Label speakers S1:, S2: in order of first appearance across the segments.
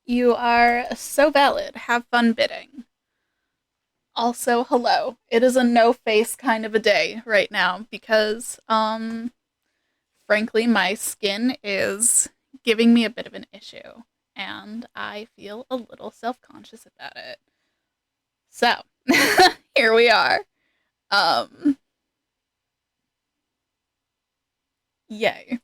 S1: You are so valid. Have fun bidding. Also, hello. It is a no face kind of a day right now because, frankly, my skin is giving me a bit of an issue and I feel a little self conscious about it. So, here we are. Um, Yay.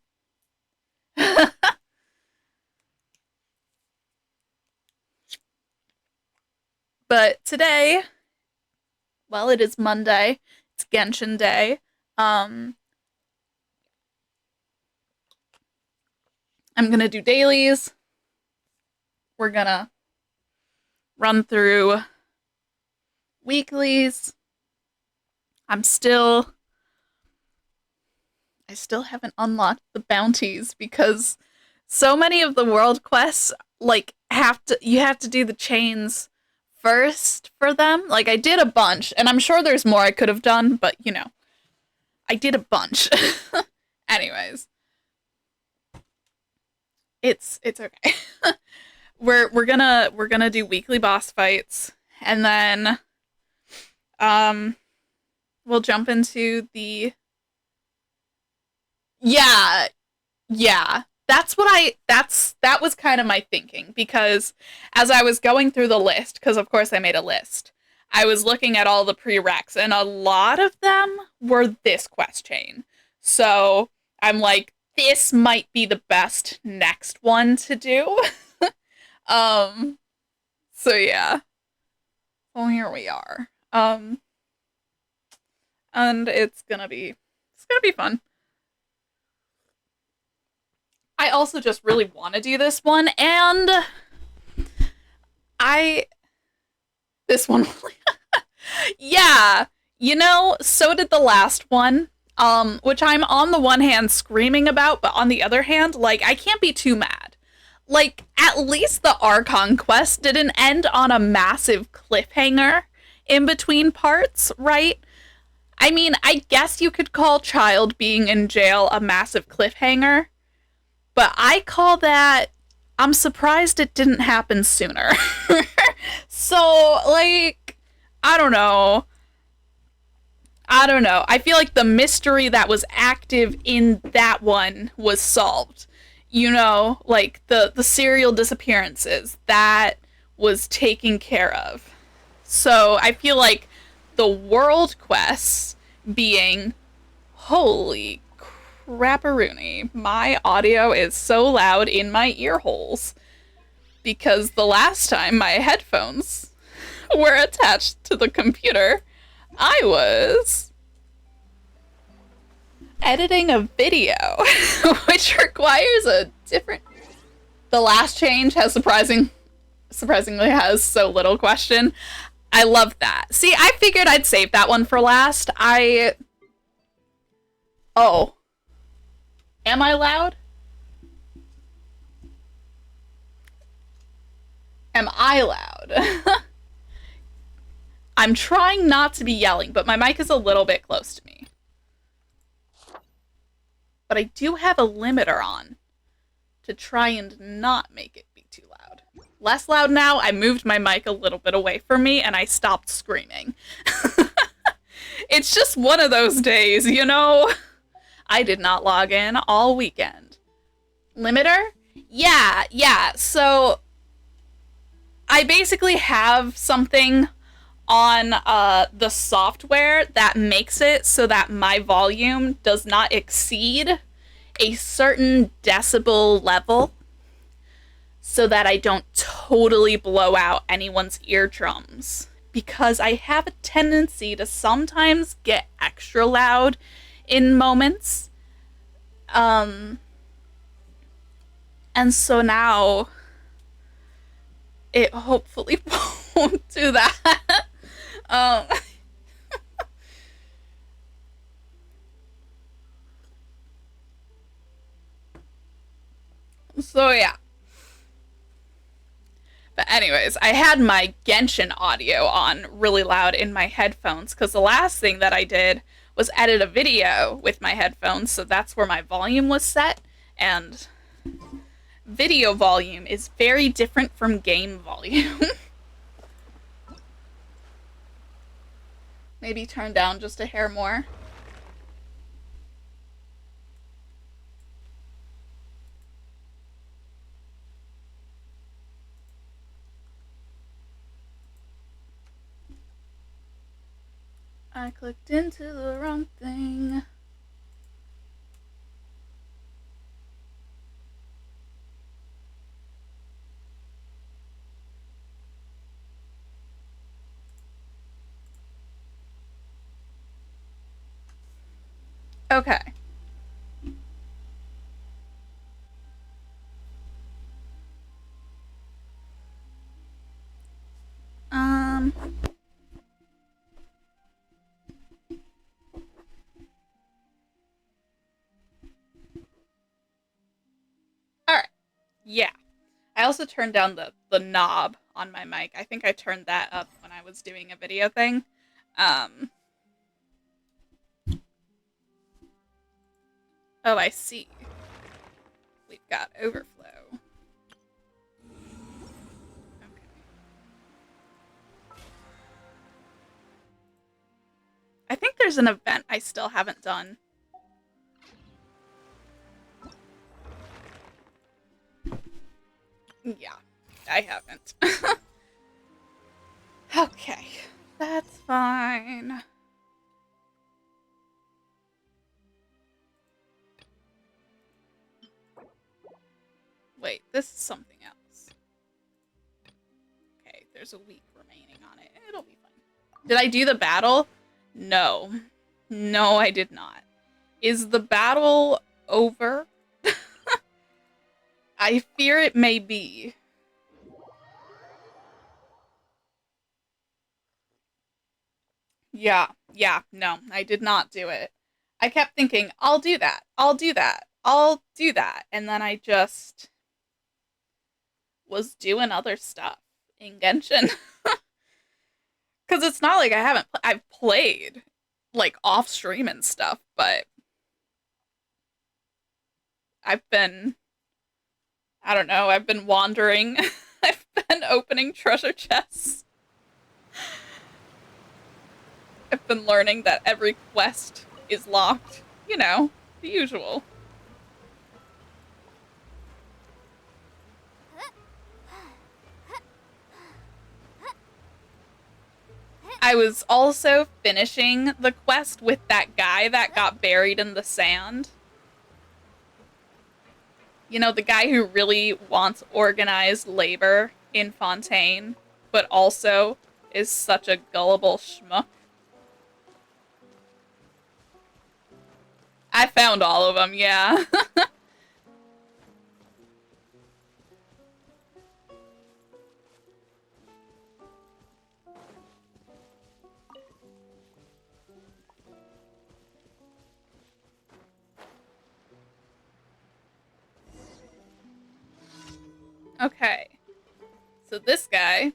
S1: But today, well, it is Monday. It's Genshin Day. Um, I'm gonna do dailies. We're gonna run through weeklies. I'm still I still haven't unlocked the bounties because so many of the world quests you have to do the chains first for them. Like I did a bunch and I'm sure there's more I could have done, but I did a bunch. Anyways, it's okay. We're gonna do weekly boss fights and then um we'll jump into the yeah, yeah. That was kind of my thinking because as I was going through the list, because of course I made a list, I was looking at all the prereqs and a lot of them were this quest chain. So I'm like, this might be the best next one to do. um, so yeah. Well, here we are. And it's gonna be fun. I also just really want to do this one, and I this one, yeah, so did the last one. Which I'm on the one hand screaming about, but on the other hand, like I can't be too mad. Like at least the Archon quest didn't end on a massive cliffhanger in between parts, right? I mean, I guess you could call Child being in jail a massive cliffhanger, but I call that I'm surprised it didn't happen sooner. So, like, I don't know. I don't know. I feel like the mystery that was active in that one was solved. Like the serial disappearances that was taken care of. So I feel like the world quests being holy crapperoony. My audio is so loud in my ear holes because the last time my headphones were attached to the computer, I was editing a video, which requires a different. The last change has surprisingly has so little question. I love that. See, I figured I'd save that one for last. Oh, am I loud? Am I loud? I'm trying not to be yelling, but my mic is a little bit close to me. But I do have a limiter on to try and not make it be too loud. Less loud now. I moved my mic a little bit away from me and I stopped screaming. It's just one of those days, I did not log in all weekend. Limiter? Yeah. So I basically have something on the software that makes it so that my volume does not exceed a certain decibel level so that I don't totally blow out anyone's eardrums. Because I have a tendency to sometimes get extra loud in moments. And so now it hopefully won't do that. Um, so yeah. But anyways, I had my Genshin audio on really loud in my headphones because the last thing that I did was edit a video with my headphones, so that's where my volume was set. And video volume is very different from game volume. Maybe turn down just a hair more. I clicked into the wrong thing. Okay. Alright. Yeah. I also turned down the knob on my mic. I think I turned that up when I was doing a video thing. Oh, I see. We've got overflow. Okay. I think there's an event I still haven't done. Yeah, I haven't. Okay, that's fine. Wait, this is something else. Okay, there's a week remaining on it. It'll be fine. Did I do the battle? No. No, I did not. Is the battle over? I fear it may be. Yeah, no, I did not do it. I kept thinking, I'll do that, I'll do that, I'll do that. And then I just was doing other stuff in Genshin. Because it's not like I haven't, I've played like off stream and stuff, but I've been, I don't know, I've been wandering. I've been opening treasure chests. I've been learning that every quest is locked. You know, the usual. I was also finishing the quest with that guy that got buried in the sand. You know, the guy who really wants organized labor in Fontaine, but also is such a gullible schmuck. I found all of them, yeah. Okay. So this guy,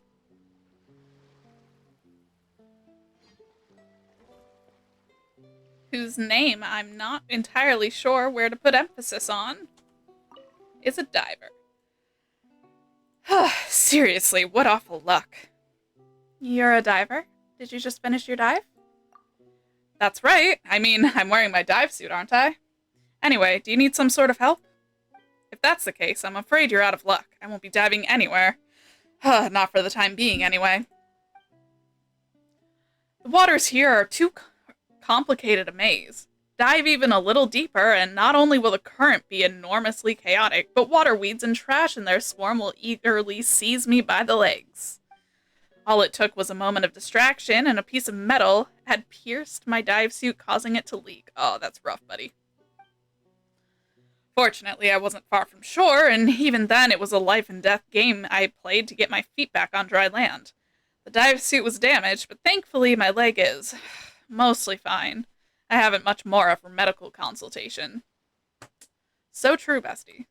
S1: whose name I'm not entirely sure where to put emphasis on, is a diver. Seriously, what awful luck. You're a diver? Did you just finish your dive? That's right. I mean, I'm wearing my dive suit, aren't I? Anyway, do you need some sort of help? If that's the case, I'm afraid you're out of luck. I won't be diving anywhere. Not for the time being, anyway. The waters here are too complicated a maze. Dive even a little deeper, and not only will the current be enormously chaotic, but water weeds and trash in their swarm will eagerly seize me by the legs. All it took was a moment of distraction, and a piece of metal had pierced my dive suit, causing it to leak. Oh, that's rough, buddy. Fortunately, I wasn't far from shore, and even then it was a life and death game I played to get my feet back on dry land. The dive suit was damaged, but thankfully my leg is mostly fine. I haven't much more for medical consultation. So true, bestie.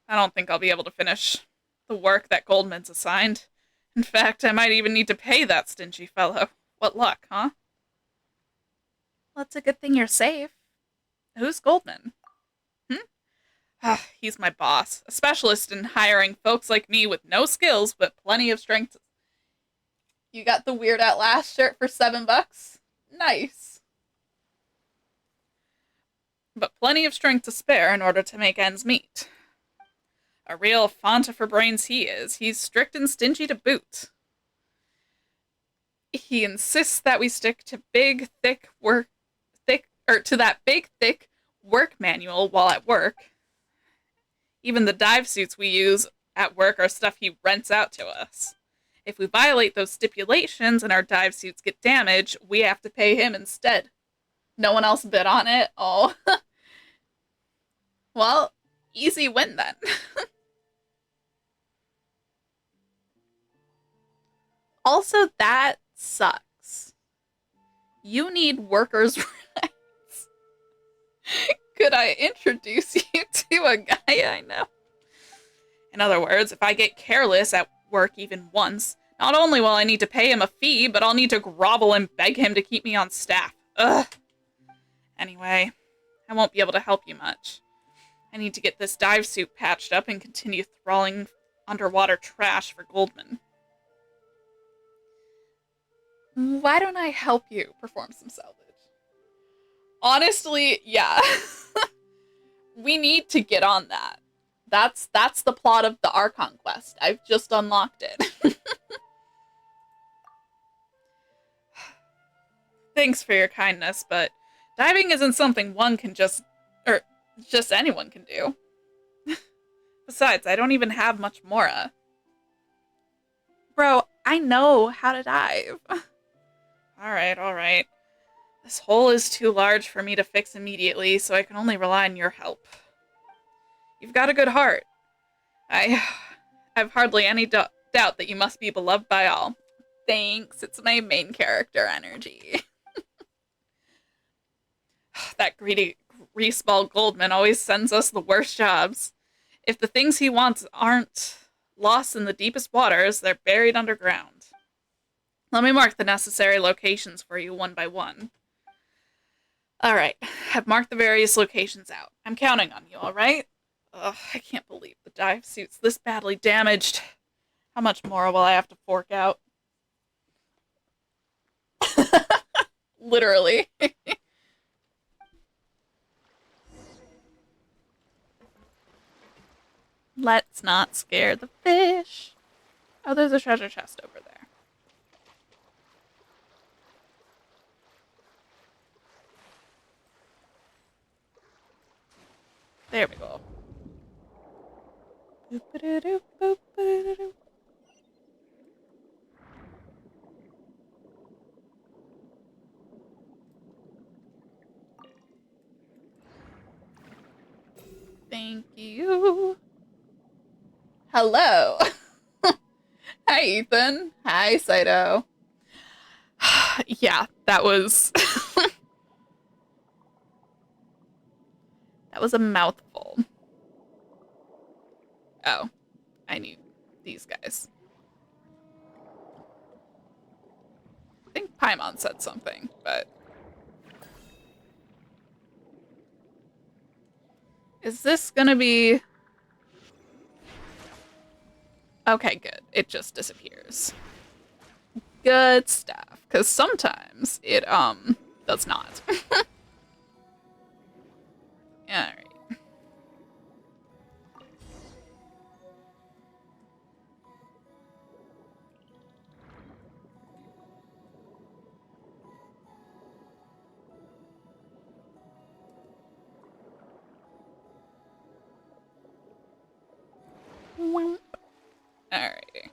S1: I don't think I'll be able to finish the work that Goldman's assigned. In fact, I might even need to pay that stingy fellow. What luck, huh? Well, it's a good thing you're safe. Who's Goldman? He's my boss, a specialist in hiring folks like me with no skills but plenty of strength. You got the Weird at Last shirt for $7? Nice. But plenty of strength to spare in order to make ends meet. A real fanta for brains he is. He's strict and stingy to boot. He insists that we stick to that big, thick work manual while at work. Even the dive suits we use at work are stuff he rents out to us. If we violate those stipulations and our dive suits get damaged, we have to pay him instead. No one else bid on it? Oh. Well, easy win then. Also, that sucks. You need workers' rights. Could I introduce you to a guy I know? In other words, if I get careless at work even once, not only will I need to pay him a fee, but I'll need to grovel and beg him to keep me on staff. Ugh. Anyway, I won't be able to help you much. I need to get this dive suit patched up and continue trawling underwater trash for Goldman. Why don't I help you perform some salvage? Honestly, yeah. We need to get on that. That's the plot of the Archon quest. I've just unlocked it. Thanks for your kindness, but diving isn't something one can just anyone can do. Besides, I don't even have much mora. Bro, I know how to dive. Alright. This hole is too large for me to fix immediately, so I can only rely on your help. You've got a good heart. I've hardly any doubt that you must be beloved by all. Thanks, it's my main character energy. That greedy greaseball Goldman always sends us the worst jobs. If the things he wants aren't lost in the deepest waters, they're buried underground. Let me mark the necessary locations for you one by one. Alright, I've marked the various locations out. I'm counting on you, alright? Ugh, I can't believe the dive suit's this badly damaged. How much more will I have to fork out? Literally. Let's not scare the fish. Oh, there's a treasure chest over there. There we go. Thank you. Hello. Hi, Ethan. Hi, Saito. Yeah, that was... that was a mouthful. Oh, I need these guys. I think Paimon said something, but... Is this gonna be... Okay, good. It just disappears. Good stuff. Because sometimes it, does not. Alright. Alrighty.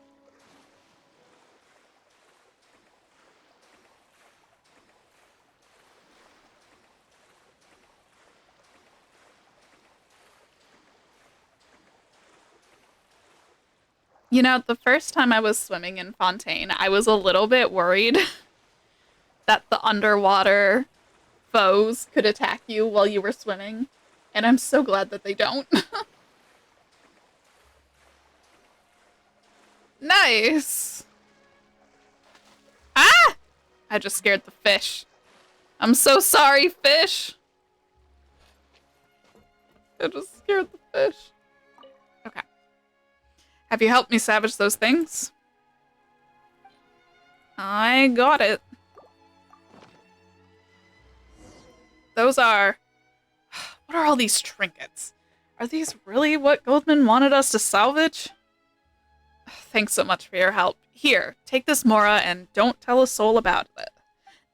S1: You know, the first time I was swimming in Fontaine, I was a little bit worried that the underwater foes could attack you while you were swimming. And I'm so glad that they don't. Nice! Ah! I just scared the fish. I'm so sorry, fish. It just scared the fish. Okay. Have you helped me savage those things? I got it. Those are... What are all these trinkets? Are these really what Goldman wanted us to salvage? Thanks so much for your help. Here, take this Mora and don't tell a soul about it.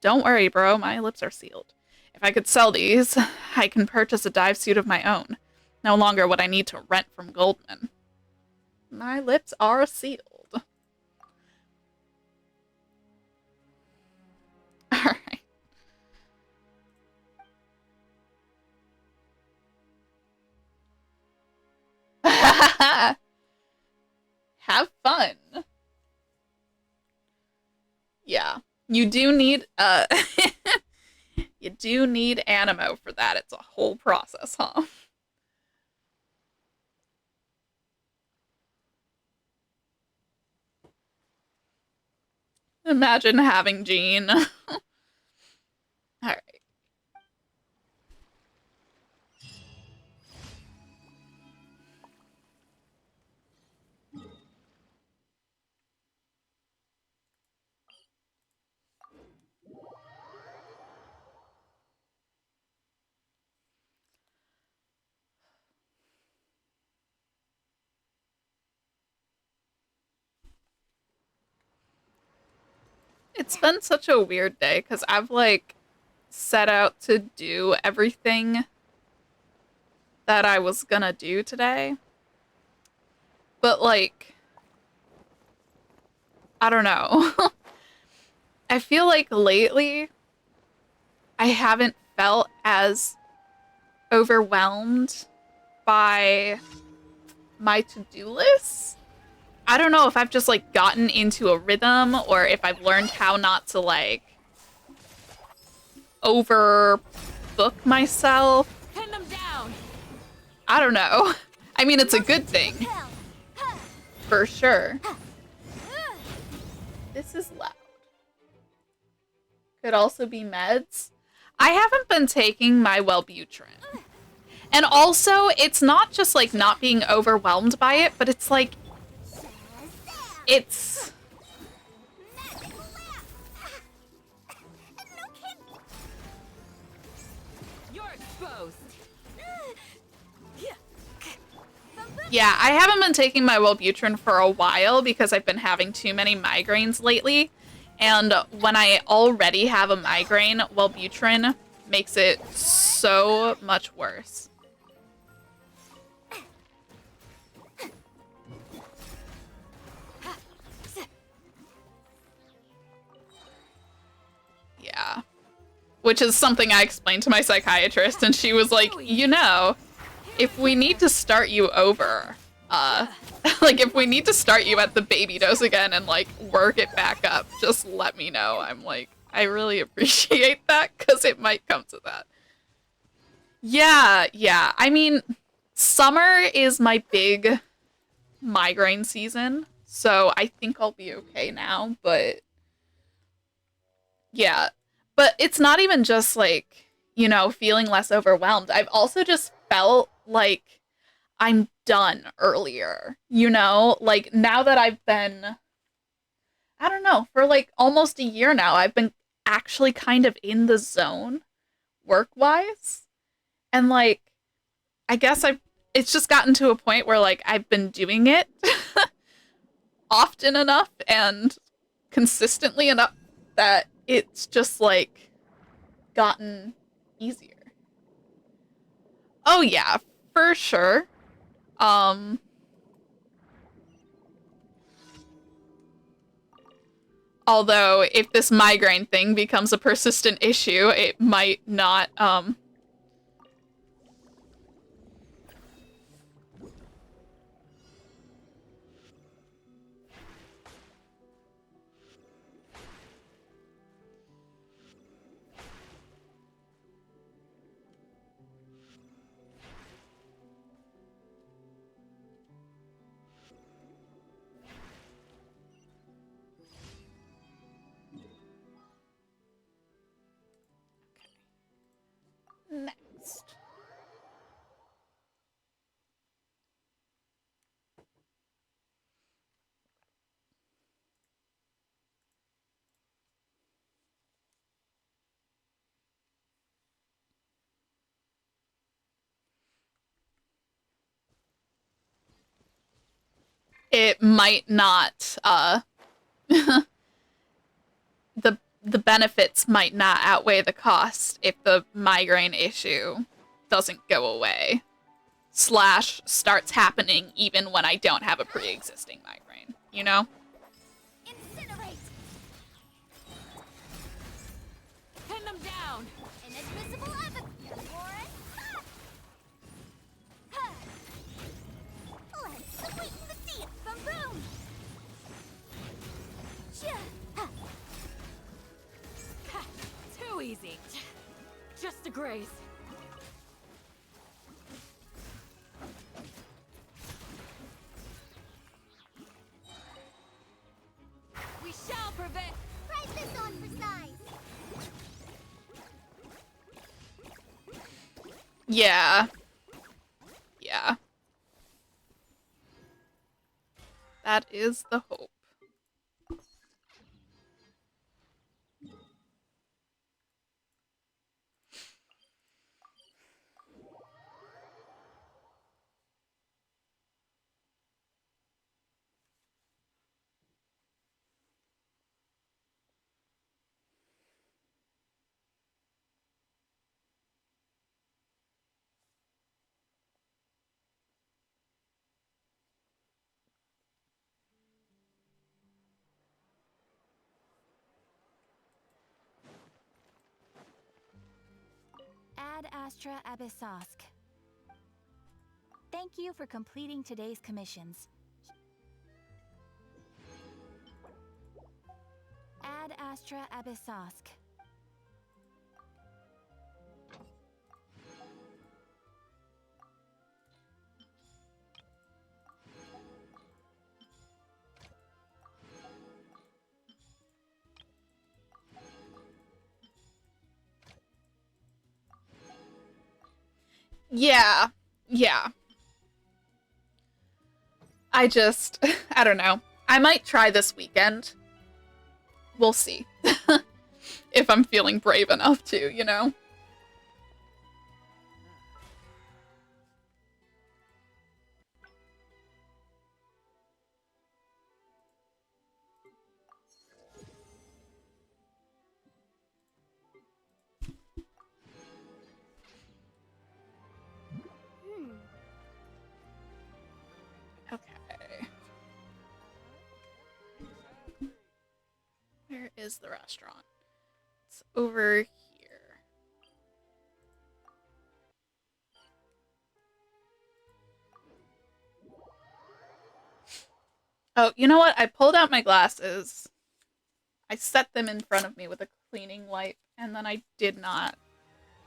S1: Don't worry, bro. My lips are sealed. If I could sell these, I can purchase a dive suit of my own. No longer would I need to rent from Goldman. My lips are sealed. Alright. Have fun. Yeah. You do need you do need animo for that. It's a whole process, huh? Imagine having Jean. Alright. It's been such a weird day because I've like set out to do everything that I was gonna do today. But like, I don't know. I feel like lately I haven't felt as overwhelmed by my to-do list. I don't know if I've just like gotten into a rhythm or if I've learned how not to like overbook myself.
S2: Pin them down.
S1: I don't know. I mean, it's a good thing. For sure. This is loud. Could also be meds. I haven't been taking my Wellbutrin. And also, it's not just like not being overwhelmed by it, but it's like, it's...
S2: You're exposed.
S1: Yeah, I haven't been taking my Wellbutrin for a while because I've been having too many migraines lately. And when I already have a migraine, Wellbutrin makes it so much worse. Yeah. Which is something I explained to my psychiatrist, and she was like, you know, if we need to start you over, like, if we need to start you at the baby dose again and, like, work it back up, just let me know. I'm like, I really appreciate that, because it might come to that. Yeah. I mean, summer is my big migraine season, so I think I'll be okay now, but... Yeah. But it's not even just, like, you know, feeling less overwhelmed. I've also just felt like I'm done earlier, you know? Like, now that I've been, I don't know, for like almost a year now, I've been actually kind of in the zone work-wise. And like, I guess it's just gotten to a point where like I've been doing it often enough and consistently enough that it's just like gotten easier. Oh yeah, for sure. Um, Although, if this migraine thing becomes a persistent issue, it might not, next. it might not the benefits might not outweigh the cost if the migraine issue doesn't go away. Slash starts happening even when I don't have a pre-existing migraine, you know?
S2: Incinerate! Pin them down! Inadmissible evidence! Let's sweeten the deal! Boom! Too easy. Just a graze. We shall prevent. Price this on for size.
S1: Yeah. Yeah. That is the hope.
S3: Ad Astra Abyssosk. Thank you for completing today's commissions. Ad Astra Abyssosk.
S1: Yeah. Yeah. I don't know. I might try this weekend. We'll see. If I'm feeling brave enough to, you know? Okay. Where is the restaurant? It's over here. Oh, you know what? I pulled out my glasses. I set them in front of me with a cleaning wipe, and then I did not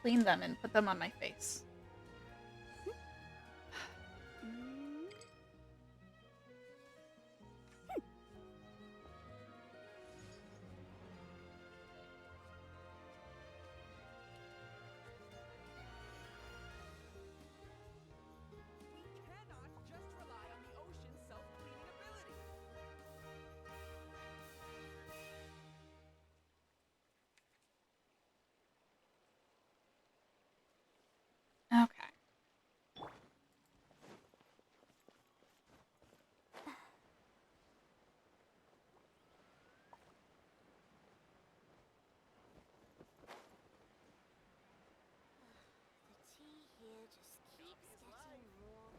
S1: clean them and put them on my face. Okay.
S3: The tea here just keeps getting warm.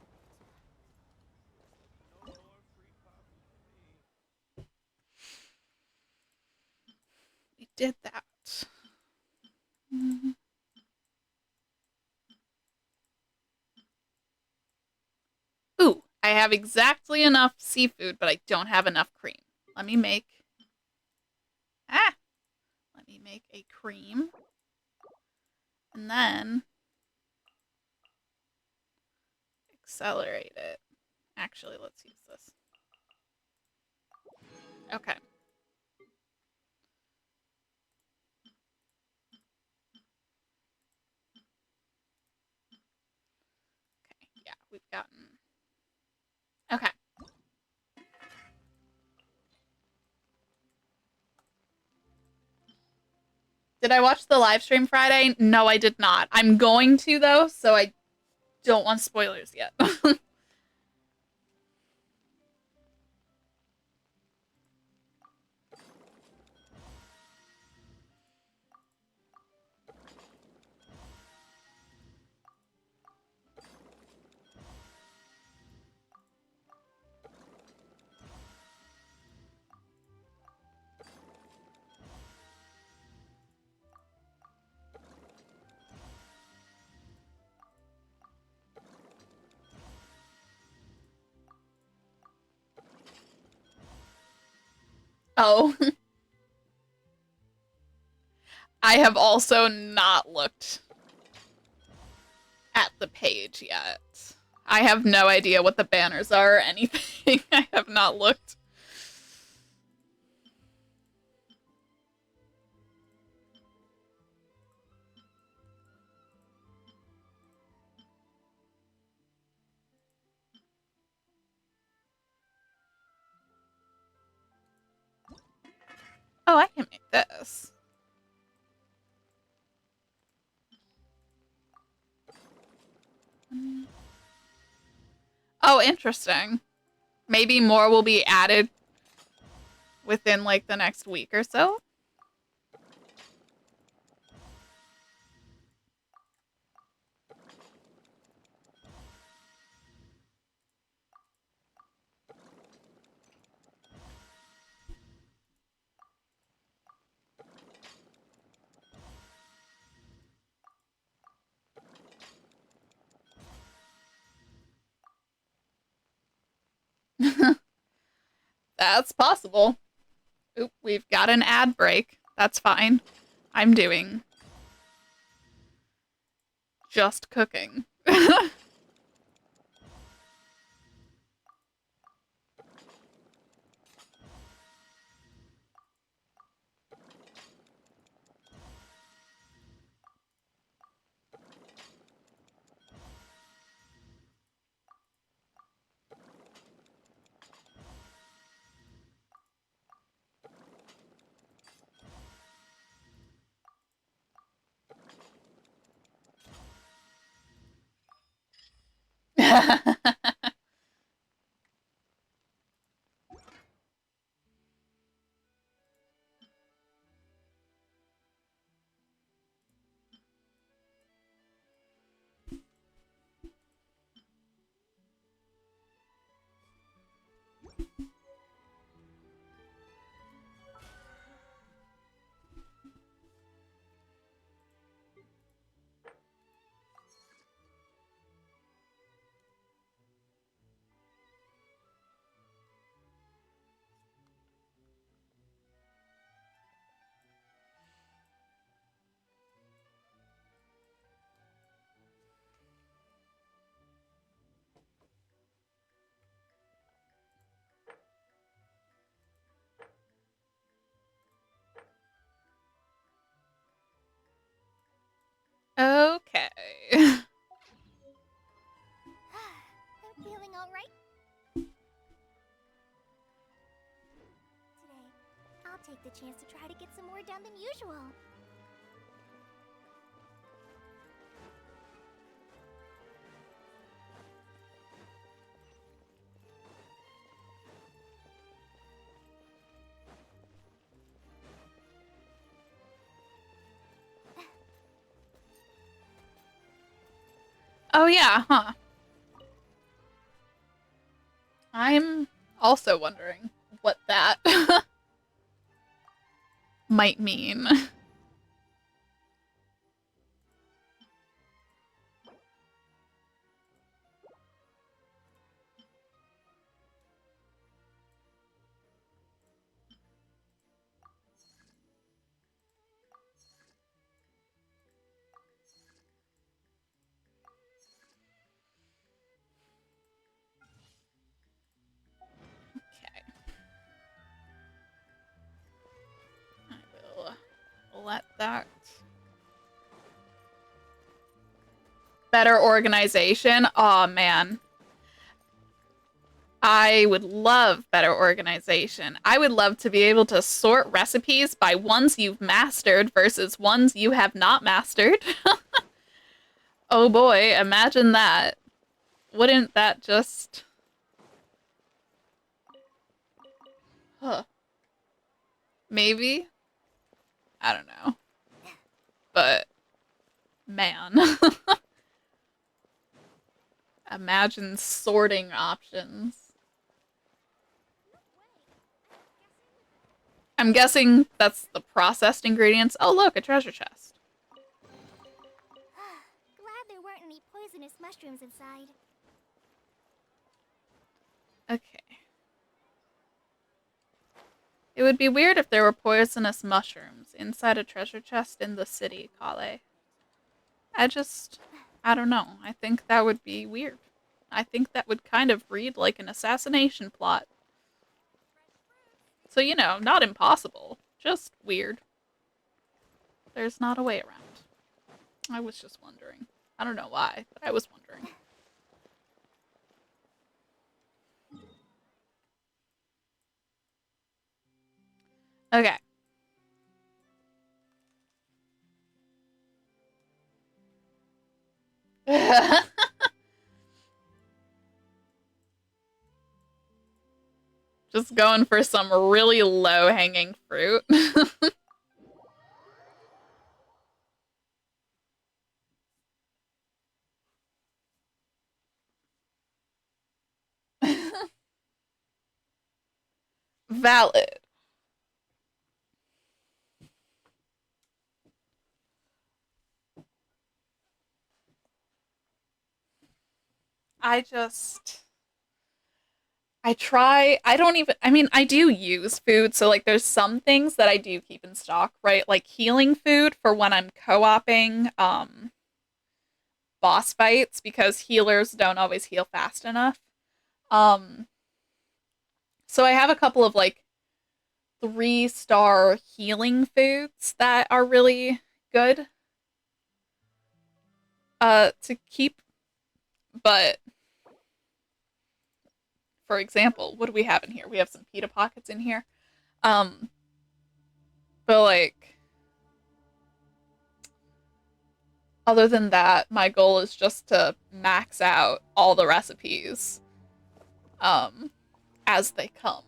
S1: We did that. Mhm. Ooh, I have exactly enough seafood, but I don't have enough cream. Let me make... Ah! Let me make a cream. And then... accelerate it. Actually, let's use this. Okay. Okay, yeah, we've gotten... Okay. Did I watch the live stream Friday? No, I did not. I'm going to, though, so I don't want spoilers yet. Oh, I have also not looked at the page yet. I have no idea what the banners are or anything. I have not looked. Oh, I can make this. Oh, interesting. Maybe more will be added within like the next week or so. That's possible. Oop, we've got an ad break. That's fine. I'm doing just cooking. Okay.
S2: I'm feeling alright today. I'll take the chance to try to get some more done than usual.
S1: Oh yeah, huh. I'm also wondering what that might mean. Okay. I will let that. Better organization. Oh man. I would love better organization. I would love to be able to sort recipes by ones you've mastered versus ones you have not mastered. Oh boy, imagine that. Wouldn't that just... Huh. Maybe? I don't know. But, man. Imagine sorting options. I'm guessing that's the processed ingredients. Oh look, a treasure chest.
S2: Glad there weren't any poisonous mushrooms inside.
S1: Okay. It would be weird if there were poisonous mushrooms inside a treasure chest in the city, Kale. I just, I don't know. I think that would be weird. I think that would kind of read like an assassination plot. So, not impossible, just weird. There's not a way around. I was just wondering. I don't know why, but I was wondering. Okay. Just going for some really low hanging fruit. Valid. I just I don't even, I mean, I do use food. So, like, there's some things that I do keep in stock, right? Like healing food for when I'm co oping boss fights because healers don't always heal fast enough. Um, so I have a couple of like 3-star healing foods that are really good to keep. But for example, what do we have in here? We have some pita pockets in here. Um, but like other than that, my goal is just to max out all the recipes um, as they come.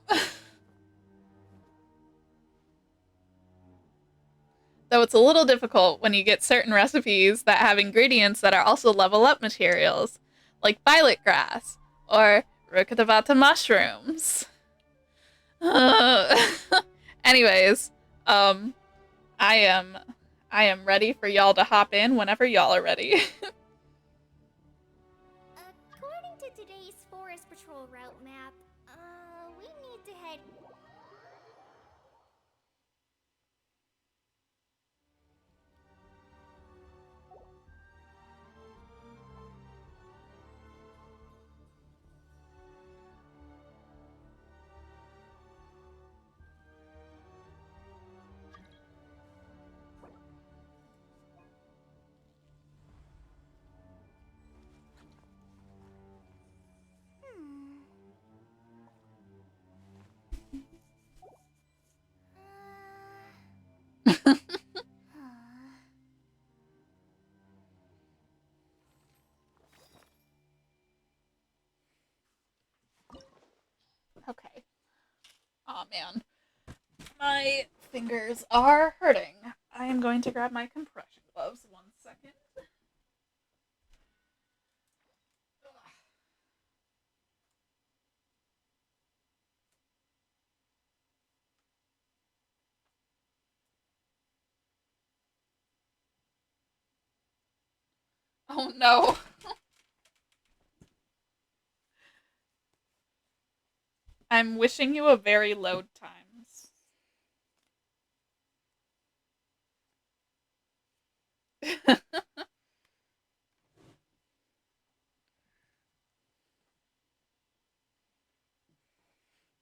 S1: Though it's a little difficult when you get certain recipes that have ingredients that are also level up materials, like violet grass or rukkhadevata mushrooms. Anyways, um, I am I am ready for y'all to hop in whenever y'all are ready.
S2: According to today's Forest Patrol route map, we need to head. Hmm.
S1: Okay. Oh man, my fingers are hurting. I am going to grab my compression gloves. 1 second. Oh no. I'm wishing you a very load times.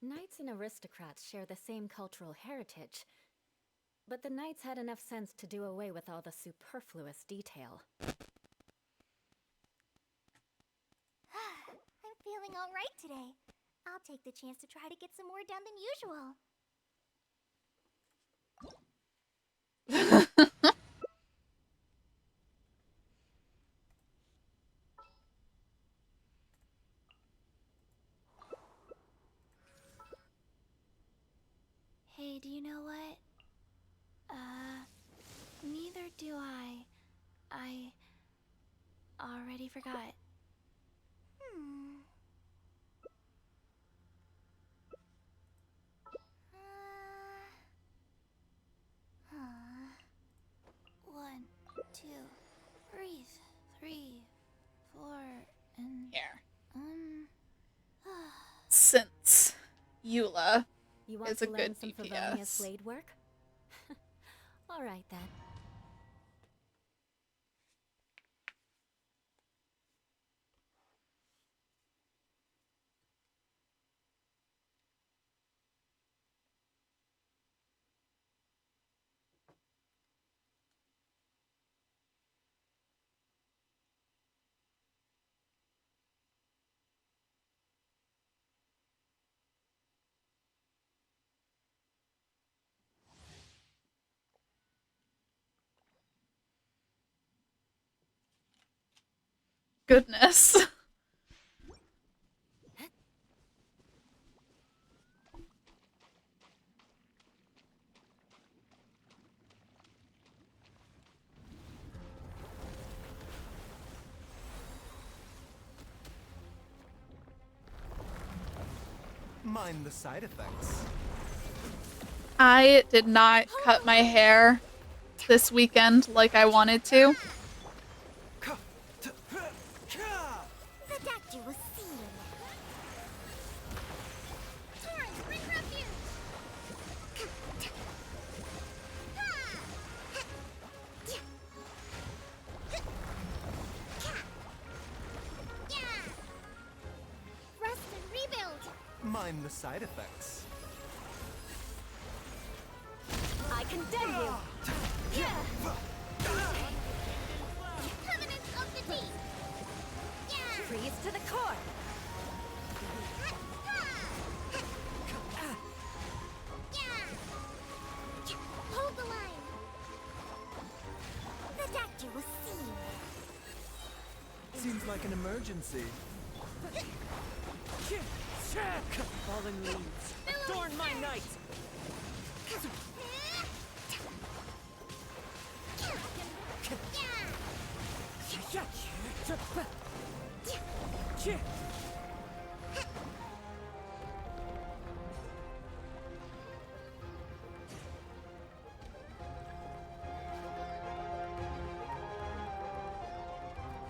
S4: Knights and aristocrats share the same cultural heritage, but the knights had enough sense to do away with all the superfluous detail.
S2: I'm feeling alright today. I'll take the chance to try to get some more done than usual. Hey, do you know what? Neither do I. I already forgot. Hmm. Huh. 1, 2, breathe. 3, 4, and
S1: Here.
S2: um.
S1: Since Eula
S4: You want
S1: It's a
S4: to learn
S1: good
S4: some
S1: DPS.
S4: Favonia's blade work? All right then.
S1: Goodness.
S5: Mind the side effects.
S1: I did not cut my hair this weekend like I wanted to.
S2: The doctor will see you now. Torrent, bring refuge! Rest and rebuild!
S5: Mind the side effects.
S4: I condemn you!
S2: Covenant of the deep!
S4: Freeze to the core!
S2: Hold the line! The doctor will see you now.
S5: Seems like an emergency.
S6: Fallen leaves, adorn my night!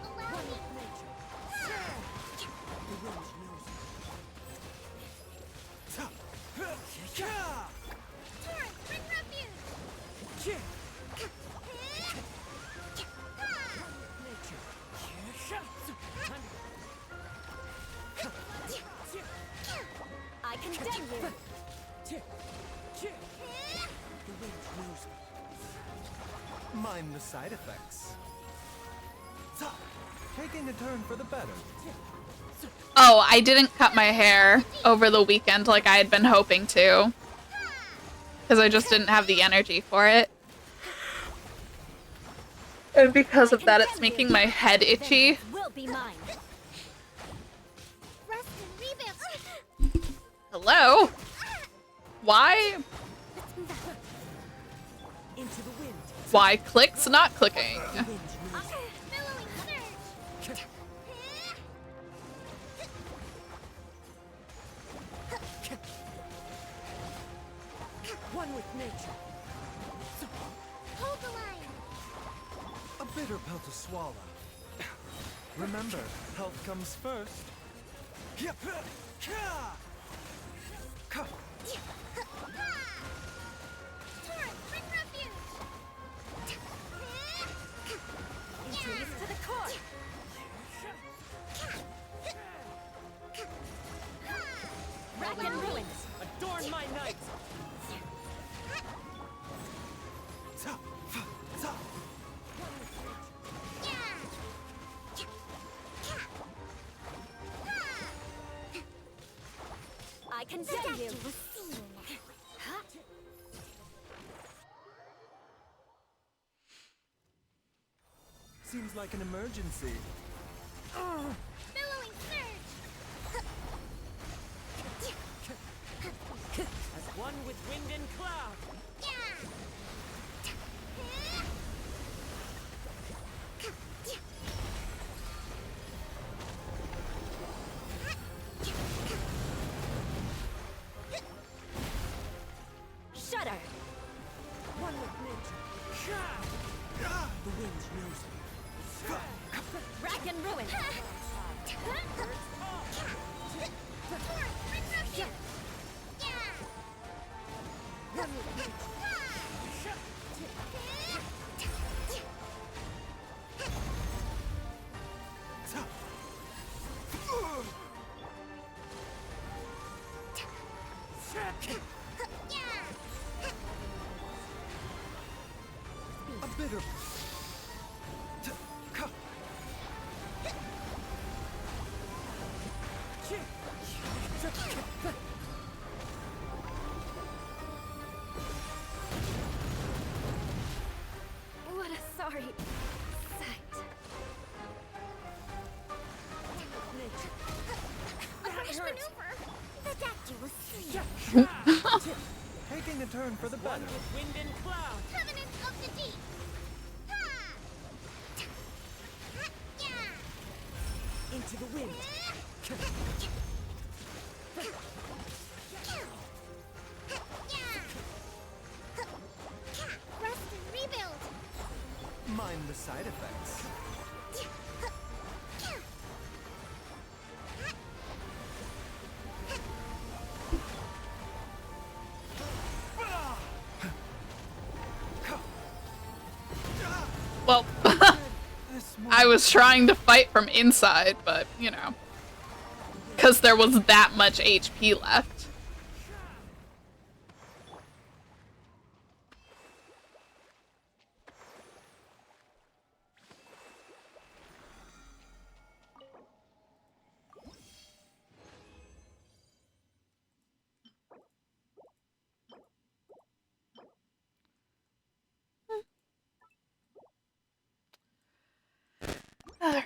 S2: Allow me. Torrent, bring refuge!
S4: I condemn you!
S5: Mind the side effects. Taking a turn for the better.
S1: Oh, I didn't cut my hair over the weekend like I had been hoping to. Because I just didn't have the energy for it. And because of that, it's making my head itchy.
S4: Vengeance will be mine!
S2: Rest and rebuild!
S1: Hello? Why?
S6: Into the wind.
S1: Why clicks not clicking?
S2: Billowing surge!
S6: One with nature.
S2: Hold the line!
S5: A bitter pill to swallow. Remember, health comes first.
S2: Torrent, bring refuge!
S4: Freeze to the core! Rack and ruins!
S6: Adorn my night!
S4: I
S2: The
S4: condemn
S2: doctor
S4: you!
S2: will see you now.
S5: Seems like an emergency.
S2: Billowing surge!
S6: As one with wind and cloud!
S4: Shudder!
S6: One with nature. The wind knows it.
S4: Rack and ruin!
S2: Torrent, bring refuge!
S5: turn for the
S6: One
S5: better.
S6: with wind and cloud.
S2: Covenant of the deep. Ha! Ha! Yeah!
S6: Into the wind.
S2: Rest and rebuild.
S5: Mind the side effects.
S1: Well,
S5: This
S1: I was trying to fight from inside, but, you know. Because there was that much HP left. Alright.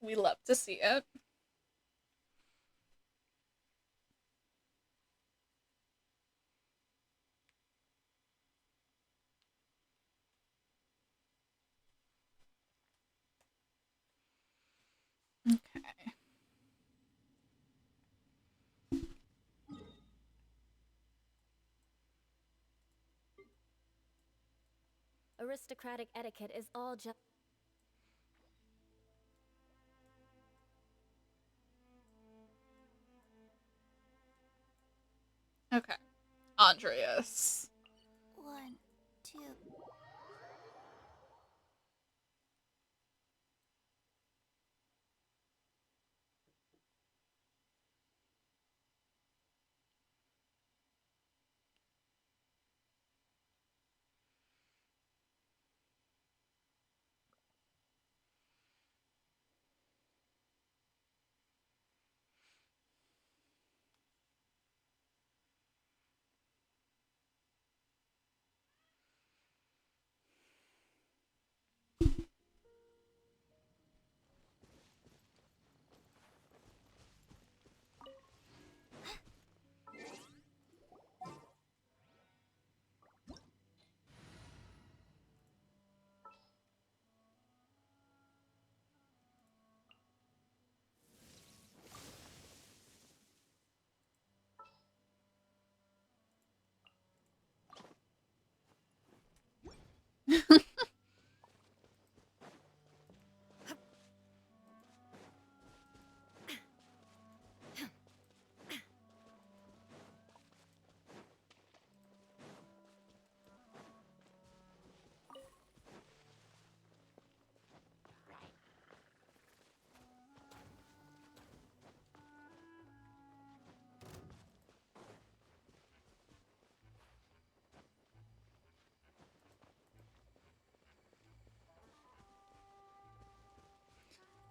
S1: We love to see it. Okay.
S4: Aristocratic etiquette is all just.
S1: Okay. Andreas.
S2: 1, 2.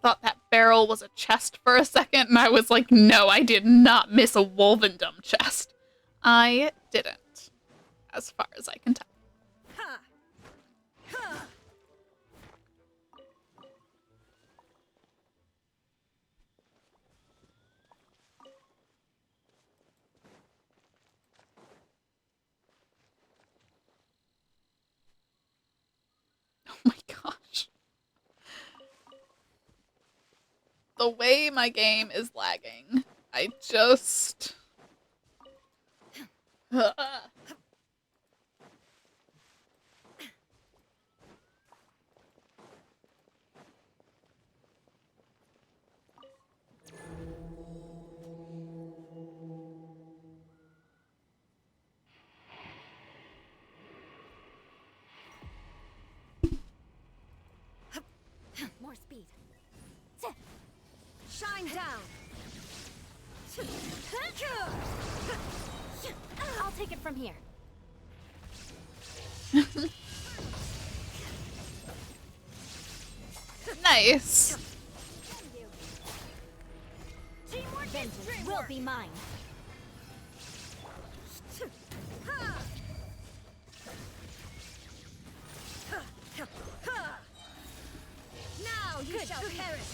S2: Thought that barrel was a chest for a second, and I was like, no, I did not miss a Wolvendom chest. I didn't, as far as I can tell.
S6: Ha! Ha!
S1: Oh my gosh. The way my game is lagging, I just...
S4: More speed.
S6: Shine down!
S4: I'll take it from here.
S2: Nice.
S4: Vengeance will be mine.
S3: Now you shall perish.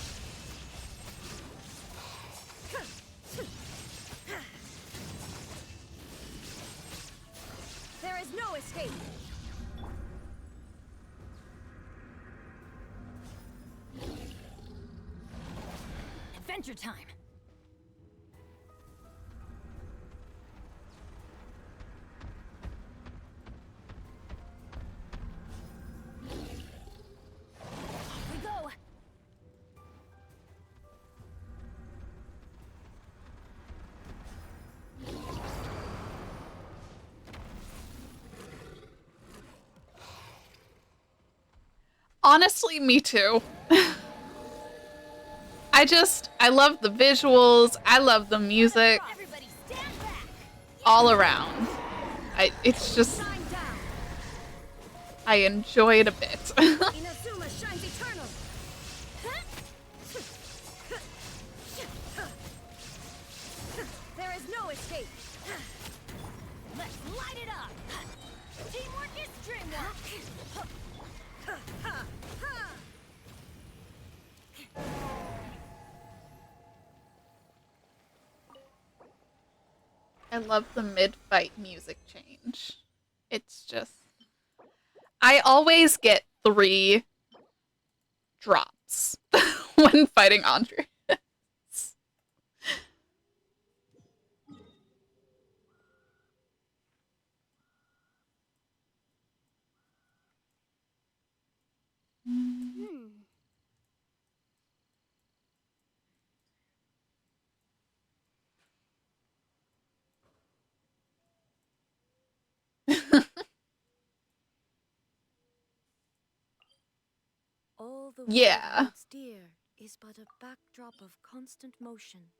S3: There is no escape. Adventure time. Off we go.
S2: Honestly, me too. I love the visuals. I love the music
S3: Everybody stand back.
S2: all around. It's just,
S3: Shine down.
S2: I enjoy it a bit.
S3: Inazuma shines eternal. There is no escape. Let's light it up. Teamwork is dreamwork.
S2: I love the mid-fight music change. It's just, I always get 3 drops when fighting Andre.
S7: All the
S2: Yeah.
S7: world holds dear is but a backdrop of constant motion.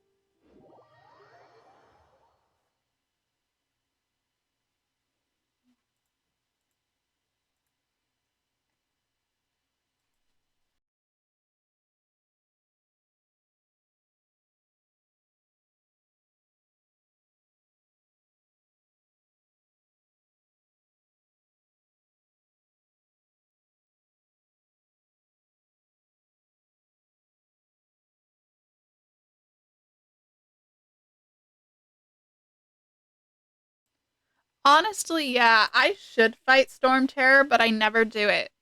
S2: Honestly, yeah, I should fight Storm Terror, but I never do it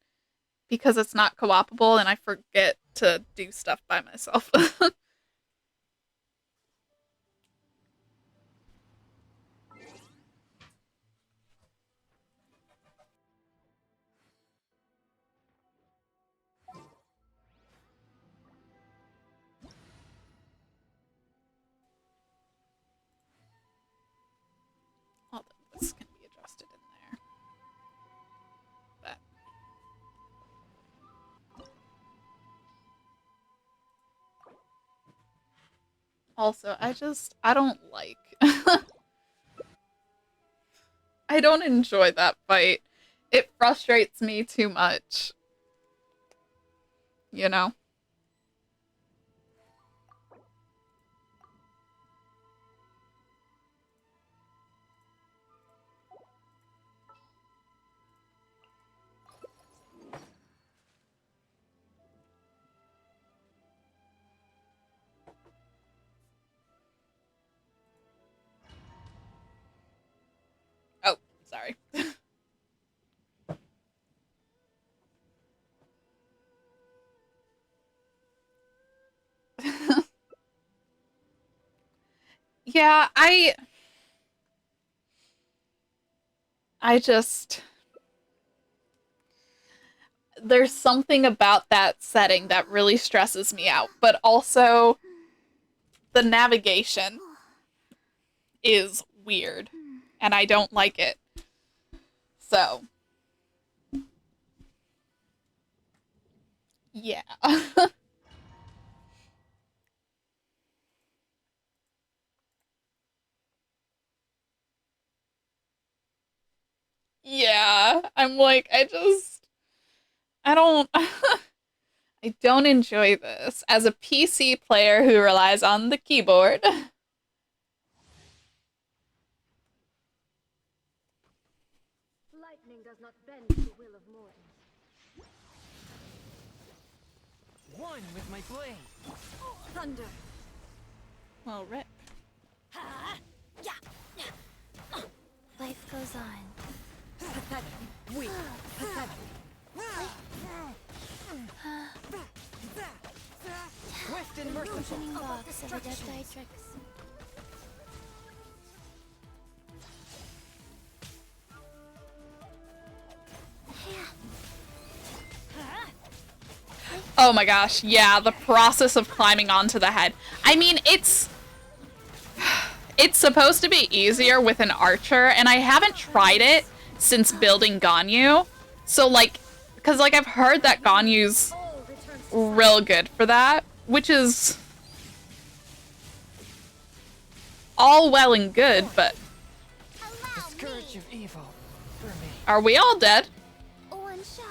S2: because it's not co-opable and I forget to do stuff by myself. Although this can be adjusted in there. But also, I don't like. I don't enjoy that fight. It frustrates me too much. You know? Oh, sorry. Yeah, I just there's something about that setting that really stresses me out, but also the navigation is weird and I don't like it. So, yeah.
S1: I'm like, I don't, I don't enjoy this. As a PC player who relies on the keyboard.
S3: Lightning does not bend to the will of mortals.
S6: One with my blade.
S7: Thunder.
S1: Well, rip.
S4: Life goes on.
S7: Pathetic. Weak. Pathetic.
S6: Swift and merciful.
S4: Functioning box of Adepti tricks.
S1: Oh my gosh, yeah, the process of climbing onto the head. I mean, it's supposed to be easier with an archer, and I haven't tried it since building Ganyu. So, like, because, like, I've heard that Ganyu's real good for that, which is all well and good, but
S6: The scourge of evil for me.
S1: are we all dead?
S4: One shall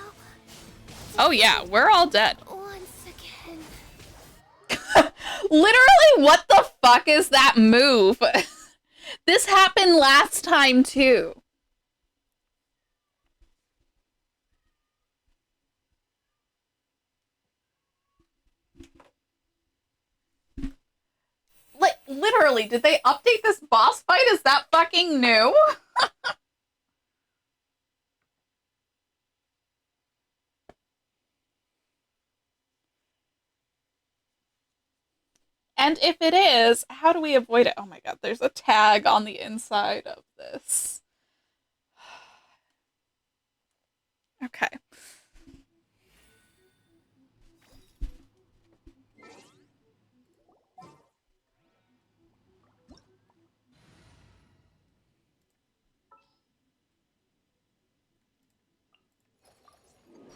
S1: Oh yeah, we're all dead.
S4: once again.
S1: Literally, what the fuck is that move? This happened last time too. Like, literally, did they update this boss fight? Is that fucking new? And if it is, how do we avoid it? Oh my god, there's a tag on the inside of this. Okay.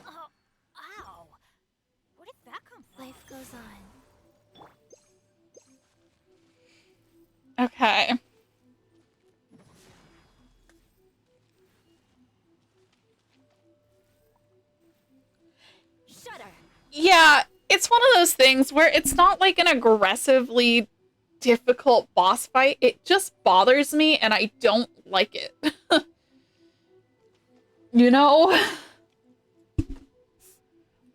S3: Oh, ow! Where did that come from?
S4: Life goes on.
S1: Okay.
S3: Shudder!
S1: Yeah, it's one of those things where it's not like an aggressively difficult boss fight. It just bothers me and I don't like it. You know?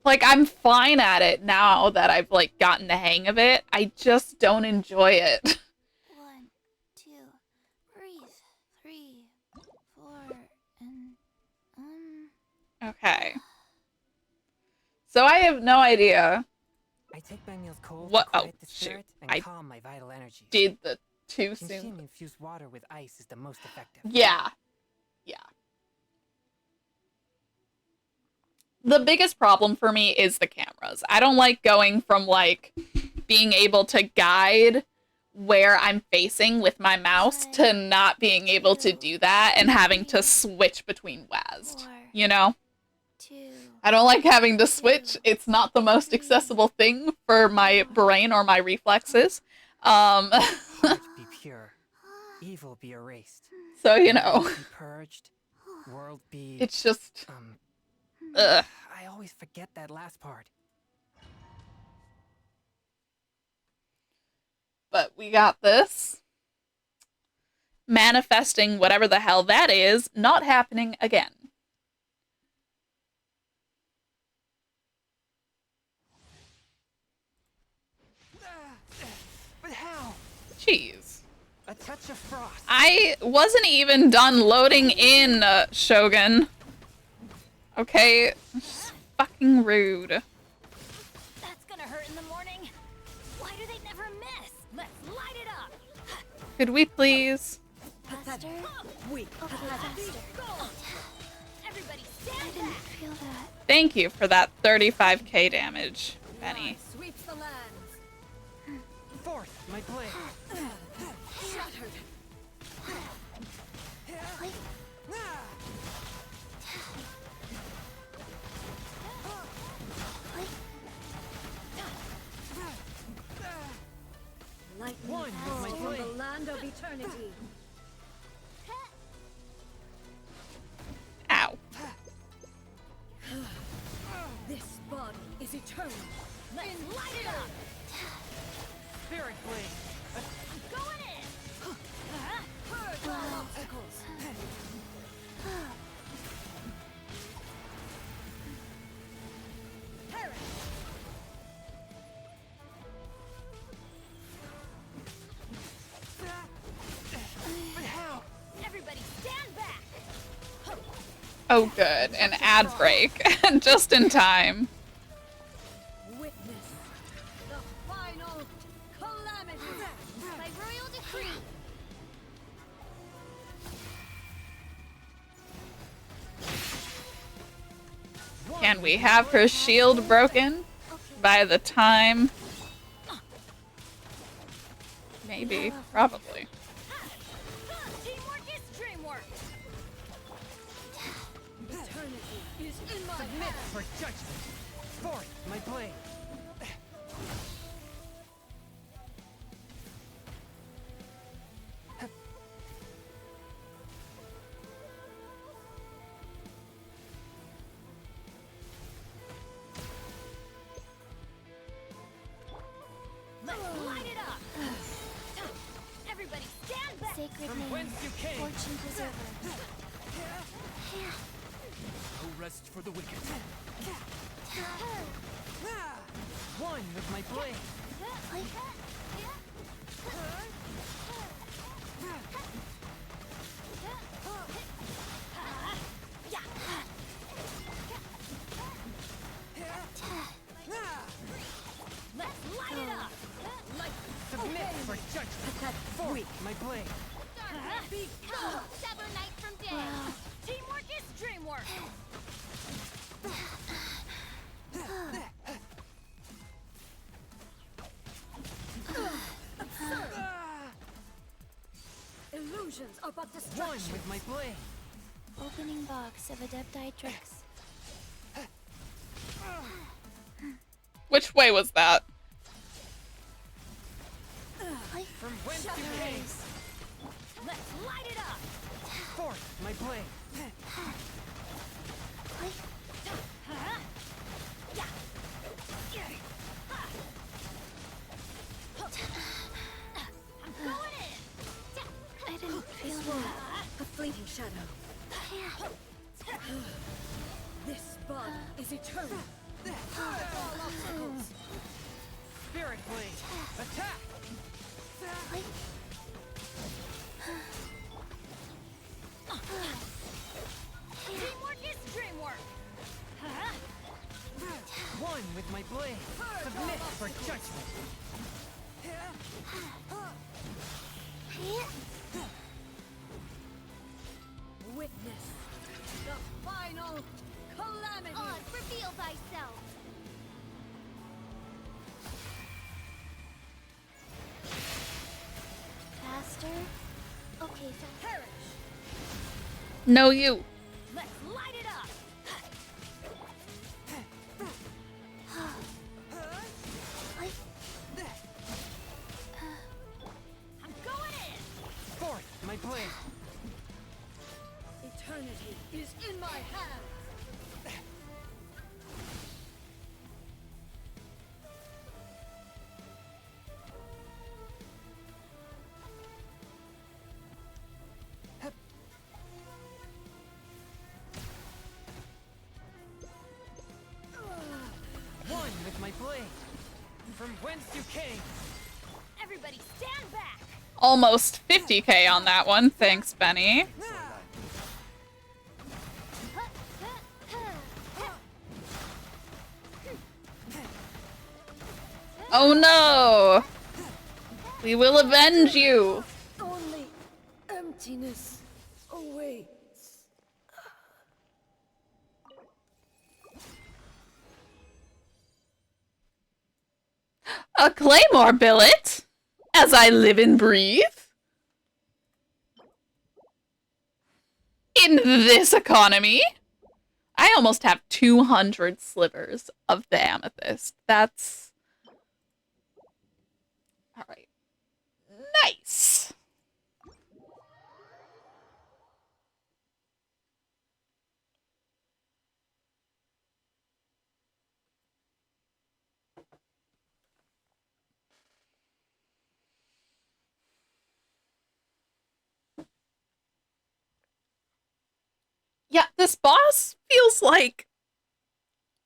S1: Like, I'm fine at it now that I've, like, gotten the hang of it. I just don't enjoy it.
S4: 1, 2, breathe. 3, 4, and
S1: Okay. So I have no idea.
S6: I take my meals cold
S1: What-
S6: to quiet
S1: oh,
S6: the
S1: shoot.
S6: spirit and
S1: I
S6: calm my vital energy.
S1: Did the too soon.
S6: Consuming infused water with ice is the most effective.
S1: Yeah. Yeah. The biggest problem for me is the cameras. I don't like going from, like, being able to guide where I'm facing with my mouse to not being able to do that and having to switch between WASD. You know?
S4: 2.
S1: I don't like having to switch. It's not the most accessible thing for my brain or my reflexes.
S6: Heart be pure, evil be erased.
S1: So, you know,
S6: Light be purged, world be.
S1: it's just... Ugh.
S6: I always forget that last part.
S1: But we got this. Manifesting whatever the hell that is, not happening again.
S6: But how?
S1: Jeez.
S6: A touch of frost.
S1: I wasn't even done loading in, Shogun. Okay? Just fucking rude.
S3: That's gonna hurt in the morning. Why do they never miss? Let's light it up.
S1: Could we please?
S4: Faster.
S7: Weak.
S4: Faster.
S3: Go! Everybody
S4: I
S3: stand
S4: didn't
S3: back.
S4: feel that.
S1: Thank you for that 35k damage, Benny.
S7: Sweeps the lands.
S6: Forth, my blade.
S7: Shattered. Lightning
S6: One with
S7: falls
S6: my
S7: from
S6: blade.
S7: the land of eternity.
S1: Ow.
S5: Spirit Blade!
S3: Going in! Purge all obstacles! Perish!
S5: But how?
S3: Everybody stand back!
S1: Oh, good. An ad break. Just in time.
S3: Witness the final calamity by royal decree.
S1: Can we have her shield broken by the time? Maybe. Probably.
S3: Teamwork is dreamwork. Eternity is in my
S5: Submit
S3: hands.
S5: for judgment! Forth my blade!
S3: Let's light it up. Everybody stand back.
S7: Sacred
S5: From
S7: name,
S5: whence you came!
S7: fortune preserver.
S5: No rest for the wicked! One with my blade!
S3: Let's light it up.
S5: Submit for judgment! Forth my blade!
S3: Be gone. Sever night from day. Teamwork is dreamwork. Illusions are but
S5: One
S3: distractions.
S5: with my blade!
S7: Opening box of Adeptitrix.
S1: Which way was that?
S5: From whence you came!
S3: Let's light it up.
S5: Forth my blade!
S3: I'm going in.
S7: I didn't feel that.
S3: A fleeting shadow. This body is eternal. All obstacles.
S5: Spirit Blade! Attack!
S3: Teamwork is dreamwork.
S5: One with my blade! Submit for judgment!
S3: Witness the final calamity. Reveal thyself.
S7: Faster? Okay,
S3: Perish.
S1: No, you.
S3: Let's light it up. I'm going in.
S5: Forth my blade!
S3: Eternity is in my hands.
S5: One with my blade! From whence you came!
S3: Everybody stand back.
S1: Almost 50k on that one. Thanks, Benny. Oh no! We will avenge you!
S3: Only emptiness awaits.
S1: A claymore billet? As I live and breathe? In this economy? I almost have 200 slivers of the amethyst. That's... Alright. Nice! Yeah, this boss feels like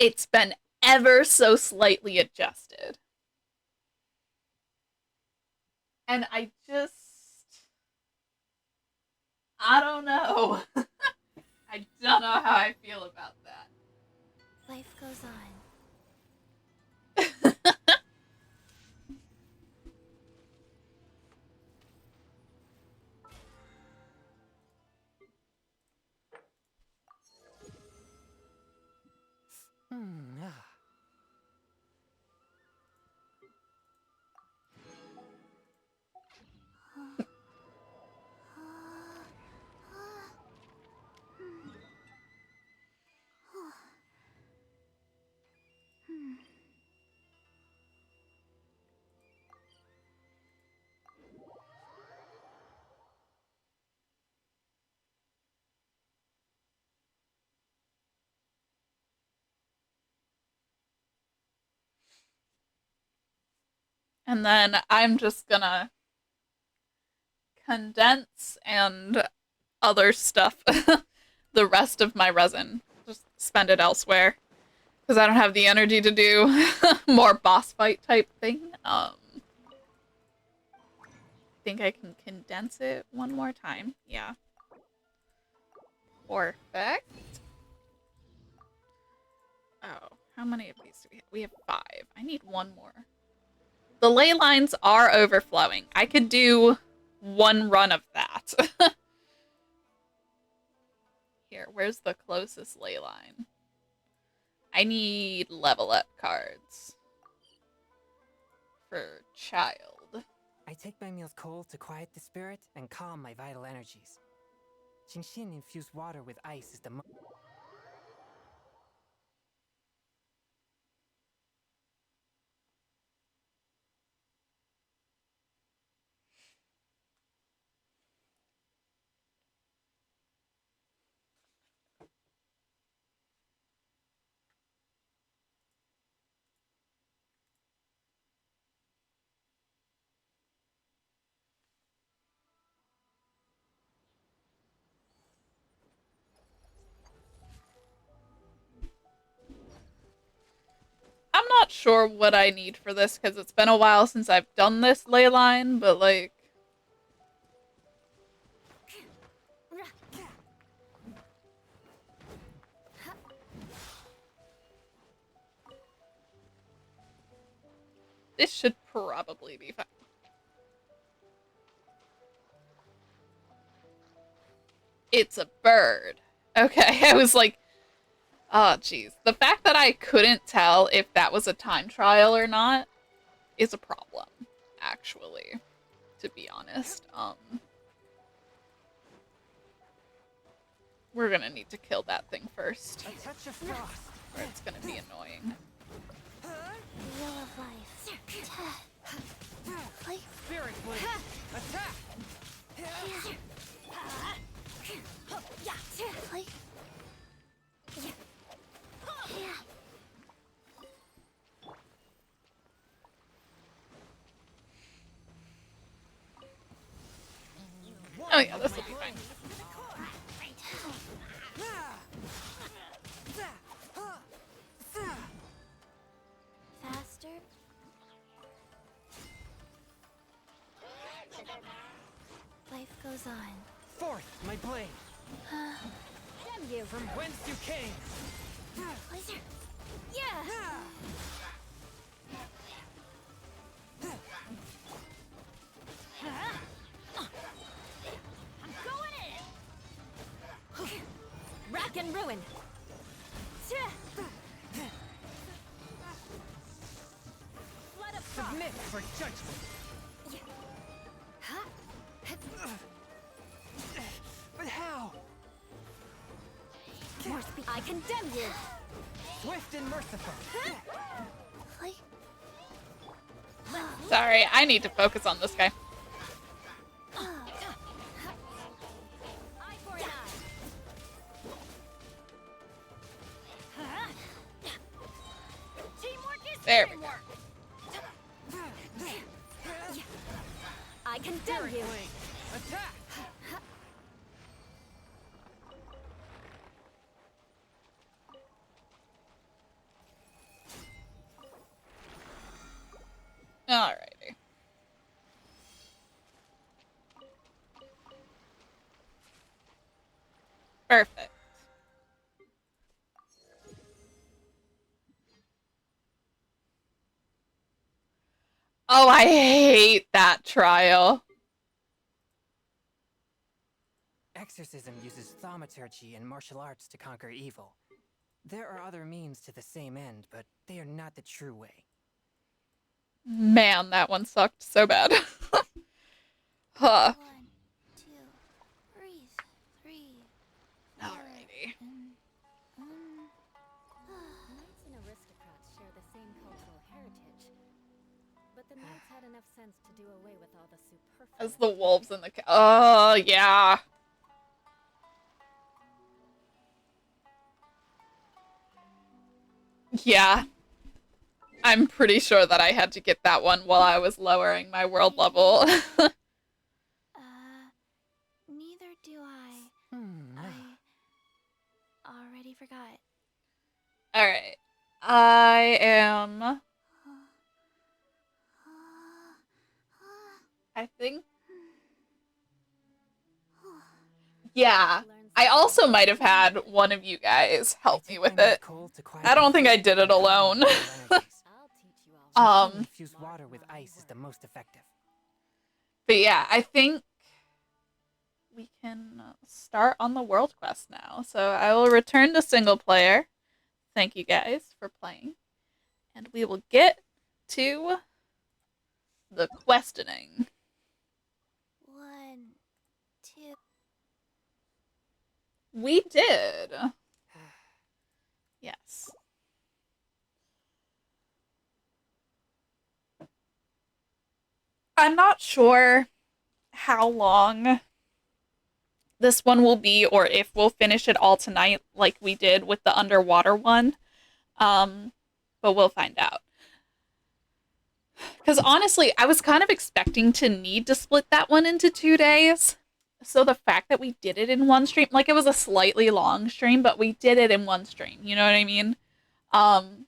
S1: it's been ever so slightly adjusted. And I don't know. I don't know how I feel about that.
S4: Life goes on.
S5: Ah.
S1: And then I'm just gonna condense and other stuff the rest of my resin. Just spend it elsewhere. Because I don't have the energy to do more boss fight type thing. Think I can condense it one more time. Yeah. Perfect. Oh, how many of these do we have? We have 5. I need one more. The ley lines are overflowing. I could do one run of that. Here, where's the closest ley line? I need level up cards for child.
S8: I take my meals cold to quiet the spirit and calm my vital energies. Xingxin infused water with ice is the
S1: I'm not sure what I need for this because it's been a while since I've done this ley line, but like... This should probably be fine. It's a bird. Okay, I was like, oh, jeez. The fact that I couldn't tell if that was a time trial or not is a problem, actually, to be honest. We're gonna need to kill that thing first,
S8: a touch of frost.
S1: or it's gonna be annoying.
S4: Wheel of life.
S8: Spirit blade. Attack!
S1: Oh yeah, this will be fine.
S4: Faster. Life goes on.
S8: Forth, my blade.
S4: Damn you.
S8: From whence you came.
S4: Yeah.
S3: I'm going in.
S4: Rack and ruin.
S3: Flood of frost.
S8: Submit for judgment. But how?
S4: More speed. I condemn you.
S8: Swift and merciful.
S1: Sorry, I need to focus on this guy.
S3: Eye for an eye. Teamwork is
S1: There we go.
S3: teamwork.
S4: I condemn you.
S8: Attack!
S1: Perfect. Oh, I hate that trial.
S8: Exorcism uses thaumaturgy and martial arts to conquer evil. There are other means to the same end, but they are not the true way.
S1: Man, that one sucked so bad. Huh.
S3: 1, 2, breathe. 3, 4,
S1: Alrighty.
S4: Knights and aristocrats share the same cultural heritage, but the knights had enough sense to do away with all the superfluous.
S1: As the wolves in the oh yeah. Yeah. I'm pretty sure that I had to get that one while I was lowering my world level.
S3: Neither do I. I already forgot.
S1: Alright. I am... I think... Yeah. I also might have had one of you guys help me with it. I don't think I did it alone.
S4: I'll teach you all.
S8: Infuse water with ice is the most effective.
S1: But yeah, I think we can start on the world quest now. So I will return to single player. Thank you guys for playing. And we will get to the questioning.
S3: 1, 2.
S1: We did. Yes. I'm not sure how long this one will be or if we'll finish it all tonight like we did with the underwater one. But we'll find out. Because honestly, I was kind of expecting to need to split that one into 2 days. So the fact that we did it in one stream, like it was a slightly long stream, but we did it in one stream. You know what I mean? And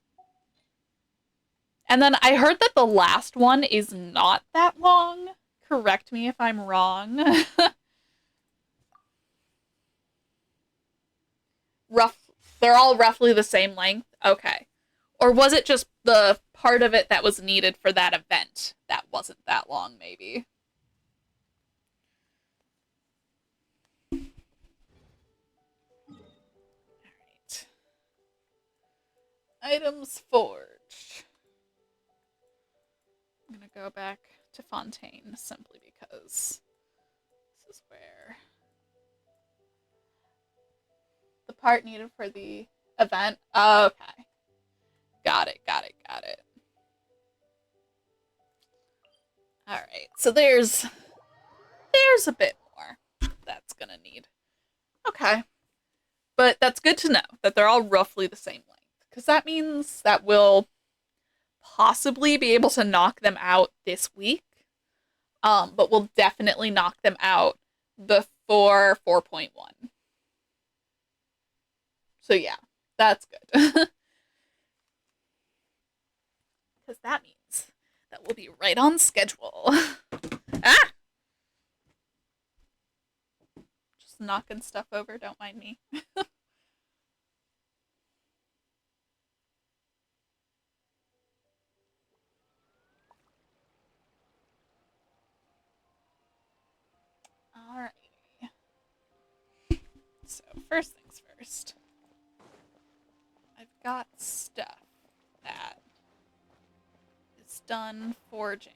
S1: then I heard that the last one is not that long. Correct me if I'm wrong. They're all roughly the same length? Okay. Or was it just the part of it that was needed for that event that wasn't that long, maybe? Alright. Items forged. I'm gonna go back to Fontaine simply because this is where the part needed for the event. Okay. Got it. Alright, so there's a bit more that's gonna need. Okay. But that's good to know that they're all roughly the same length. Because that means that we'll possibly be able to knock them out this week. But we'll definitely knock them out before 4.1. So yeah, that's good. Because that means that we'll be right on schedule. Ah! Just knocking stuff over, don't mind me. Alright. So, first things first. I've got stuff that is done forging.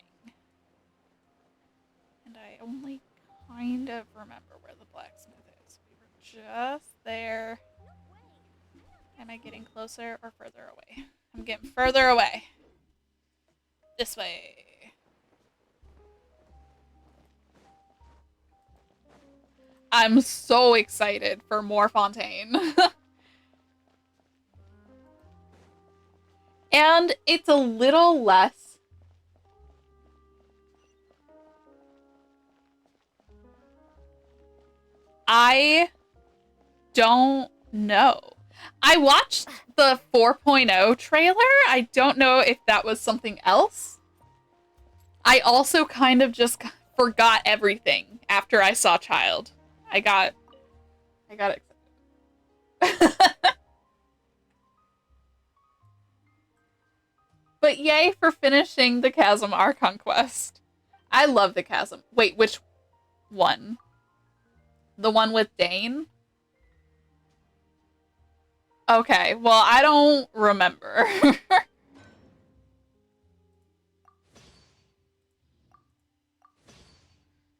S1: And I only kind of remember where the blacksmith is. We were just there. Am I getting closer or further away? I'm getting further away. This way. I'm so excited for more Fontaine. And it's a little less. I don't know. I watched the 4.0 trailer. I don't know if that was something else. I also kind of just forgot everything after I saw Child. I got excited.
S2: But yay for finishing the Chasm Archon quest. I love the Chasm. Wait, which one? The one with Dane? Okay, well, I don't remember.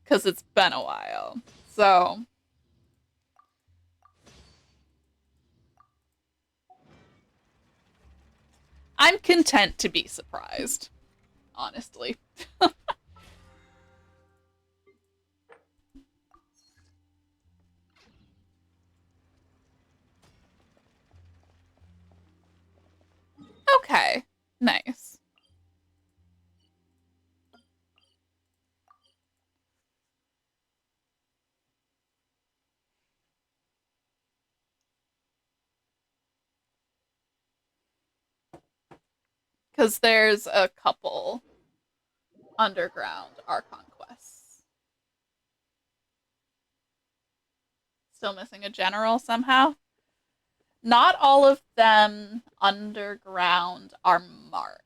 S2: Because it's been a while. So... I'm content to be surprised. Honestly. Okay. Nice. Because there's a couple underground Archon quests. Still missing a general somehow? Not all of them underground are marked.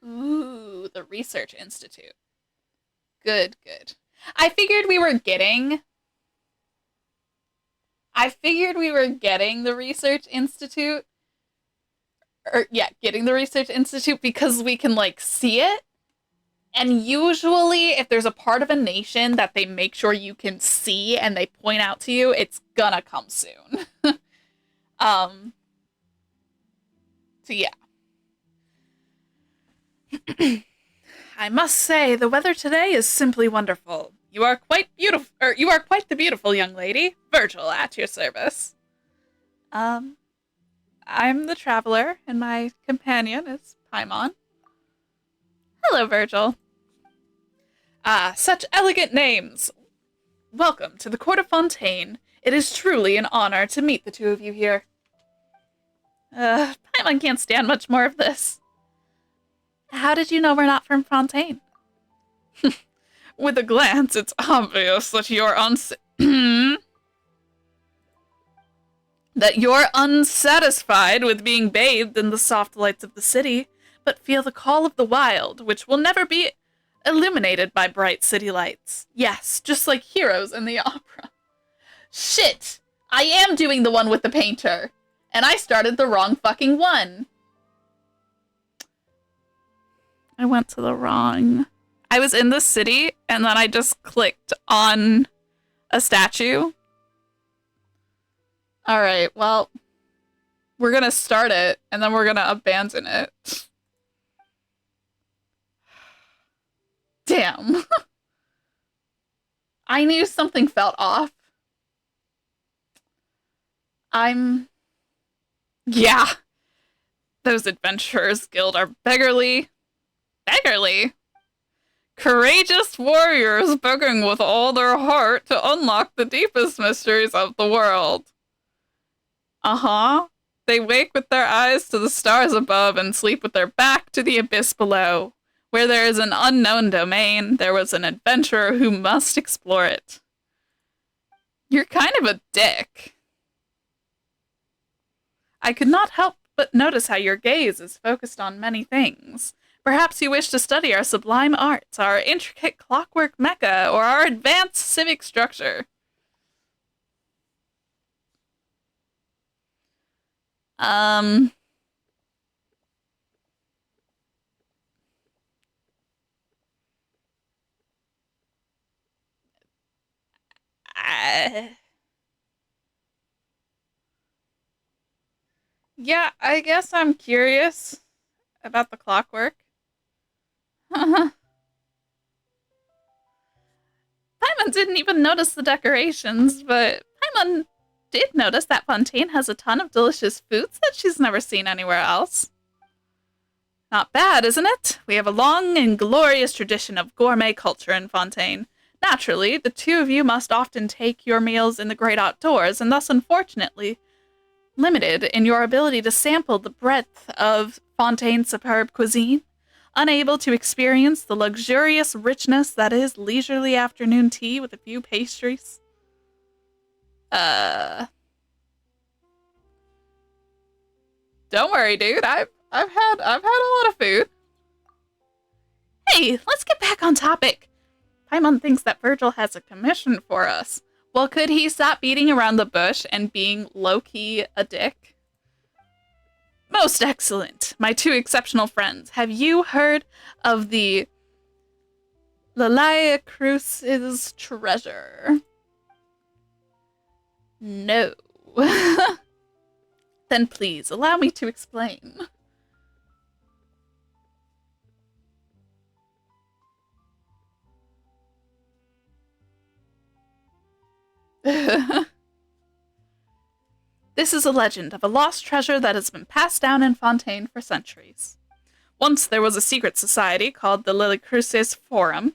S2: Ooh, the Research Institute. Good, good. I figured we were getting the Research Institute. Or, yeah, getting the Research Institute because we can, like, see it. And usually, if there's a part of a nation that they make sure you can see and they point out to you, it's gonna come soon. So yeah. I must say, the weather today is simply wonderful. You are quite beautiful, or you are quite the beautiful young lady. Virgil, at your service. I'm the traveler, and my companion is Paimon. Hello, Virgil. Ah, such elegant names. Welcome to the Court of Fontaine. It is truly an honor to meet the two of you here. Paimon can't stand much more of this. How did you know we're not from Fontaine? With a glance, it's obvious that you're that you're unsatisfied with being bathed in the soft lights of the city, but feel the call of the wild, which will never be illuminated by bright city lights. Yes, just like heroes in the opera. Shit! I am doing the one with the painter, and I started the wrong fucking one. I went to the wrong... I was in the city, and then I just clicked on a statue. Alright, well, we're gonna start it, and then we're gonna abandon it. Damn. I knew something felt off. Yeah. Those adventurers guild are beggarly. Beggarly? Courageous warriors begging with all their heart to unlock the deepest mysteries of the world. Uh-huh. They wake with their eyes to the stars above and sleep with their back to the abyss below. Where there is an unknown domain, there was an adventurer who must explore it. You're kind of a dick. I could not help but notice how your gaze is focused on many things. Perhaps you wish to study our sublime arts, our intricate clockwork mecha, or our advanced civic structure. Yeah, I guess I'm curious about the clockwork. Paimon didn't even notice the decorations, but Paimon
S1: did notice that Fontaine has a ton of delicious foods that she's never seen anywhere else. Not bad, isn't it? We have a long and glorious tradition of gourmet culture in Fontaine. Naturally, the two of you must often take your meals in the great outdoors, and thus, unfortunately, limited in your ability to sample the breadth of Fontaine's superb cuisine, unable to experience the luxurious richness that is leisurely afternoon tea with a few pastries. Don't worry, dude. I've had a lot of food. Hey, let's get back on topic. Paimon thinks that Virgil has a commission for us. Well, could he stop beating around the bush and being low-key a dick? Most excellent. My two exceptional friends. Have you heard of the Lalia Cruce's treasure? No. Then please, allow me to explain. This is a legend of a lost treasure that has been passed down in Fontaine for centuries. Once there was a secret society called the Lillicrucis Forum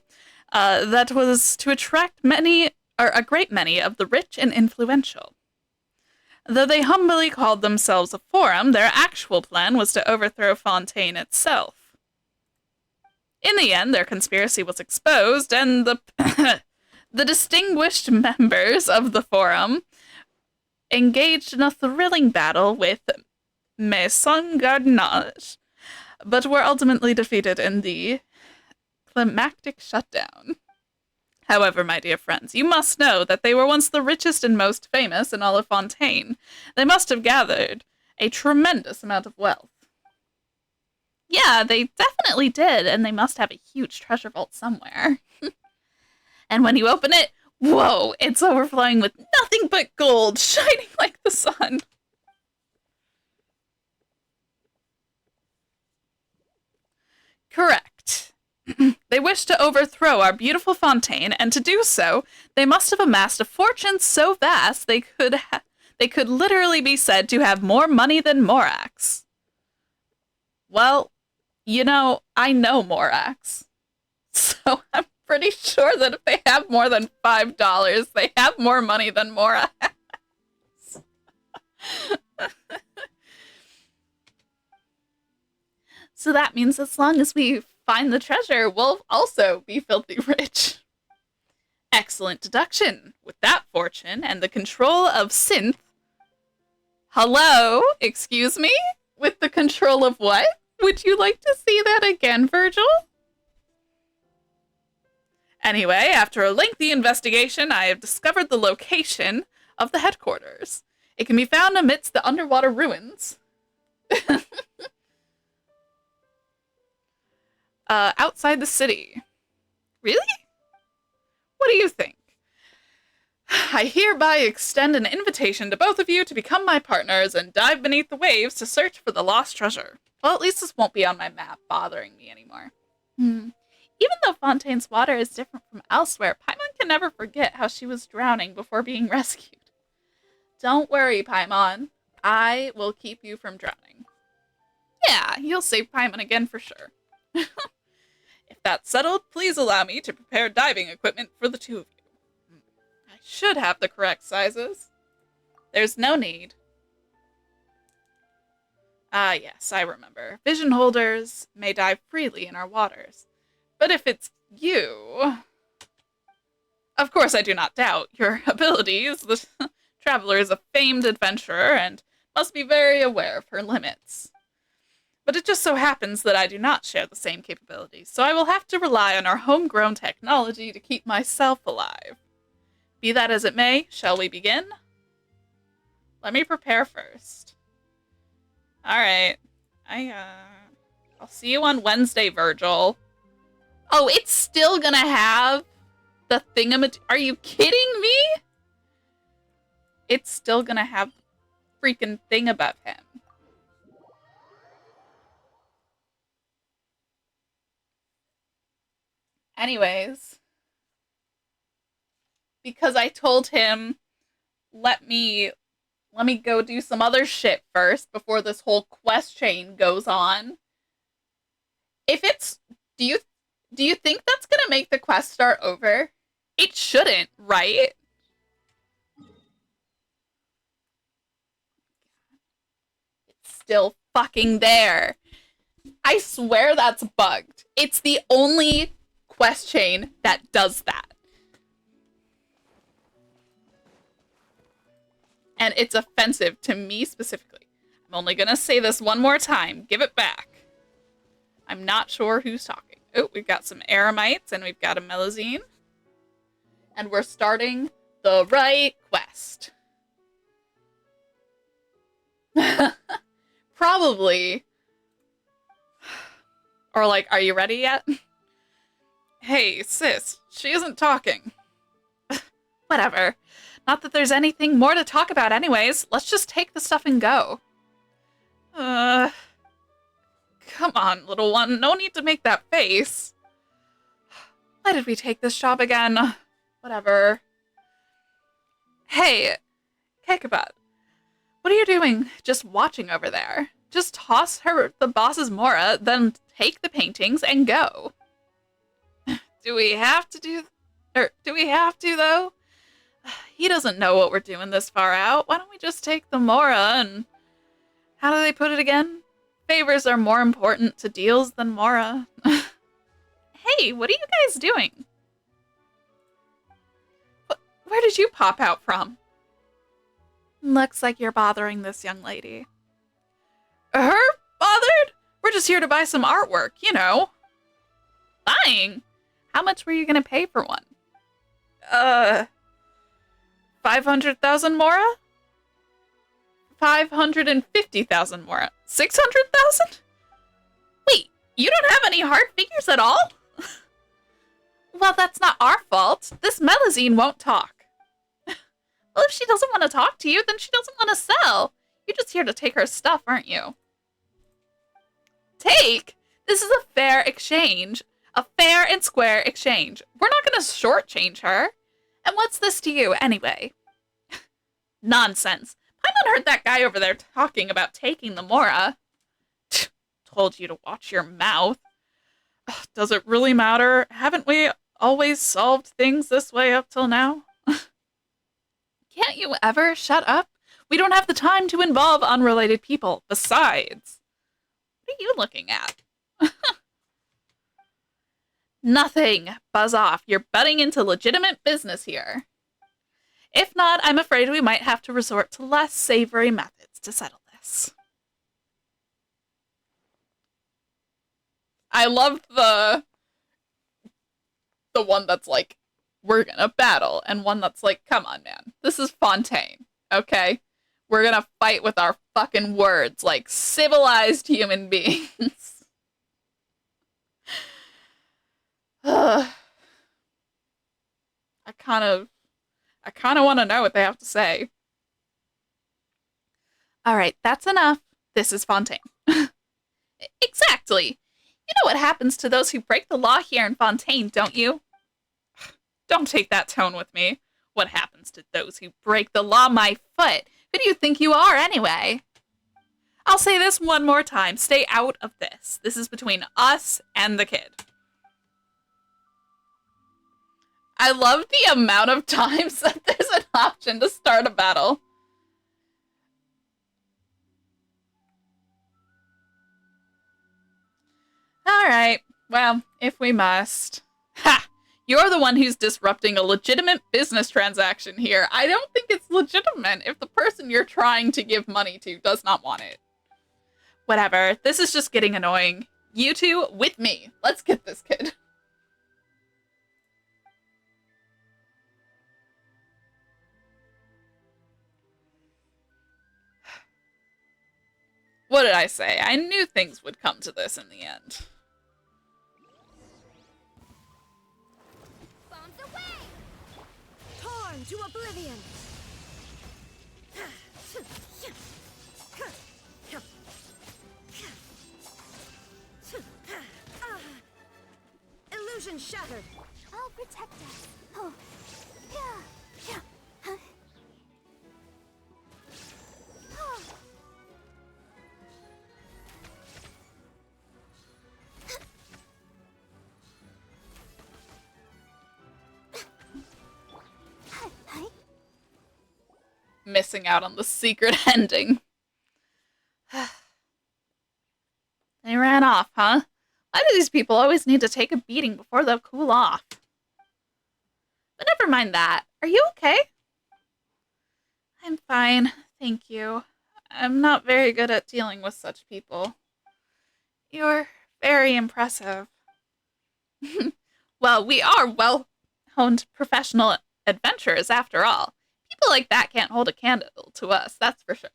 S1: that was to attract a great many of the rich and influential. Though they humbly called themselves a forum, their actual plan was to overthrow Fontaine itself. In the end, their conspiracy was exposed, and the the distinguished members of the forum engaged in a thrilling battle with Maison Gardinage, but were ultimately defeated in the climactic shutdown. However, my dear friends, you must know that they were once the richest and most famous in all of Fontaine. They must have gathered a tremendous amount of wealth. Yeah, they definitely did, and they must have a huge treasure vault somewhere. And when you open it, whoa, it's overflowing with nothing but gold, shining like the sun. Correct. They wished to overthrow our beautiful Fontaine, and to do so, they must have amassed a fortune so vast they could literally be said to have more money than Morax. Well, you know, I know Morax, so I'm pretty sure that if they have more than $5, they have more money than Morax. So that means as long as we find the treasure, we'll also be filthy rich. Excellent deduction. With that fortune and the control of synth... Hello? Excuse me? With the control of what? Would you like to see that again, Virgil? Anyway, after a lengthy investigation, I have discovered the location of the headquarters. It can be found amidst the underwater ruins. Outside the city. Really? What do you think? I hereby extend an invitation to both of you to become my partners and dive beneath the waves to search for the lost treasure. Well, at least this won't be on my map bothering me anymore. Even though Fontaine's water is different from elsewhere, Paimon can never forget how she was drowning before being rescued. Don't worry, Paimon. I will keep you from drowning. Yeah, you'll save Paimon again for sure. If that's settled, please allow me to prepare diving equipment for the two of you. I should have the correct sizes. There's no need. Ah, yes, I remember. Vision holders may dive freely in our waters. But if it's you... Of course, I do not doubt your abilities. The traveler is a famed adventurer and must be very aware of her limits. But it just so happens that I do not share the same capabilities, so I will have to rely on our homegrown technology to keep myself alive. Be that as it may, shall we begin? Let me prepare first. Alright. I'll see you on Wednesday, Virgil. Oh, it's still gonna have the thingamaj... Are you kidding me? It's still gonna have the freaking thing above him. Anyways, because I told him, let me let me go do some other shit first before this whole quest chain goes on. If it's, do you think that's gonna make the quest start over? It shouldn't, right? It's still fucking there. I swear that's bugged. It's the only quest chain that does that. And it's offensive to me specifically. I'm only gonna say this one more time. Give it back. I'm not sure who's talking. Oh, we've got some Aramites and we've got a Melazine. And we're starting the right quest. Probably. Or like, are you ready yet? Hey, sis, she isn't talking. Whatever. Not that there's anything more to talk about anyways. Let's just take the stuff and go. Come on, little one. No need to make that face. Why did we take this job again? Whatever. Hey, Kekabat. What are you doing just watching over there? Just toss her the boss's Mora, then take the paintings and go. Do we have to, though? He doesn't know what we're doing this far out. Why don't we just take the Mora and... How do they put it again? Favors are more important to deals than Mora. Hey, what are you guys doing? Where did you pop out from? Looks like you're bothering this young lady. Her? Bothered? We're just here to buy some artwork, you know. Buying? How much were you gonna pay for one? 500,000 Mora? 550,000 Mora. 600,000? Wait, you don't have any hard figures at all? Well, that's not our fault. This Melazine won't talk. Well, if she doesn't want to talk to you, then she doesn't want to sell. You're just here to take her stuff, aren't you? Take? This is a fair exchange. A fair and square exchange. We're not going to shortchange her. And what's this to you, anyway? Nonsense. Paimon heard that guy over there talking about taking the Mora. Told you to watch your mouth. Does it really matter? Haven't we always solved things this way up till now? Can't you ever shut up? We don't have the time to involve unrelated people. Besides, what are you looking at? Nothing. Buzz off. You're butting into legitimate business here. If not, I'm afraid we might have to resort to less savory methods to settle this. I love the one that's like, we're gonna battle, and one that's like, come on, man. This is Fontaine, okay? We're gonna fight with our fucking words like civilized human beings. I kind of want to know what they have to say. All right, that's enough. This is Fontaine. Exactly. You know what happens to those who break the law here in Fontaine, don't you? Don't take that tone with me. What happens to those who break the law, my foot? Who do you think you are, anyway? I'll say this one more time. Stay out of this. This is between us and the kid. I love the amount of times that there's an option to start a battle. Alright, well, if we must. Ha! You're the one who's disrupting a legitimate business transaction here. I don't think it's legitimate if the person you're trying to give money to does not want it. Whatever, this is just getting annoying. You two, with me. Let's get this kid. What did I say? I knew things would come to this in the end.
S3: Bombs away!
S7: Torn to oblivion! Illusion shattered!
S3: I'll protect us. Oh. Yeah. Yeah. Huh?
S1: missing out on the secret ending. They ran off, huh? Why do these people always need to take a beating before they'll cool off? But never mind that. Are you okay? I'm fine, thank you. I'm not very good at dealing with such people. You're very impressive. Well, we are well-honed professional adventurers, after all. People like that can't hold a candle to us, that's for sure.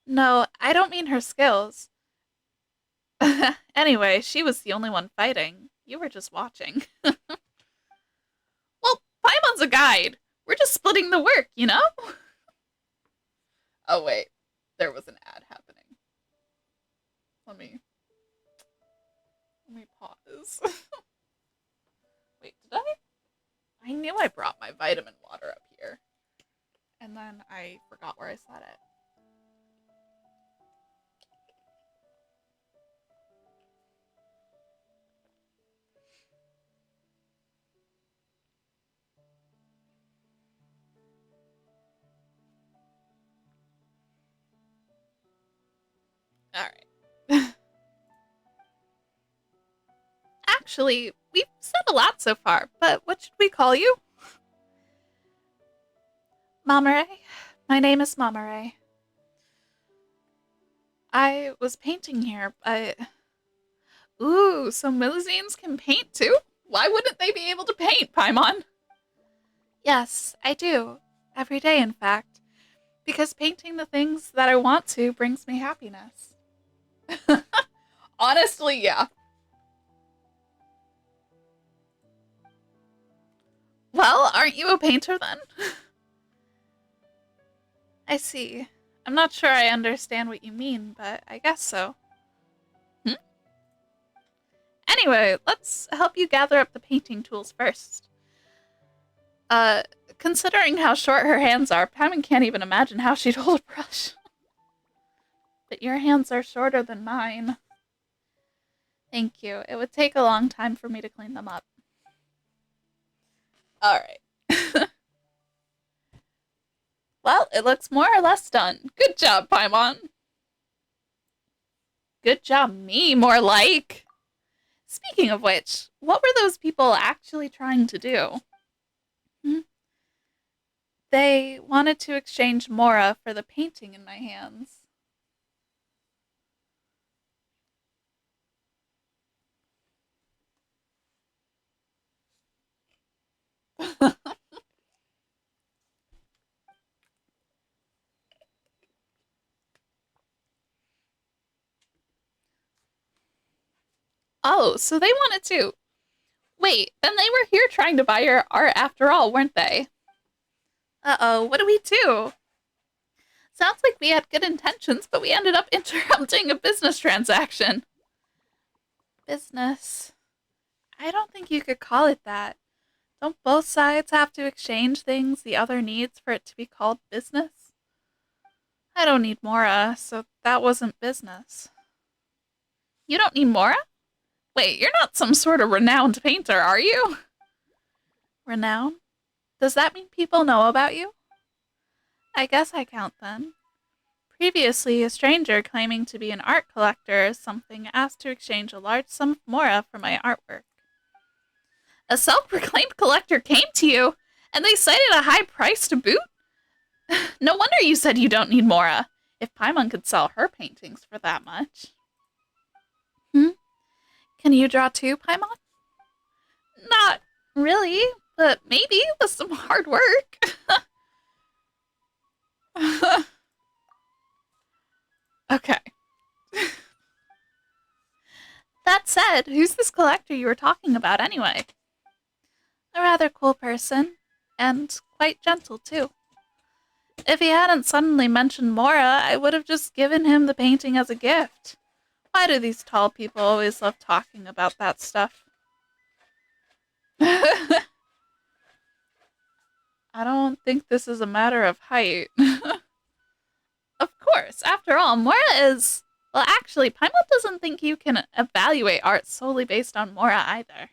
S1: No, I don't mean her skills. Anyway, she was the only one fighting. You were just watching. Well, Paimon's a guide. We're just splitting the work, you know? Oh, wait. There was an ad happening. Let me pause. Wait, did I? I knew I brought my vitamin water up here. And then I forgot where I set it. Alright. Actually, we've said a lot so far, but what should we call you? Mamare. My name is Mamare. I was painting here, but... Ooh, so Milazines can paint too? Why wouldn't they be able to paint, Paimon? Yes, I do. Every day, in fact. Because painting the things that I want to brings me happiness. Honestly, yeah. Well, aren't you a painter then? I see. I'm not sure I understand what you mean, but I guess so. Anyway, let's help you gather up the painting tools first. Considering how short her hands are, Paimon can't even imagine how she'd hold a brush. But your hands are shorter than mine. Thank you. It would take a long time for me to clean them up. Alright. Well, it looks more or less done. Good job, Paimon. Good job me, more like. Speaking of which, what were those people actually trying to do? They wanted to exchange Mora for the painting in my hands. Oh, so they wanted to... Wait, then they were here trying to buy your art after all, weren't they? Uh-oh, what do we do? Sounds like we had good intentions, but we ended up interrupting a business transaction. Business? I don't think you could call it that. Don't both sides have to exchange things the other needs for it to be called business? I don't need Mora, so that wasn't business. You don't need Mora? Wait, you're not some sort of renowned painter, are you? Renowned? Does that mean people know about you? I guess I count then. Previously, a stranger claiming to be an art collector or something asked to exchange a large sum of Mora for my artwork. A self-proclaimed collector came to you, and they cited a high price to boot? No wonder you said you don't need Mora, if Paimon could sell her paintings for that much. Can you draw too, Paimon? Not really, but maybe with some hard work. Okay. That said, who's this collector you were talking about anyway? A rather cool person, and quite gentle too. If he hadn't suddenly mentioned Mora, I would have just given him the painting as a gift. Why do these tall people always love talking about that stuff? I don't think this is a matter of height. Of course, after all, Mora is... Well, actually, Paimon doesn't think you can evaluate art solely based on Mora either.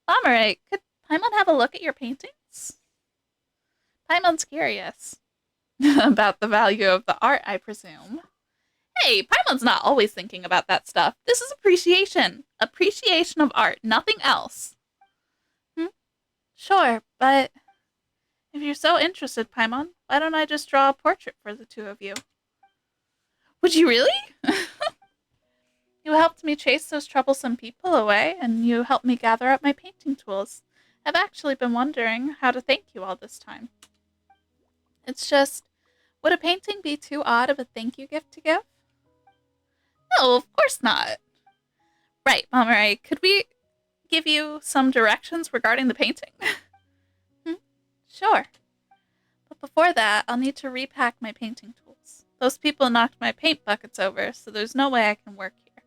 S1: Mamare, could Paimon have a look at your paintings? Paimon's curious. About the value of the art, I presume. Hey, Paimon's not always thinking about that stuff. This is appreciation. Appreciation of art, nothing else. Hmm? Sure, but if you're so interested, Paimon, why don't I just draw a portrait for the two of you? Would you really? You helped me chase those troublesome people away, and you helped me gather up my painting tools. I've actually been wondering how to thank you all this time. It's just, would a painting be too odd of a thank you gift to give? No, of course not. Right, Mama Ray, could we give you some directions regarding the painting? Sure. But before that, I'll need to repack my painting tools. Those people knocked my paint buckets over, so there's no way I can work here.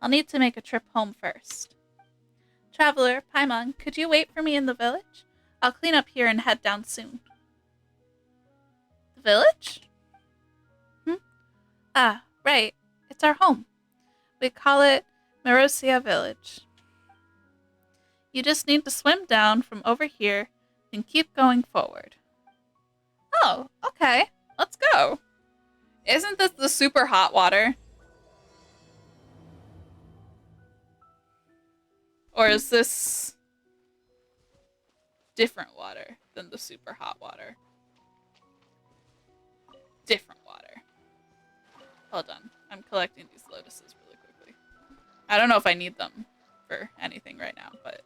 S1: I'll need to make a trip home first. Traveler, Paimon, could you wait for me in the village? I'll clean up here and head down soon. The village? Ah, right. It's our home. We call it Merosia Village. You just need to swim down from over here and keep going forward. Oh, okay. Let's go. Isn't this the super hot water? Or is this different water than the super hot water? Different water. Hold on. I'm collecting these lotuses really quickly. I don't know if I need them for anything right now, but...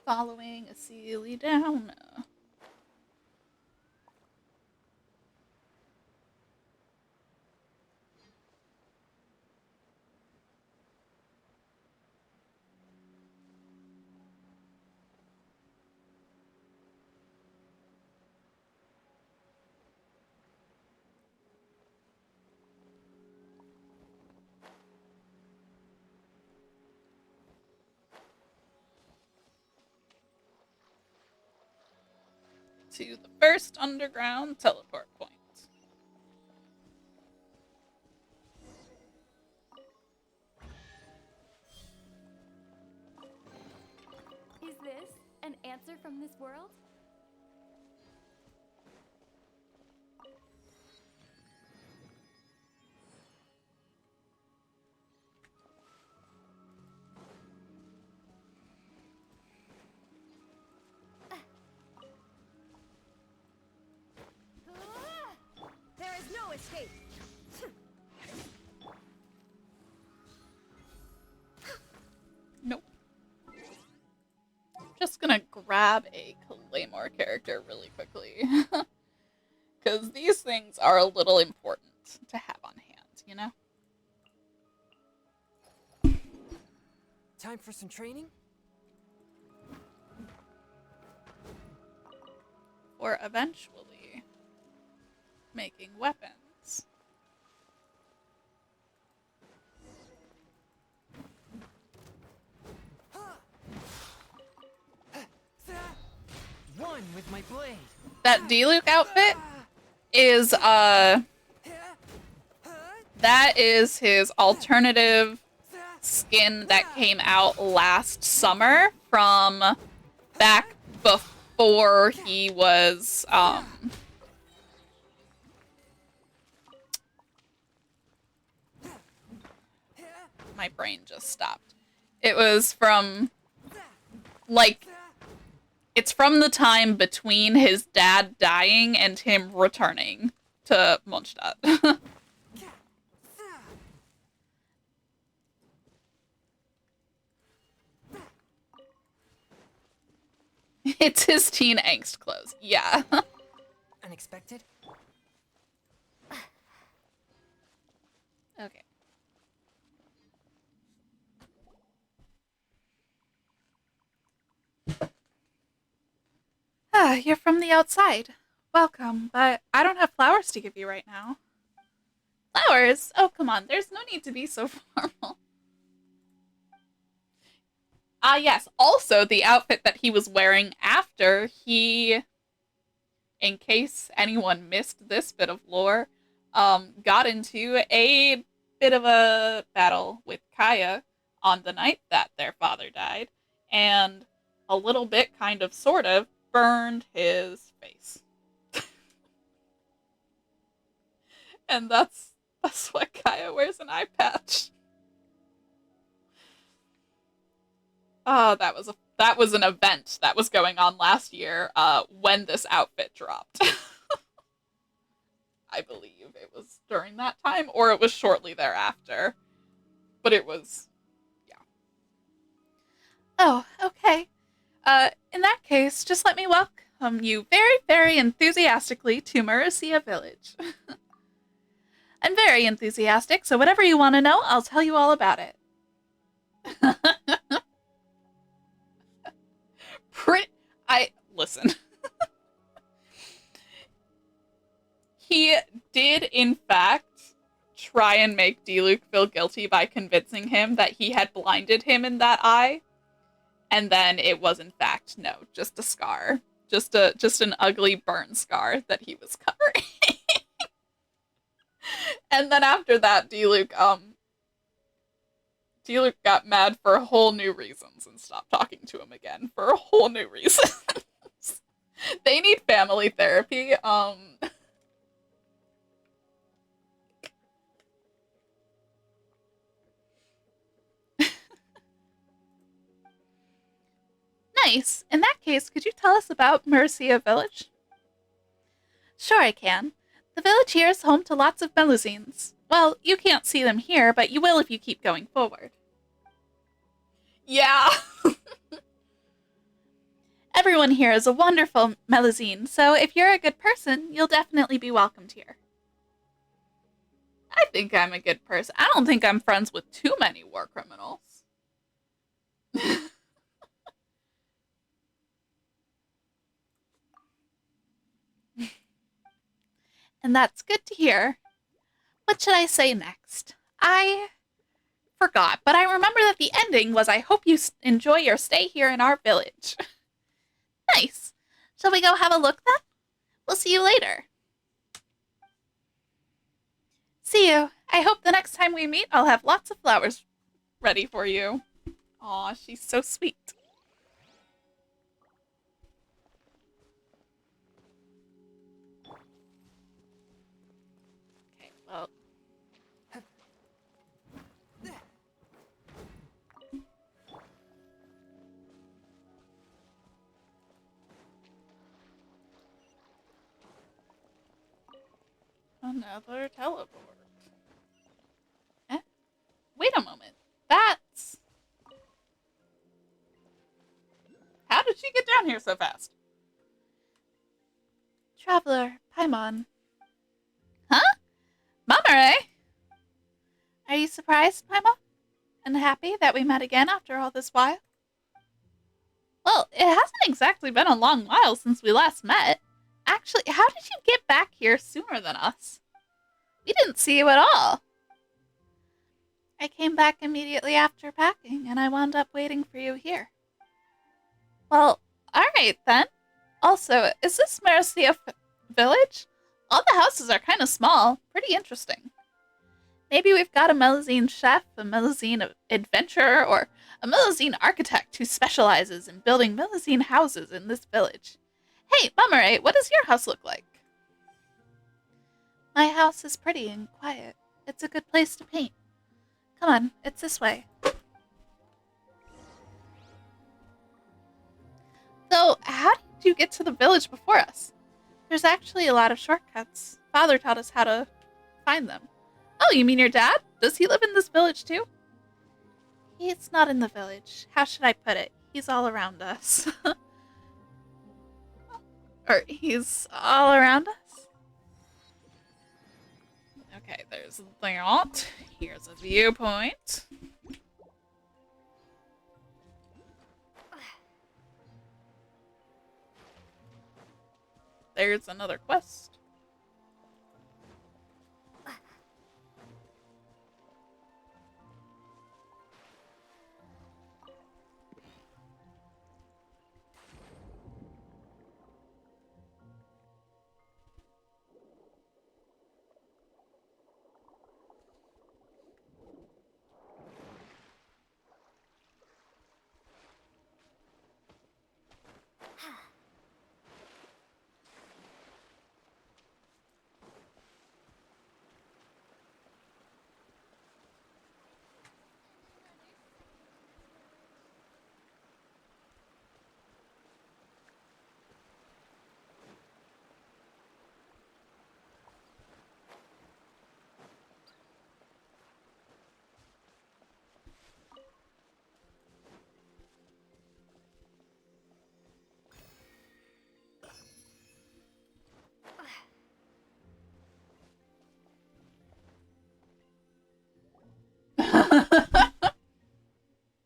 S1: Following a Cecil down. To the first underground teleport point.
S3: Is this an answer from this world?
S7: There is no escape.
S1: Nope. Just gonna grab a Claymore character really quickly. Because these things are a little important to have on hand, you know?
S8: Time for some training?
S2: Or eventually making weapons.
S8: One with my blade.
S2: That D-Luke outfit is, that is his alternative skin that came out last summer from back before he was, my brain just stopped. It was from, like, it's from the time between his dad dying and him returning to Mondstadt. It's his teen angst clothes. Yeah.
S8: Unexpected?
S2: Okay. Ah, you're from the outside. Welcome, but I don't have flowers to give you right now. Flowers? Oh, come on. There's no need to be so formal. Ah, yes. Also, the outfit that he was wearing after he, in case anyone missed this bit of lore, got into a bit of a battle with Kaya on the night that their father died, and a little bit, kind of, sort of, burned his face. And that's why Kaya wears an eye patch. Oh, that was an event that was going on last year, when this outfit dropped. I believe it was during that time, or it was shortly thereafter. But it was, yeah. Oh, okay. In that case, just let me welcome you very, very enthusiastically to Marisia Village. I'm very enthusiastic, so whatever you want to know, I'll tell you all about it. Listen. He did, in fact, try and make D-Luke feel guilty by convincing him that he had blinded him in that eye. And then it was, in fact, no, just a scar. Just an ugly burn scar that he was covering. And then after that, D-Luke got mad for whole new reasons and stopped talking to him again for whole new reasons. They need family therapy. Nice. In that case, could you tell us about Marisia Village? Sure I can. The village here is home to lots of Melusines. Well, you can't see them here, but you will if you keep going forward. Yeah! Everyone here is a wonderful Melusine, so if you're a good person, you'll definitely be welcomed here. I think I'm a good person. I don't think I'm friends with too many war criminals. And that's good to hear. What should I say next? I forgot, but I remember that the ending was I hope you enjoy your stay here in our village. Nice. Shall we go have a look then? We'll see you later. See you. I hope the next time we meet, I'll have lots of flowers ready for you. Aw, she's so sweet. Okay, well. Another teleport. Eh? Wait a moment. That's... How did she get down here so fast? Traveler, Paimon. Huh? Mamare? Are you surprised, Paimon? And happy that we met again after all this while? Well, it hasn't exactly been a long while since we last met. Actually, how did you get back here sooner than us? We didn't see you at all. I came back immediately after packing, and I wound up waiting for you here. Well, alright then. Also, is this Marcia village? All the houses are kind of small. Pretty interesting. Maybe we've got a Melusine chef, a Melusine adventurer, or a Melusine architect who specializes in building Melusine houses in this village. Hey, Mummeray, what does your house look like? My house is pretty and quiet. It's a good place to paint. Come on, it's this way. So, how did you get to the village before us? There's actually a lot of shortcuts. Father taught us how to find them. Oh, you mean your dad? Does he live in this village too? He's not in the village. How should I put it? He's all around us. Or he's all around us? Okay, there's that. Here's a viewpoint. There's another quest.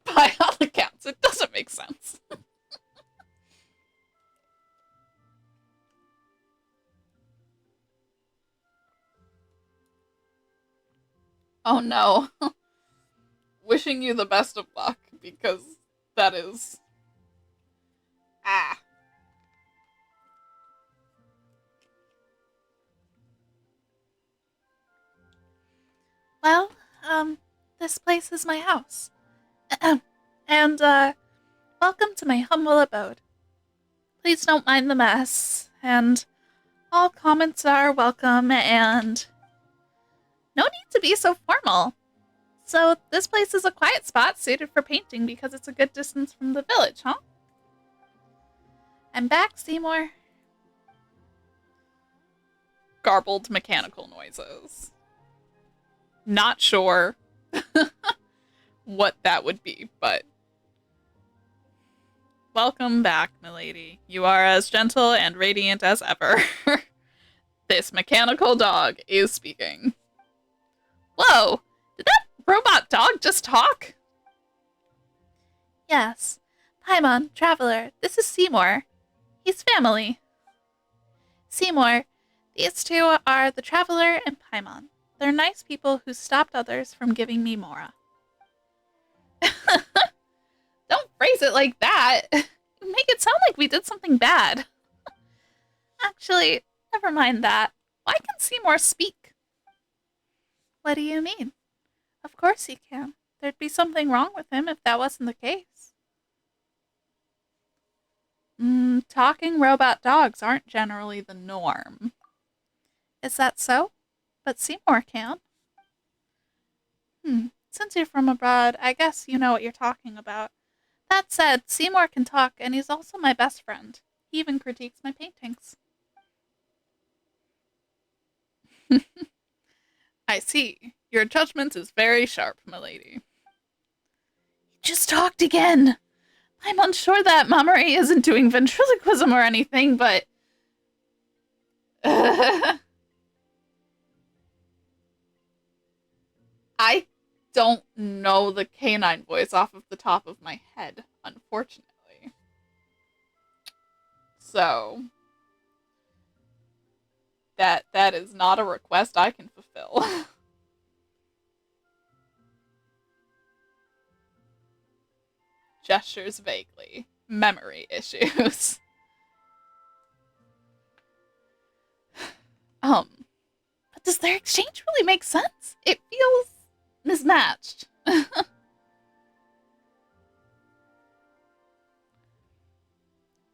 S2: By all accounts, it doesn't make sense. Oh no. Wishing you the best of luck, because that is... Ah. Well, this place is my house. And, welcome to my humble abode. Please don't mind the mess, and all comments are welcome, and no need to be so formal. So, this place is a quiet spot suited for painting because it's a good distance from the village, huh? I'm back, Seymour. Garbled mechanical noises. Not sure what that would be, but welcome back, milady. You are as gentle and radiant as ever. This mechanical dog is speaking. Whoa! Did that robot dog just talk? Yes. Paimon, Traveler, this is Seymour. He's family. Seymour, these two are the Traveler and Paimon. They're nice people who stopped others from giving me Mora. Don't phrase it like that. You make it sound like we did something bad. Actually, never mind that. Why can Seymour speak? What do you mean? Of course he can. There'd be something wrong with him if that wasn't the case. Talking robot dogs aren't generally the norm. Is that so? But Seymour can. Since you're from abroad, I guess you know what you're talking about. That said, Seymour can talk, and he's also my best friend. He even critiques my paintings. I see. Your judgment is very sharp, milady. He just talked again! I'm unsure that Mamoru isn't doing ventriloquism or anything, but... I don't know the canine voice off of the top of my head, unfortunately. So that is not a request I can fulfill. Gestures vaguely. Memory issues. But does their exchange really make sense? It feels mismatched.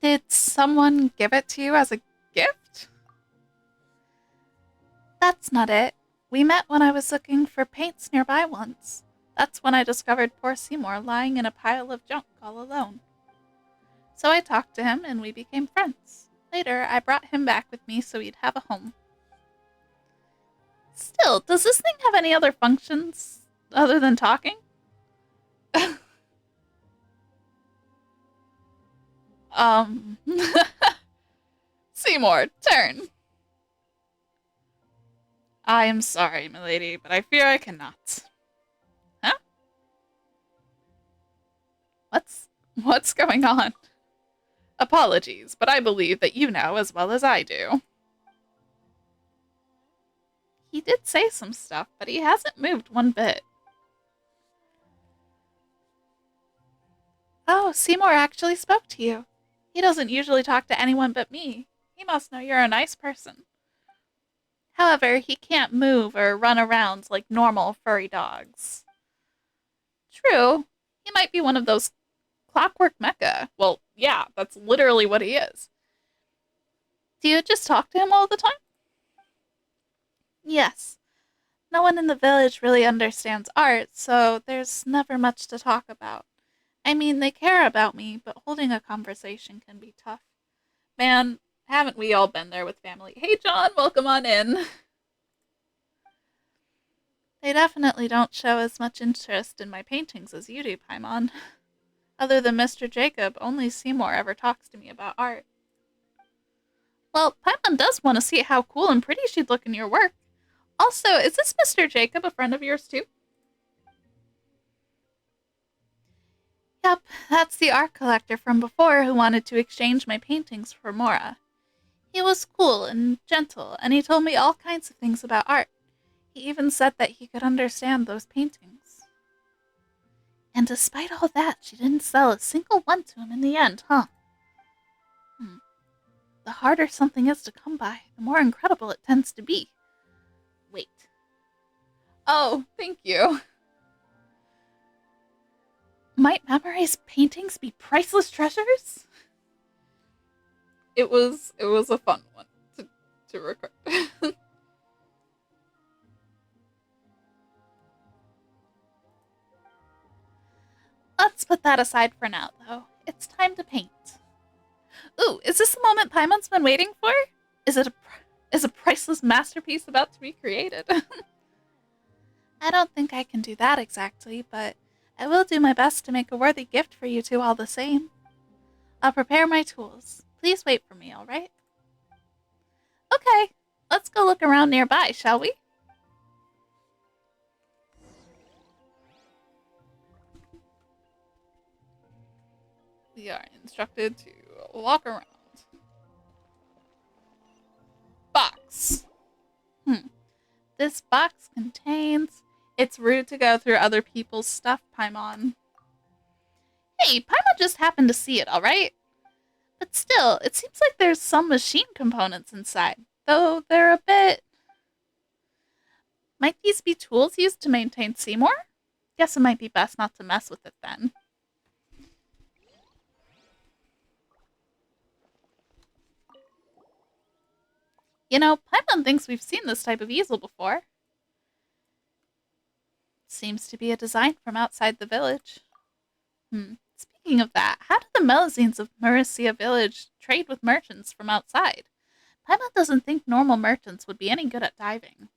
S2: Did someone give it to you as a gift? That's not it. We met when I was looking for paints nearby once. That's when I discovered poor Seymour lying in a pile of junk all alone. So I talked to him and we became friends. Later, I brought him back with me so he'd have a home. Still, does this thing have any other functions other than talking? Seymour, turn. I am sorry, milady, but I fear I cannot. Huh? What's going on? Apologies, but I believe that you know as well as I do. He did say some stuff, but he hasn't moved one bit. Oh, Seymour actually spoke to you. He doesn't usually talk to anyone but me. He must know you're a nice person. However, he can't move or run around like normal furry dogs. True, he might be one of those clockwork mecha. Well, yeah, that's literally what he is. Do you just talk to him all the time? Yes. No one in the village really understands art, so there's never much to talk about. I mean, they care about me, but holding a conversation can be tough. Man, haven't we all been there with family? Hey, John, welcome on in. They definitely don't show as much interest in my paintings as you do, Paimon. Other than Mr. Jacob, only Seymour ever talks to me about art. Well, Paimon does want to see how cool and pretty she'd look in your work. Also, is this Mr. Jacob a friend of yours too? Yep, that's the art collector from before who wanted to exchange my paintings for Mora. He was cool and gentle, and he told me all kinds of things about art. He even said that he could understand those paintings. And despite all that, she didn't sell a single one to him in the end, huh? The harder something is to come by, the more incredible it tends to be. Wait. Oh, thank you. Might Memory's paintings be priceless treasures? It was a fun one to record. Let's put that aside for now, though. It's time to paint. Ooh, is this the moment Paimon's been waiting for? Is a priceless masterpiece about to be created? I don't think I can do that exactly, but I will do my best to make a worthy gift for you two all the same. I'll prepare my tools. Please wait for me, alright? Okay, let's go look around nearby, shall we? We are instructed to walk around. Box. This box contains... It's rude to go through other people's stuff, Paimon. Hey, Paimon just happened to see it, alright? But still, it seems like there's some machine components inside, though they're a bit... Might these be tools used to maintain Seymour? Guess it might be best not to mess with it then. You know, Paimon thinks we've seen this type of easel before. Seems to be a design from outside the village. Speaking of that, how do the Melazines of Mauricia Village trade with merchants from outside? Paimon doesn't think normal merchants would be any good at diving.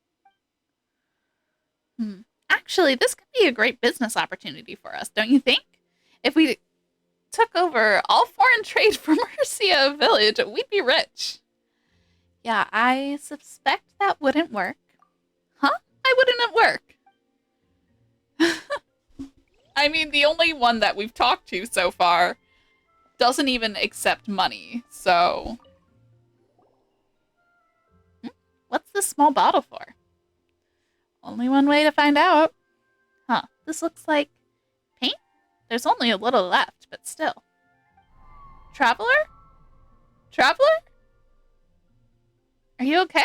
S2: Actually, this could be a great business opportunity for us, don't you think? If we took over all foreign trade from Mauricia Village, we'd be rich. Yeah, I suspect that wouldn't work. Huh? Why wouldn't it work? I mean, the only one that we've talked to so far doesn't even accept money, so... What's this small bottle for? Only one way to find out. Huh, this looks like paint? There's only a little left, but still. Traveler? Traveler? Are you okay?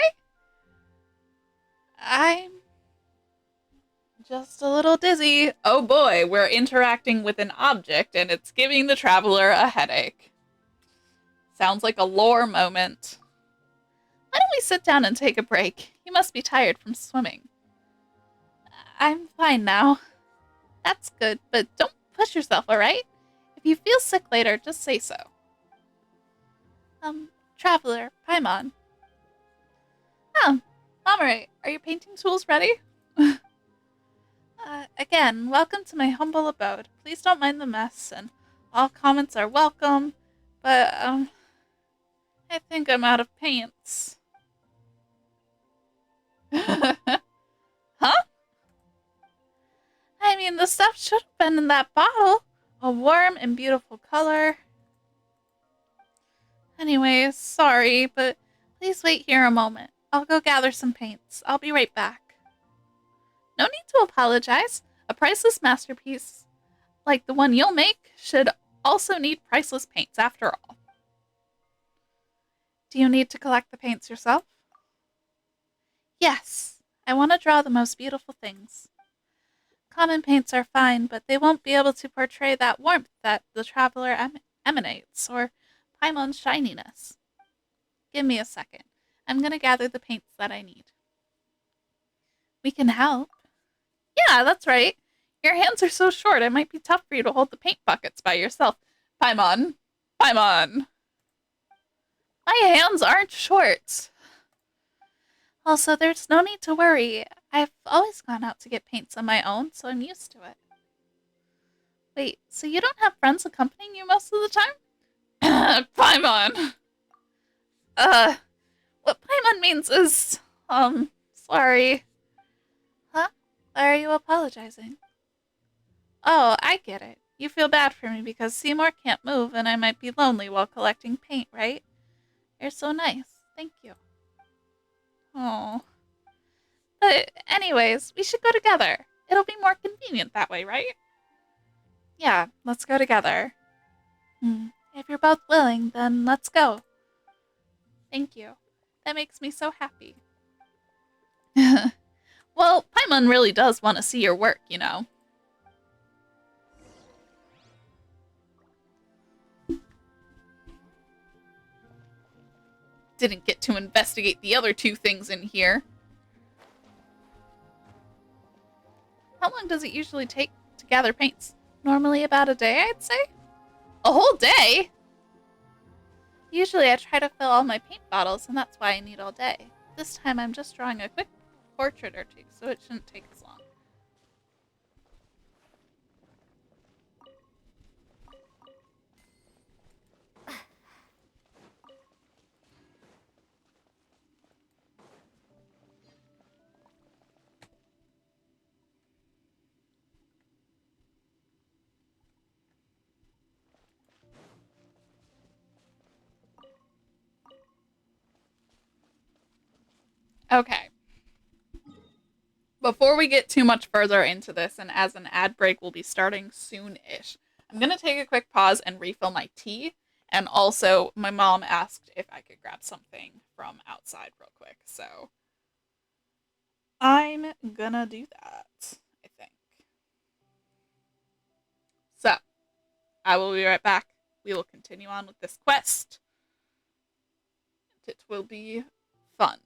S2: I'm just a little dizzy. Oh boy, we're interacting with an object and it's giving the traveler a headache. Sounds like a lore moment. Why don't we sit down and take a break? You must be tired from swimming. I'm fine now. That's good, but don't push yourself, alright? If you feel sick later, just say so. Traveler, Paimon. Oh, Mamoru, are your painting tools ready? Again, welcome to my humble abode. Please don't mind the mess, and all comments are welcome, but, I think I'm out of paints. Huh? I mean, the stuff should have been in that bottle. A warm and beautiful color. Anyways, sorry, but please wait here a moment. I'll go gather some paints. I'll be right back. No need to apologize. A priceless masterpiece like the one you'll make should also need priceless paints after all. Do you need to collect the paints yourself? Yes. I want to draw the most beautiful things. Common paints are fine, but they won't be able to portray that warmth that the traveler emanates, or Paimon's shininess. Give me a second. I'm gonna gather the paints that I need. We can help. Yeah, that's right. Your hands are so short, it might be tough for you to hold the paint buckets by yourself. Paimon. Paimon. My hands aren't short. Also, there's no need to worry. I've always gone out to get paints on my own, so I'm used to it. Wait, so you don't have friends accompanying you most of the time? Paimon! What Paimon means is, sorry. Huh? Why are you apologizing? Oh, I get it. You feel bad for me because Seymour can't move and I might be lonely while collecting paint, right? You're so nice. Thank you. Oh. But anyways, we should go together. It'll be more convenient that way, right? Yeah, let's go together. If you're both willing, then let's go. Thank you. That makes me so happy. Well, Paimon really does want to see your work, you know. Didn't get to investigate the other two things in here. How long does it usually take to gather paints? Normally about a day, I'd say. A whole day? Usually I try to fill all my paint bottles, and that's why I need all day. This time I'm just drawing a quick portrait or two, so it shouldn't take as long. Okay. Before we get too much further into this, and as an ad break will be starting soon-ish, I'm going to take a quick pause and refill my tea. And also, my mom asked if I could grab something from outside real quick. So, I'm gonna do that, I think. So, I will be right back. We will continue on with this quest. It will be fun.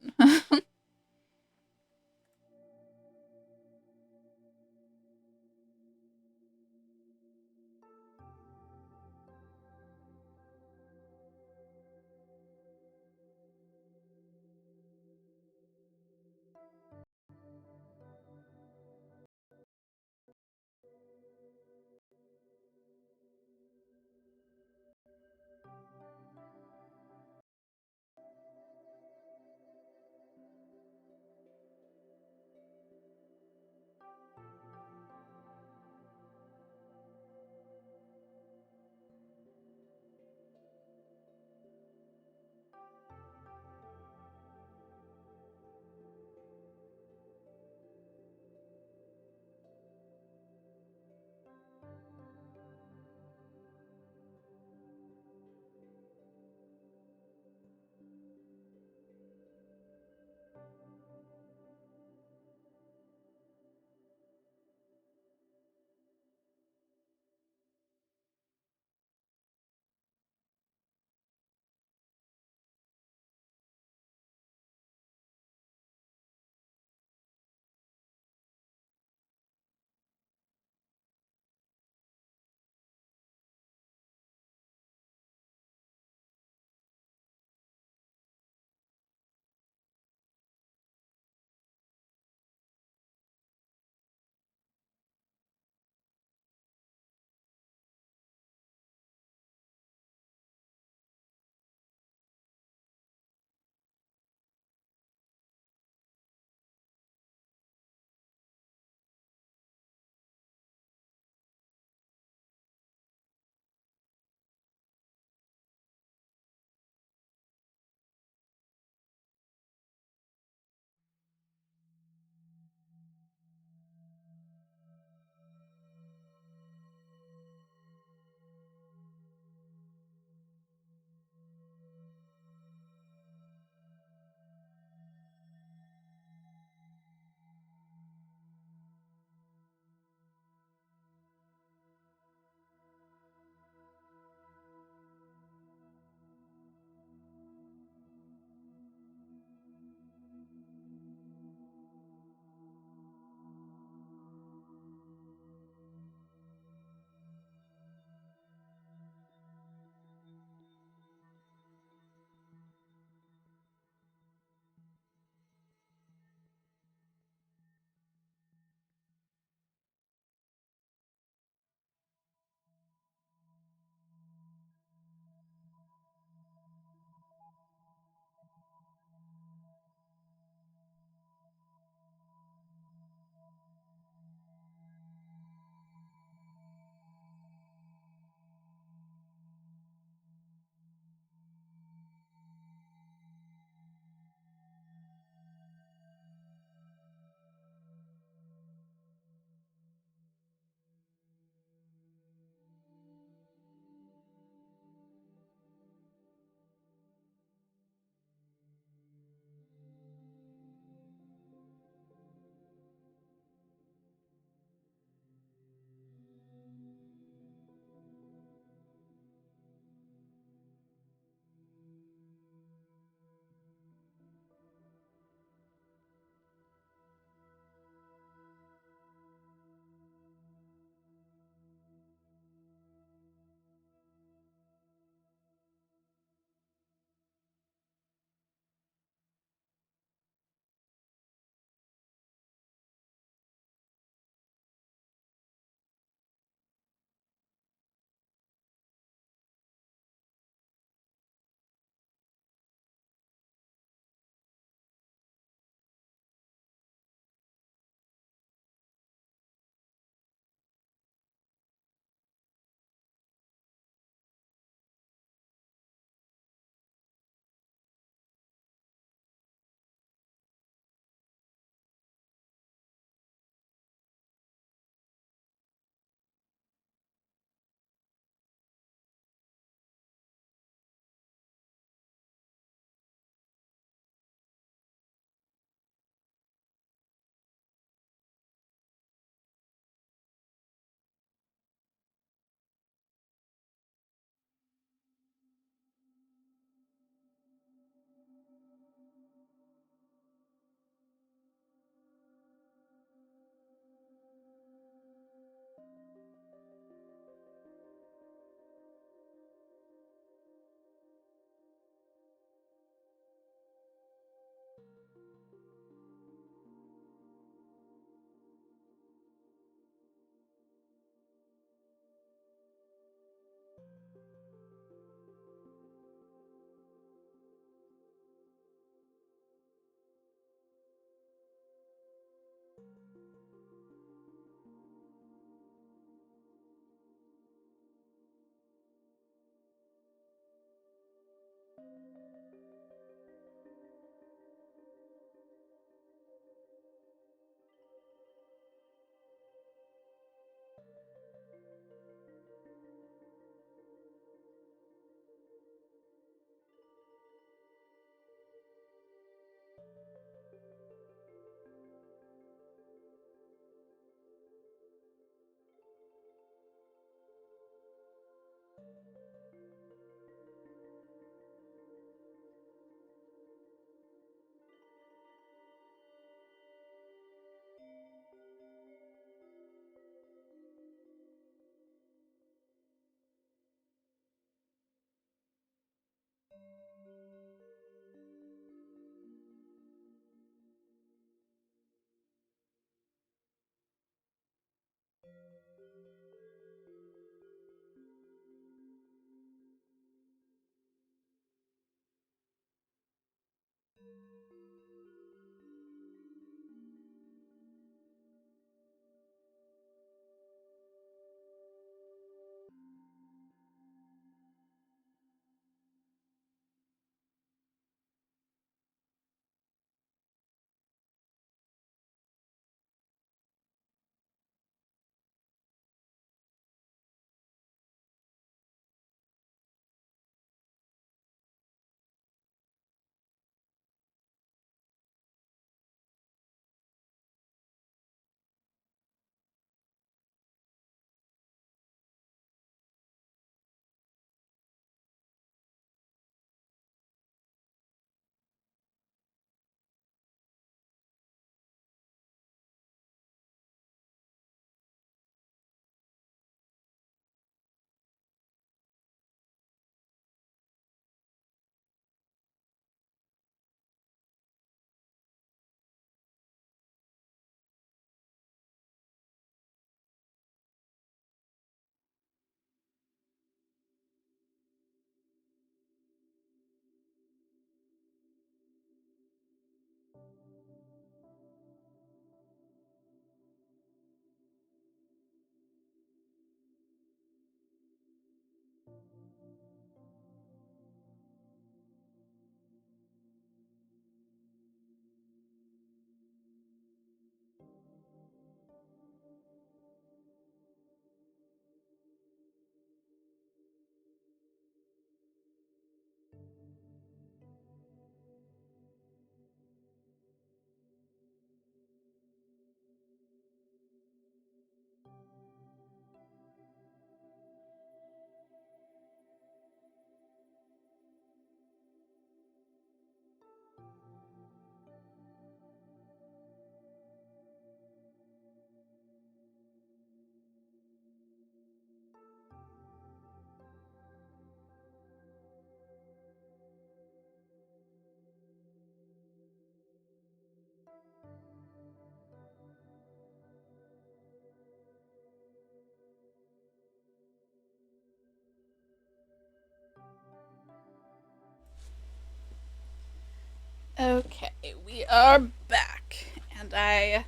S1: Okay, we are back. And I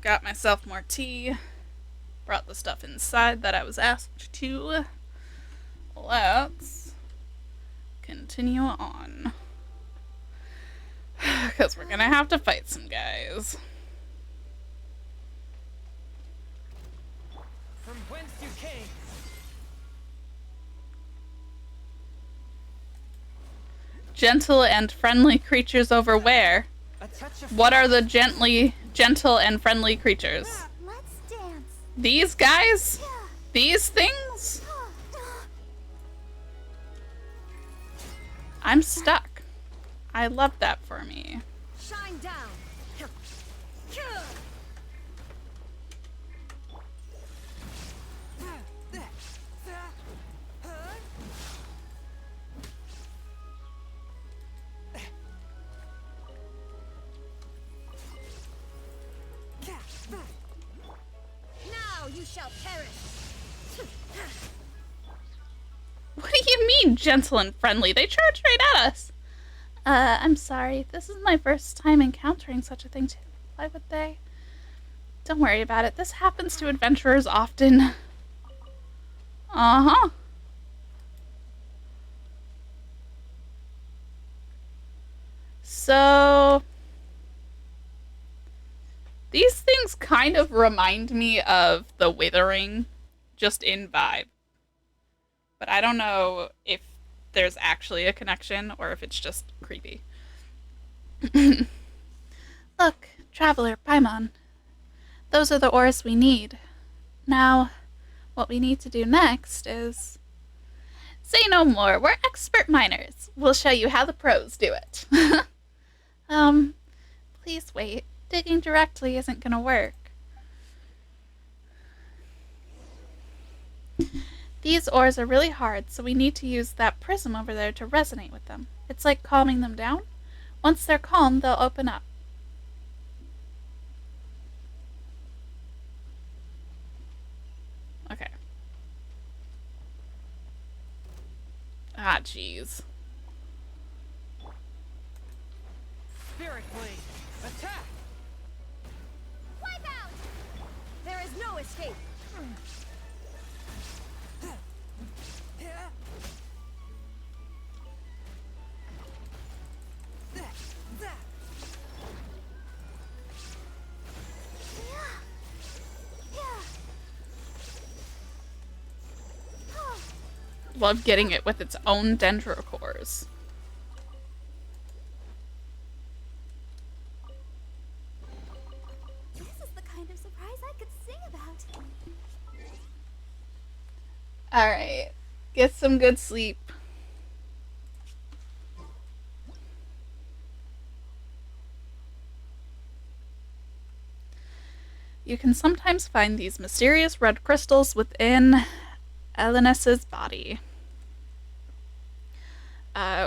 S1: got myself more tea. Brought the stuff inside that I was asked to. Let's continue on. Because we're gonna have to fight some guys.
S6: From whence you came.
S1: Gentle and friendly creatures over where?
S6: A touch of
S1: What are the gentle and friendly creatures?
S3: Let's dance.
S1: These guys? These things? I'm stuck. I love that for me.
S3: Shine down. Now you shall perish.
S1: What do you mean, gentle and friendly? They charge right at us. I'm sorry. This is my first time encountering such a thing, too. Why would they? Don't worry about it. This happens to adventurers often. Uh-huh. So... these things kind of remind me of the Withering, just in vibe. But I don't know if there's actually a connection or if it's just creepy. Look, Traveler, Paimon. Those are the ores we need. Now, what we need to do next is... Say no more. We're expert miners. We'll show you how the pros do it. Please wait. Digging directly isn't gonna work. These ores are really hard, so we need to use that prism over there to resonate with them. It's like calming them down. Once they're calm, they'll open up. Okay. Ah, jeez.
S6: Spirit Blade. Attack!
S3: Wipe out. There is no escape.
S1: Love getting it with its own dendrocores.
S3: This is the kind of surprise I could sing about.
S1: Alright. Get some good sleep. You can sometimes find these mysterious red crystals within Elenis's body.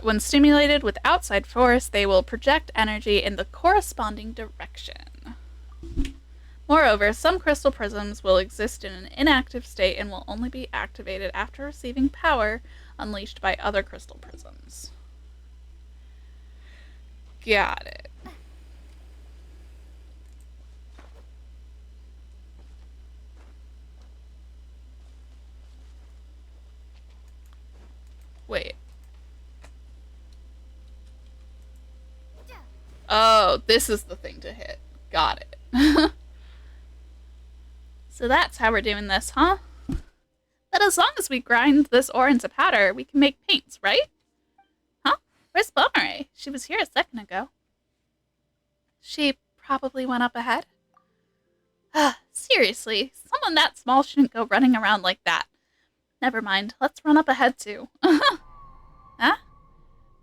S1: When stimulated with outside force, they will project energy in the corresponding direction. Moreover, some crystal prisms will exist in an inactive state and will only be activated after receiving power unleashed by other crystal prisms. Got it. Wait. Oh, this is the thing to hit. Got it. So that's how we're doing this, huh? But as long as we grind this ore into powder, we can make paints, right? Huh? Where's Bomare? She was here a second ago. She probably went up ahead. Seriously, someone that small shouldn't go running around like that. Never mind, let's run up ahead too. Huh?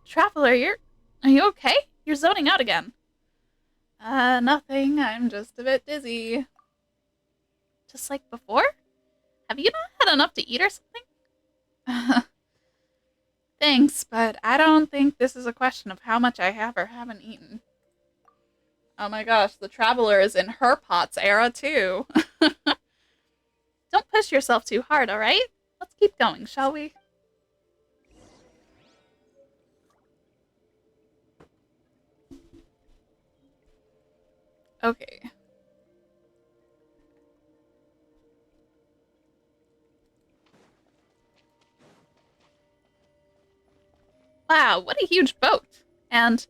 S1: Traveler, are you okay? You're zoning out again. Nothing. I'm just a bit dizzy. Just like before? Have you not had enough to eat or something? Thanks, but I don't think this is a question of how much I have or haven't eaten. Oh my gosh, the Traveler is in her POTS era too. Don't push yourself too hard, alright? Let's keep going, shall we? Okay. Wow, what a huge boat. And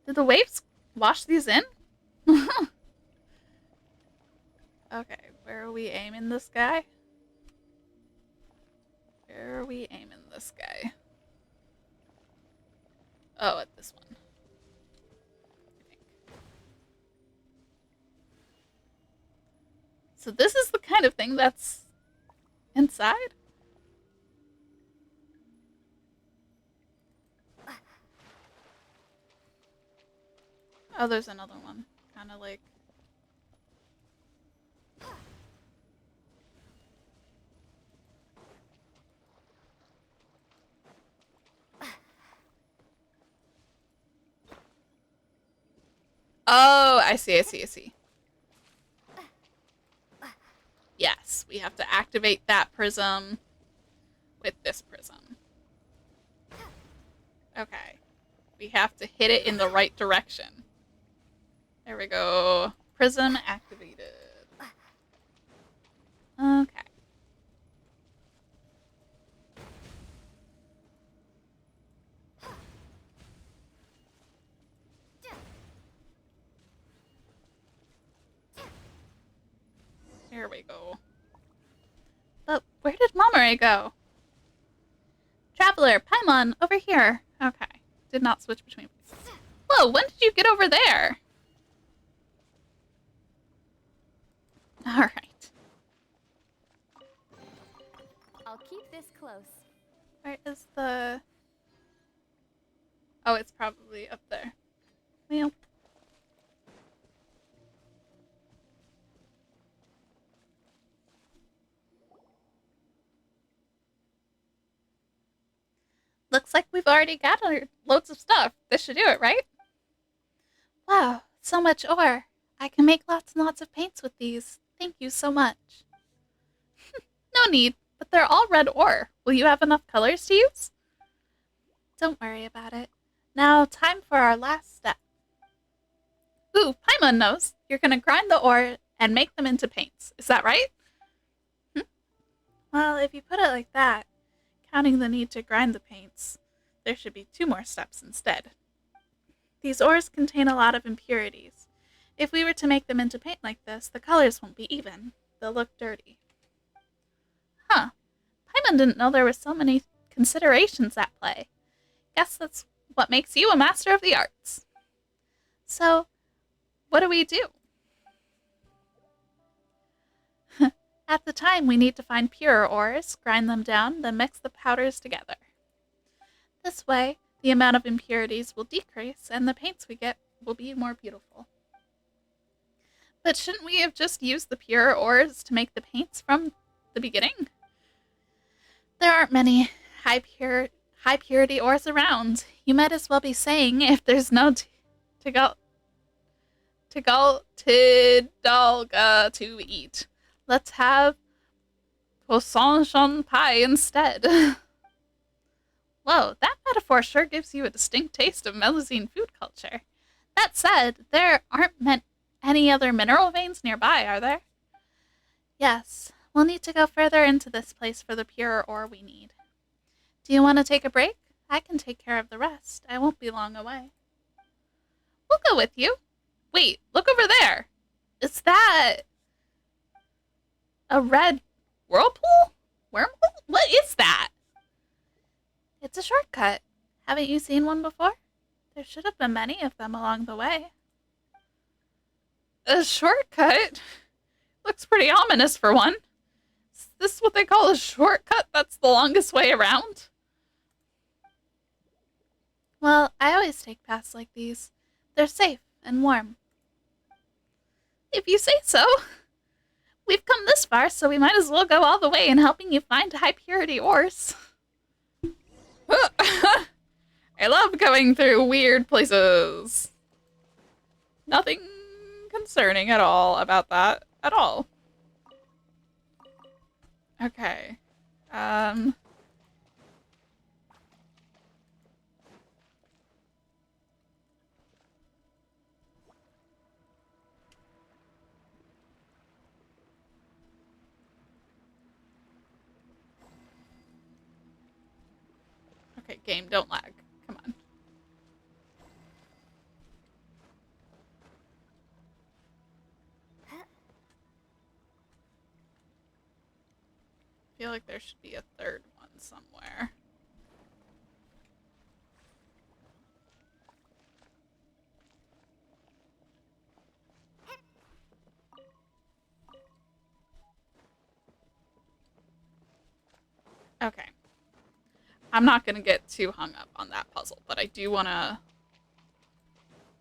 S1: did the waves wash these in? Okay, where are we aiming this guy? Where are we aiming this guy? Oh, at this one. I think. So this is the kind of thing that's inside? Oh, there's another one. Kind of like... Oh, I see, I see, I see. Yes, we have to activate that prism with this prism. Okay. We have to hit it in the right direction. There we go. Prism activated. Okay. There we go. But where did Momore go? Traveler, Paimon, over here. Okay. Did not switch between places. Whoa, when did you get over there? Alright.
S4: I'll keep this close.
S1: Where is the... Oh, it's probably up there. Well. Looks like we've already gathered loads of stuff. This should do it, right? Wow, so much ore. I can make lots and lots of paints with these. Thank you so much. No need, but they're all red ore. Will you have enough colors to use? Don't worry about it. Now, time for our last step. Ooh, Paimon knows. You're gonna grind the ore and make them into paints. Is that right? Well, if you put it like that, counting the need to grind the paints, there should be 2 more steps instead. These ores contain a lot of impurities. If we were to make them into paint like this, the colors won't be even. They'll look dirty. Huh. Paimon didn't know there were so many considerations at play. Guess that's what makes you a master of the arts. So, what do we do? At the time, we need to find purer ores, grind them down, then mix the powders together. This way, the amount of impurities will decrease, and the paints we get will be more beautiful. But shouldn't we have just used the purer ores to make the paints from the beginning? There aren't many high purity ores around. You might as well be saying if there's no Tidalga to eat. Let's have poisson pie instead. Whoa, that metaphor sure gives you a distinct taste of Melusine food culture. That said, there aren't any other mineral veins nearby, are there? Yes, we'll need to go further into this place for the purer ore we need. Do you want to take a break? I can take care of the rest. I won't be long away. We'll go with you. Wait, look over there. Is that a red whirlpool? Wormhole? What is that? It's a shortcut. Haven't you seen one before? There should have been many of them along the way. A shortcut? Looks pretty ominous for one. Is this what they call a shortcut that's the longest way around? Well, I always take paths like these. They're safe and warm. If you say so. We've come this far, so we might as well go all the way in helping you find high purity ores. I love going through weird places. Nothing concerning at all about that at all. Okay. Game, don't lag. Come on. I feel like there should be a third one somewhere. Okay. I'm not gonna get too hung up on that puzzle, but I do wanna...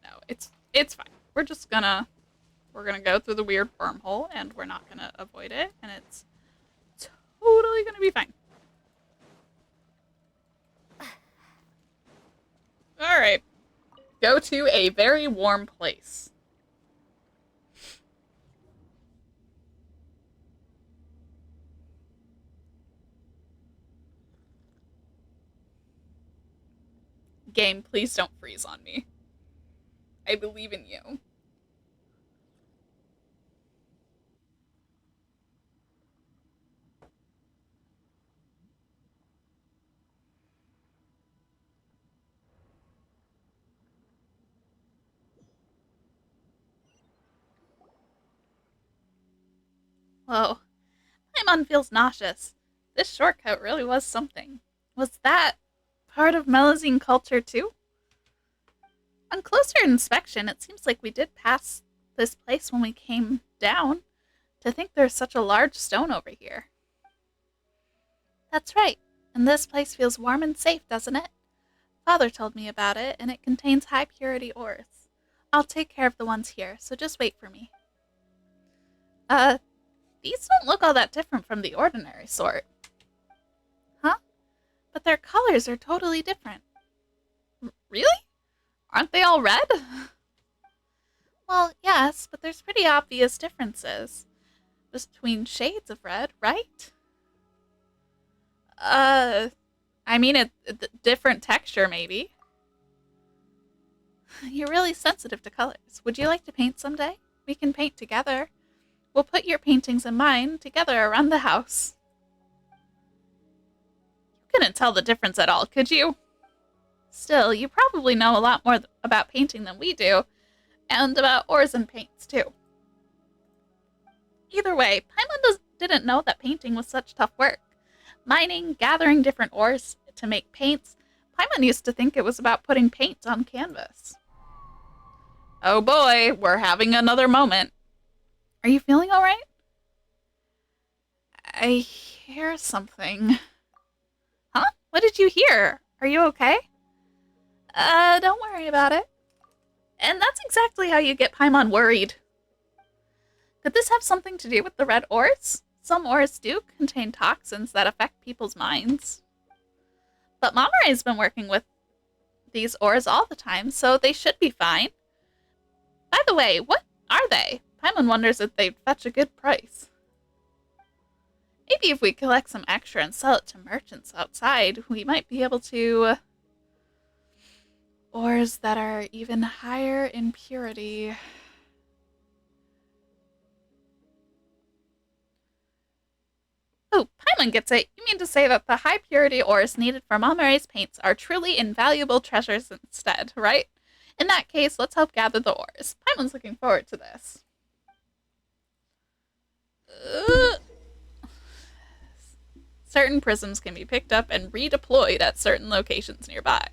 S1: No, it's fine. We're gonna go through the weird wormhole, and we're not gonna avoid it, and it's totally gonna be fine. Alright. Go to a very warm place. Game, please don't freeze on me. I believe in you. Whoa. Paimon feels nauseous. This shortcut really was something. Was that part of Melazine culture too? On closer inspection, it seems like we did pass this place when we came down. To think there's such a large stone over here. That's right. And this place feels warm and safe, doesn't it? Father told me about it, and it contains high purity ores. I'll take care of the ones here, so just wait for me. These don't look all that different from the ordinary sort. Huh? But their colors are totally different. Really? Aren't they all red? Well, yes, but there's pretty obvious differences between shades of red, right? I mean, a different texture, maybe. You're really sensitive to colors. Would you like to paint someday? We can paint together. We'll put your paintings and mine together around the house. You couldn't tell the difference at all, could you? Still, you probably know a lot more about painting than we do, and about ores and paints, too. Either way, Paimon didn't know that painting was such tough work. Mining, gathering different ores to make paints, Paimon used to think it was about putting paint on canvas. Oh boy, we're having another moment. Are you feeling alright? I hear something. Huh? What did you hear? Are you okay? Don't worry about it. And that's exactly how you get Paimon worried. Could this have something to do with the red ores? Some ores do contain toxins that affect people's minds. But Mamoru's been working with these ores all the time, so they should be fine. By the way, what are they? Paimon wonders if they'd fetch a good price. Maybe if we collect some extra and sell it to merchants outside, we might be able to... ores that are even higher in purity. Oh, Paimon gets it. You mean to say that the high purity ores needed for Mamoru's paints are truly invaluable treasures instead, right? In that case, let's help gather the ores. Paimon's looking forward to this. Certain prisms can be picked up and redeployed at certain locations nearby.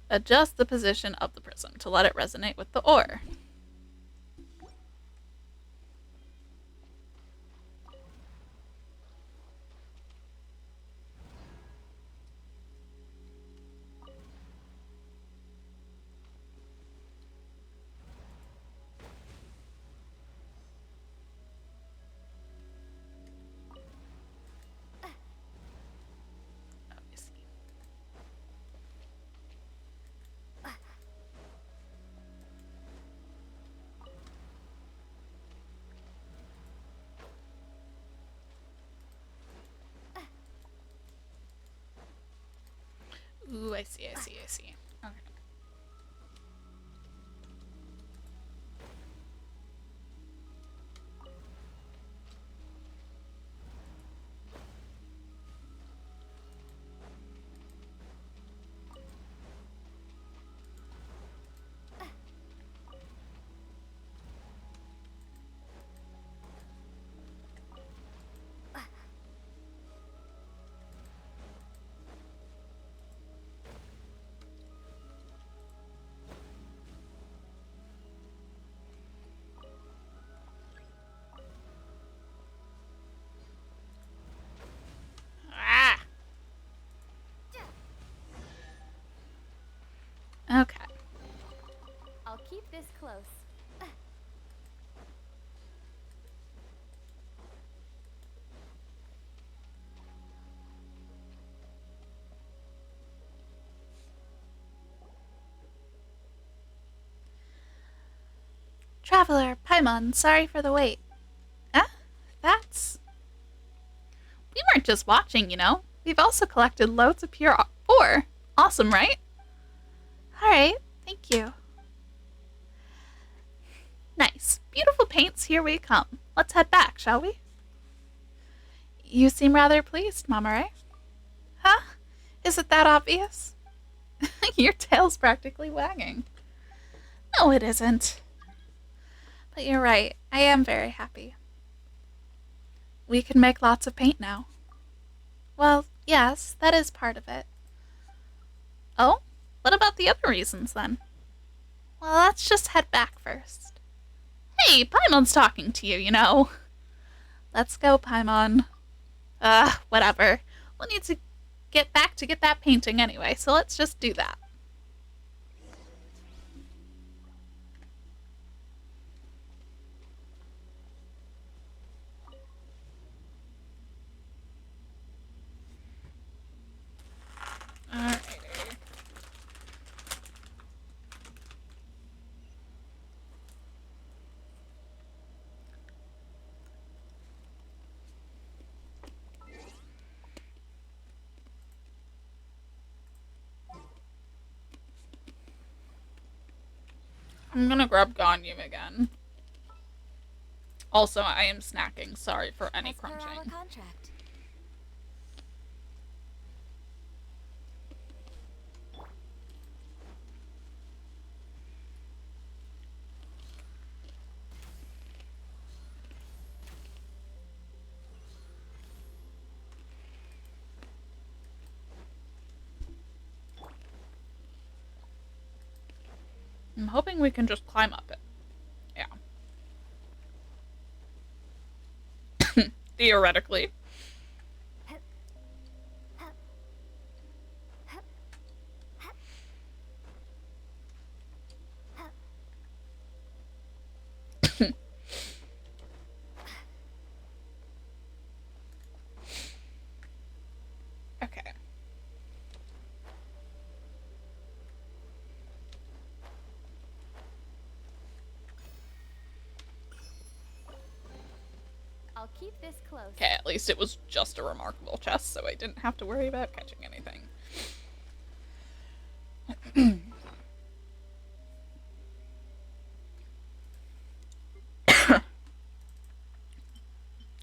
S1: Adjust the position of the prism to let it resonate with the ore. Ooh, I see. Okay.
S4: this close.
S1: Traveler, Paimon, sorry for the wait. Huh? That's... We weren't just watching, you know. We've also collected loads of pure ore. Awesome, right? Alright, thank you. Nice. Beautiful paints, here we come. Let's head back, shall we? You seem rather pleased, Mama Ray. Huh? Is it that obvious? Your tail's practically wagging. No, it isn't. But you're right, I am very happy. We can make lots of paint now. Well, yes, that is part of it. Oh? What about the other reasons, then? Well, let's just head back first. Hey, Paimon's talking to you, you know. Let's go, Paimon. Whatever. We'll need to get back to get that painting anyway, so let's just do that. Alrighty. I'm gonna grab Ganyum again. Also, I am snacking. Sorry for any
S4: As per our
S1: crunching.
S4: contract.
S1: I'm hoping we can just climb up it. Yeah. Theoretically. Okay.
S4: I'll keep this close.
S1: Okay, at least it was just a remarkable chest, so I didn't have to worry about catching anything.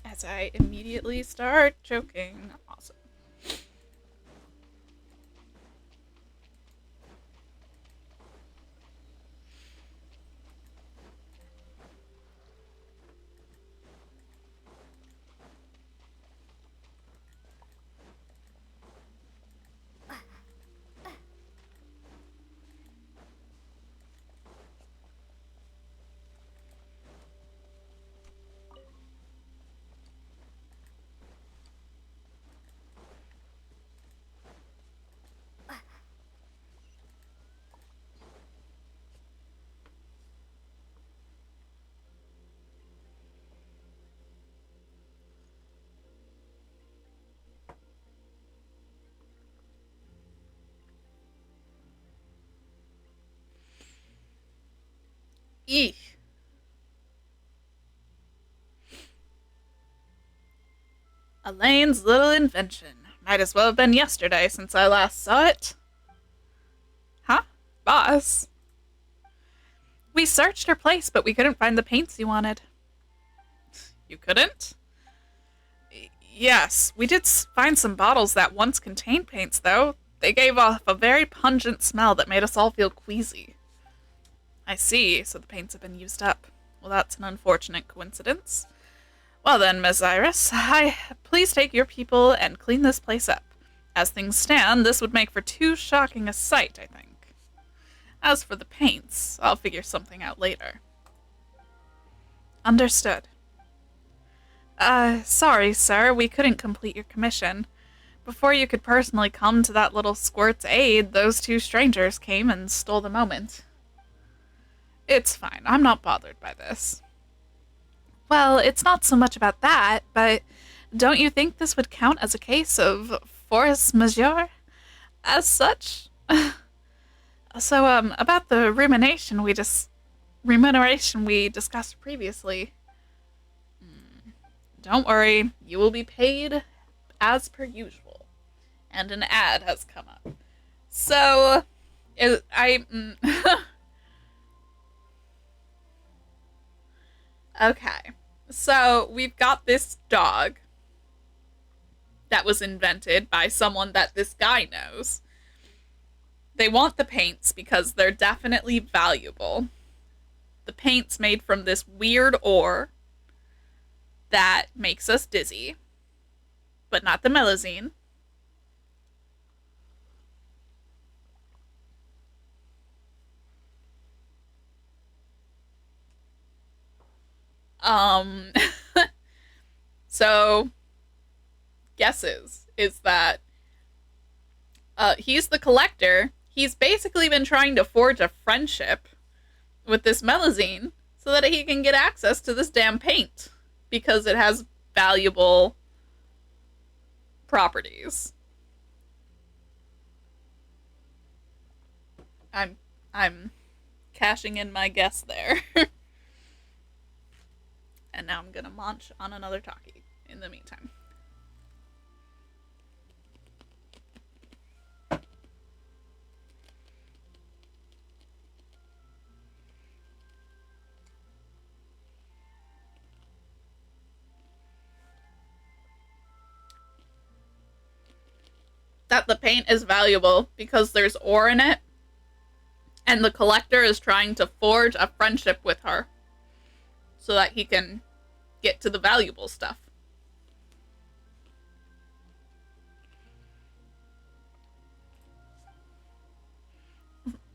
S1: As I immediately start choking. Awesome. Eek. Elaine's little invention. Might as well have been yesterday since I last saw it. Huh? Boss? We searched her place, but we couldn't find the paints you wanted. You couldn't? Yes, we did find some bottles that once contained paints, though. They gave off a very pungent smell that made us all feel queasy. I see, so the paints have been used up. Well, that's an unfortunate coincidence. Well then, Miss Iris, please take your people and clean this place up. As things stand, this would make for too shocking a sight, I think. As for the paints, I'll figure something out later. Understood. Sorry, sir, we couldn't complete your commission. Before you could personally come to that little squirt's aid, those two strangers came and stole the moment. It's fine. I'm not bothered by this. Well, it's not so much about that, but don't you think this would count as a case of force majeure? As such? So, about the remuneration we discussed previously. Don't worry, you will be paid as per usual. And an ad has come up. So, okay. So, we've got this dog that was invented by someone that this guy knows. They want the paints because they're definitely valuable. The paint's made from this weird ore that makes us dizzy, but not the melazine. So, guesses is that he's the collector. He's basically been trying to forge a friendship with this melazine so that he can get access to this damn paint because it has valuable properties. I'm cashing in my guess there. And now I'm gonna munch on another talkie in the meantime. That the paint is valuable because there's ore in it, and the collector is trying to forge a friendship with her so that he can get to the valuable stuff.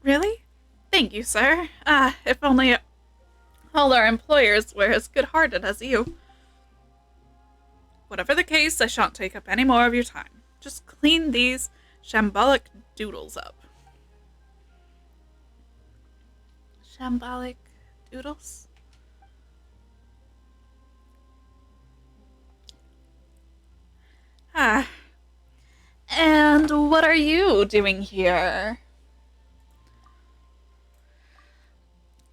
S1: Really? Thank you, sir. If only all our employers were as good-hearted as you. Whatever the case, I shan't take up any more of your time. Just clean these shambolic doodles up. Shambolic doodles? And what are you doing here?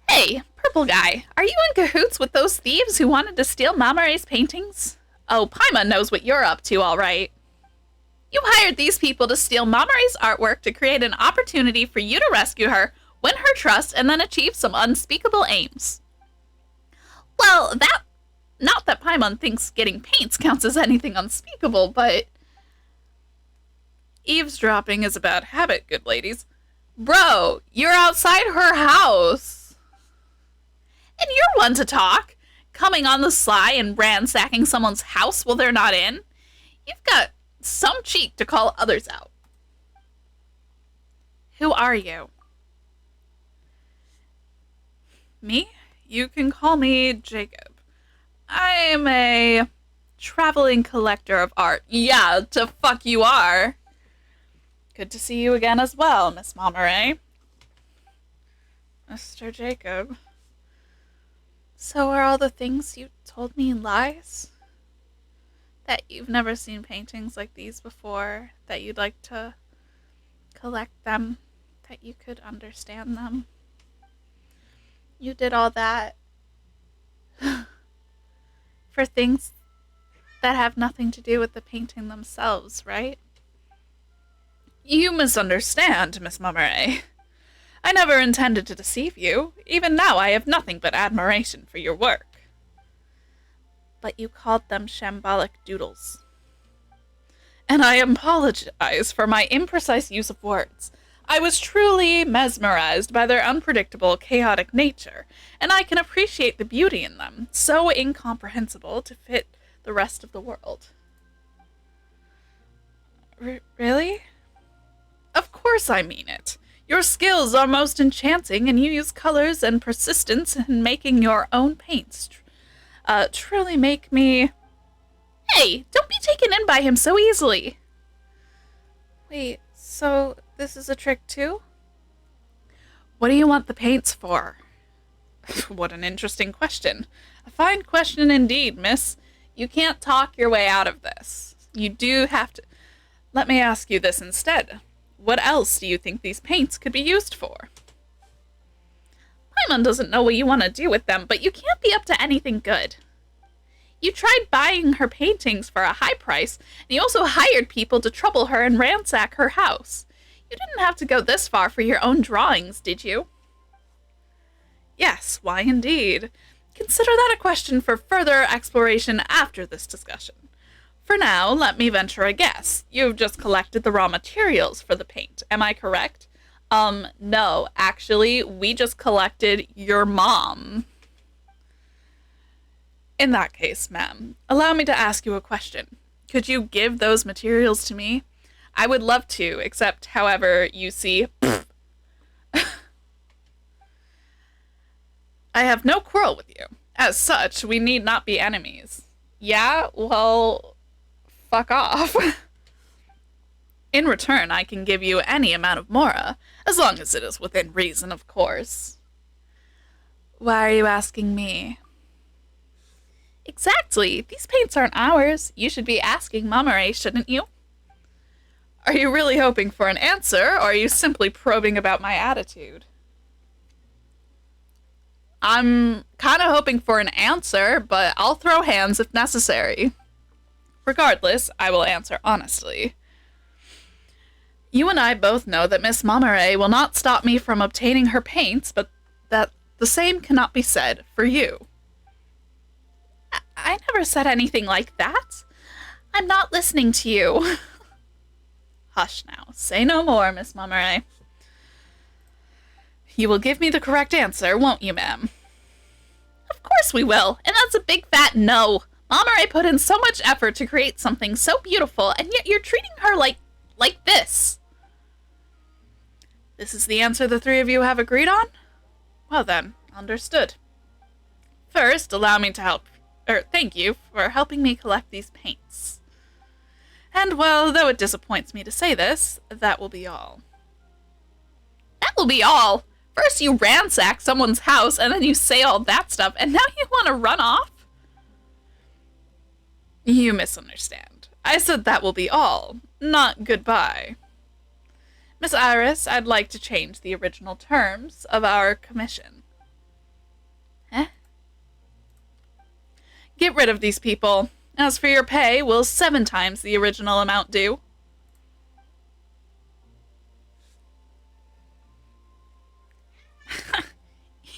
S1: Hey, purple guy, are you in cahoots with those thieves who wanted to steal Malmare's paintings? Oh, Paimon knows what you're up to, all right. You hired these people to steal Malmare's artwork to create an opportunity for you to rescue her, win her trust, and then achieve some unspeakable aims. Well, not that Paimon thinks getting paints counts as anything unspeakable, but eavesdropping is a bad habit, good ladies. Bro, you're outside her house. And you're one to talk, coming on the sly and ransacking someone's house while they're not in. You've got some cheek to call others out. Who are you? Me? You can call me Jacob. I'm a traveling collector of art. Yeah, to fuck you are. Good to see you again as well, Miss Malmare. Mr. Jacob. So are all the things you told me lies? That you've never seen paintings like these before, that you'd like to collect them, that you could understand them. You did all that for things that have nothing to do with the painting themselves, right? You misunderstand, Miss Malmare. I never intended to deceive you. Even now I have nothing but admiration for your work. But you called them shambolic doodles. And I apologize for my imprecise use of words. I was truly mesmerized by their unpredictable, chaotic nature, and I can appreciate the beauty in them, so incomprehensible to fit the rest of the world. Really? Of course I mean it. Your skills are most enchanting, and you use colors and persistence in making your own paints. Truly make me... Hey, don't be taken in by him so easily. Wait, so this is a trick too? What do you want the paints for? What an interesting question. A fine question indeed, miss. You can't talk your way out of this. You do have to... Let me ask you this instead. What else do you think these paints could be used for? Paimon doesn't know what you want to do with them, but you can't be up to anything good. You tried buying her paintings for a high price, and you also hired people to trouble her and ransack her house. You didn't have to go this far for your own drawings, did you? Yes, why indeed. Consider that a question for further exploration after this discussion. For now, let me venture a guess. You've just collected the raw materials for the paint, am I correct? No, actually, we just collected your mom. In that case, ma'am, allow me to ask you a question. Could you give those materials to me? I would love to, except, however, you see... I have no quarrel with you. As such, we need not be enemies. Yeah, well, fuck off. In return, I can give you any amount of mora, as long as it is within reason, of course. Why are you asking me? Exactly. These paints aren't ours. You should be asking Mamare, shouldn't you? Are you really hoping for an answer, or are you simply probing about my attitude? I'm kind of hoping for an answer, but I'll throw hands if necessary. Regardless, I will answer honestly. You and I both know that Miss Mamare will not stop me from obtaining her paints, but that the same cannot be said for you. I never said anything like that. I'm not listening to you. Hush now. Say no more, Miss Mamare. You will give me the correct answer, won't you, ma'am? Of course we will, and that's a big fat no. Mamare put in so much effort to create something so beautiful, and yet you're treating her like this. This is the answer the three of you have agreed on? Well then, understood. First, allow me to thank you for helping me collect these paints. And well, though it disappoints me to say this, that will be all. That will be all? First you ransack someone's house, and then you say all that stuff, and now you want to run off? You misunderstand. I said that will be all, not goodbye. Miss Iris, I'd like to change the original terms of our commission. Eh? Get rid of these people. As for your pay, we'll 7 times the original amount due.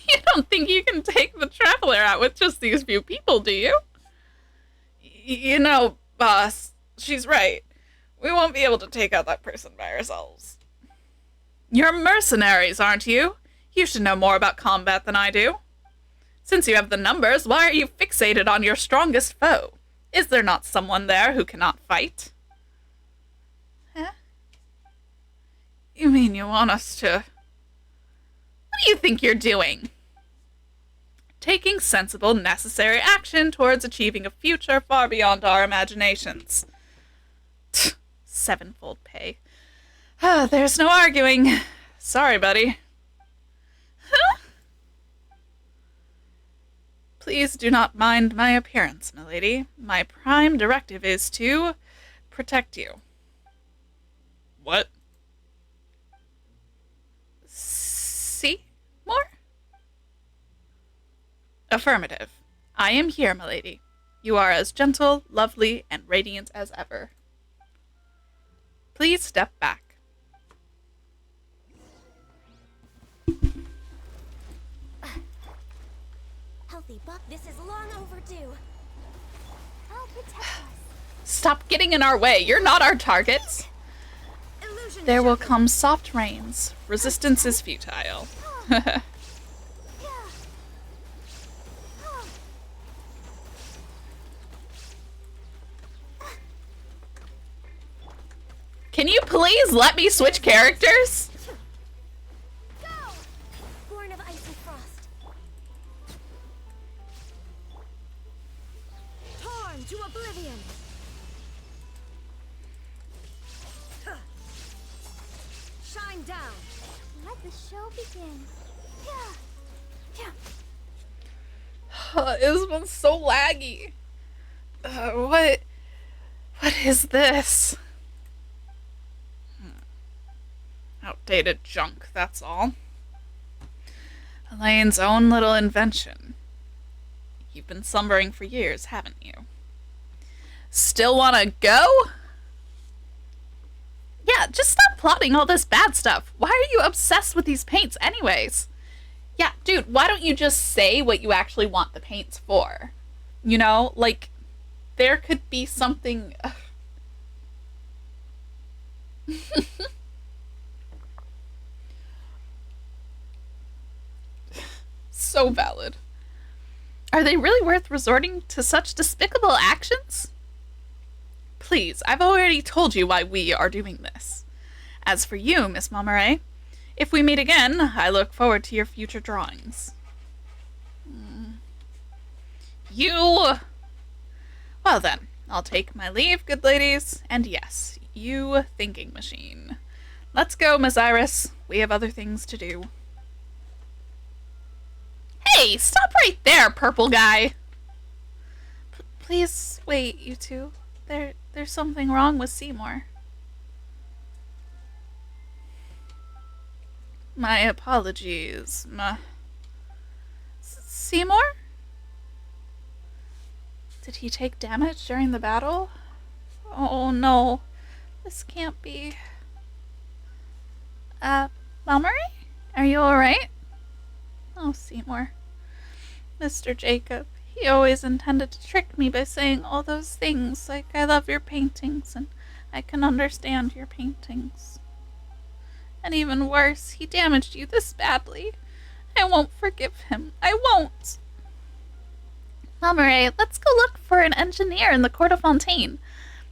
S1: You don't think you can take the traveler out with just these few people, do you? You know, boss, she's right. We won't be able to take out that person by ourselves. You're mercenaries, aren't you? You should know more about combat than I do. Since you have the numbers, why are you fixated on your strongest foe? Is there not someone there who cannot fight? Huh? You mean you want us to... What do you think you're doing? Taking sensible, necessary action towards achieving a future far beyond our imaginations. 7-fold pay. There's no arguing. Sorry, buddy. Huh? Please do not mind my appearance, milady. My prime directive is to protect you. What? See? More? Affirmative. I am here, milady. You are as gentle, lovely, and radiant as ever. Please step back.
S3: Healthy buck, this is long overdue. I'll protect us.
S1: Stop getting in our way. You're not our targets.
S3: Illusion
S1: There will
S3: shuffle.
S1: come soft rains. Resistance is futile. Can you please let me switch characters?
S3: Go! Born of icy frost. Torn to oblivion. Shine down. Let the show begin.
S1: This one's so laggy. What is this? Outdated junk, that's all. Elaine's own little invention. You've been slumbering for years, haven't you? Still wanna go? Yeah, just stop plotting all this bad stuff. Why are you obsessed with these paints anyways? Yeah, dude, why don't you just say what you actually want the paints for? You know, like, there could be something... So valid. Are they really worth resorting to such despicable actions? Please, I've already told you why we are doing this. As for you, Miss Montmoret, if we meet again, I look forward to your future drawings. You... Well then, I'll take my leave, good ladies, and yes, you thinking machine. Let's go, Miss Iris. We have other things to do. Hey, stop right there, purple guy! Please wait, you two. There's something wrong with Seymour. My apologies, Seymour? Did he take damage during the battle? Oh no, this can't be. Montgomery? Are you alright? Oh, Seymour. Mr. Jacob, he always intended to trick me by saying all those things like I love your paintings and I can understand your paintings. And even worse, he damaged you this badly. I won't forgive him. I won't. Montmoret, let's go look for an engineer in the Court of Fontaine.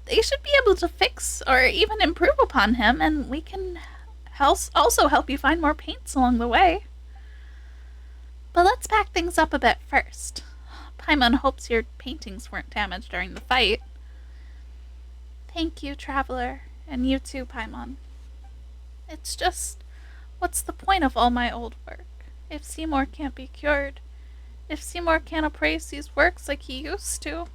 S1: They should be able to fix or even improve upon him, and we can also help you find more paints along the way. But let's pack things up a bit first. Paimon hopes your paintings weren't damaged during the fight. Thank you, Traveler, and you too, Paimon. It's just, what's the point of all my old work? If Seymour can't be cured, if Seymour can't appraise these works like he used to.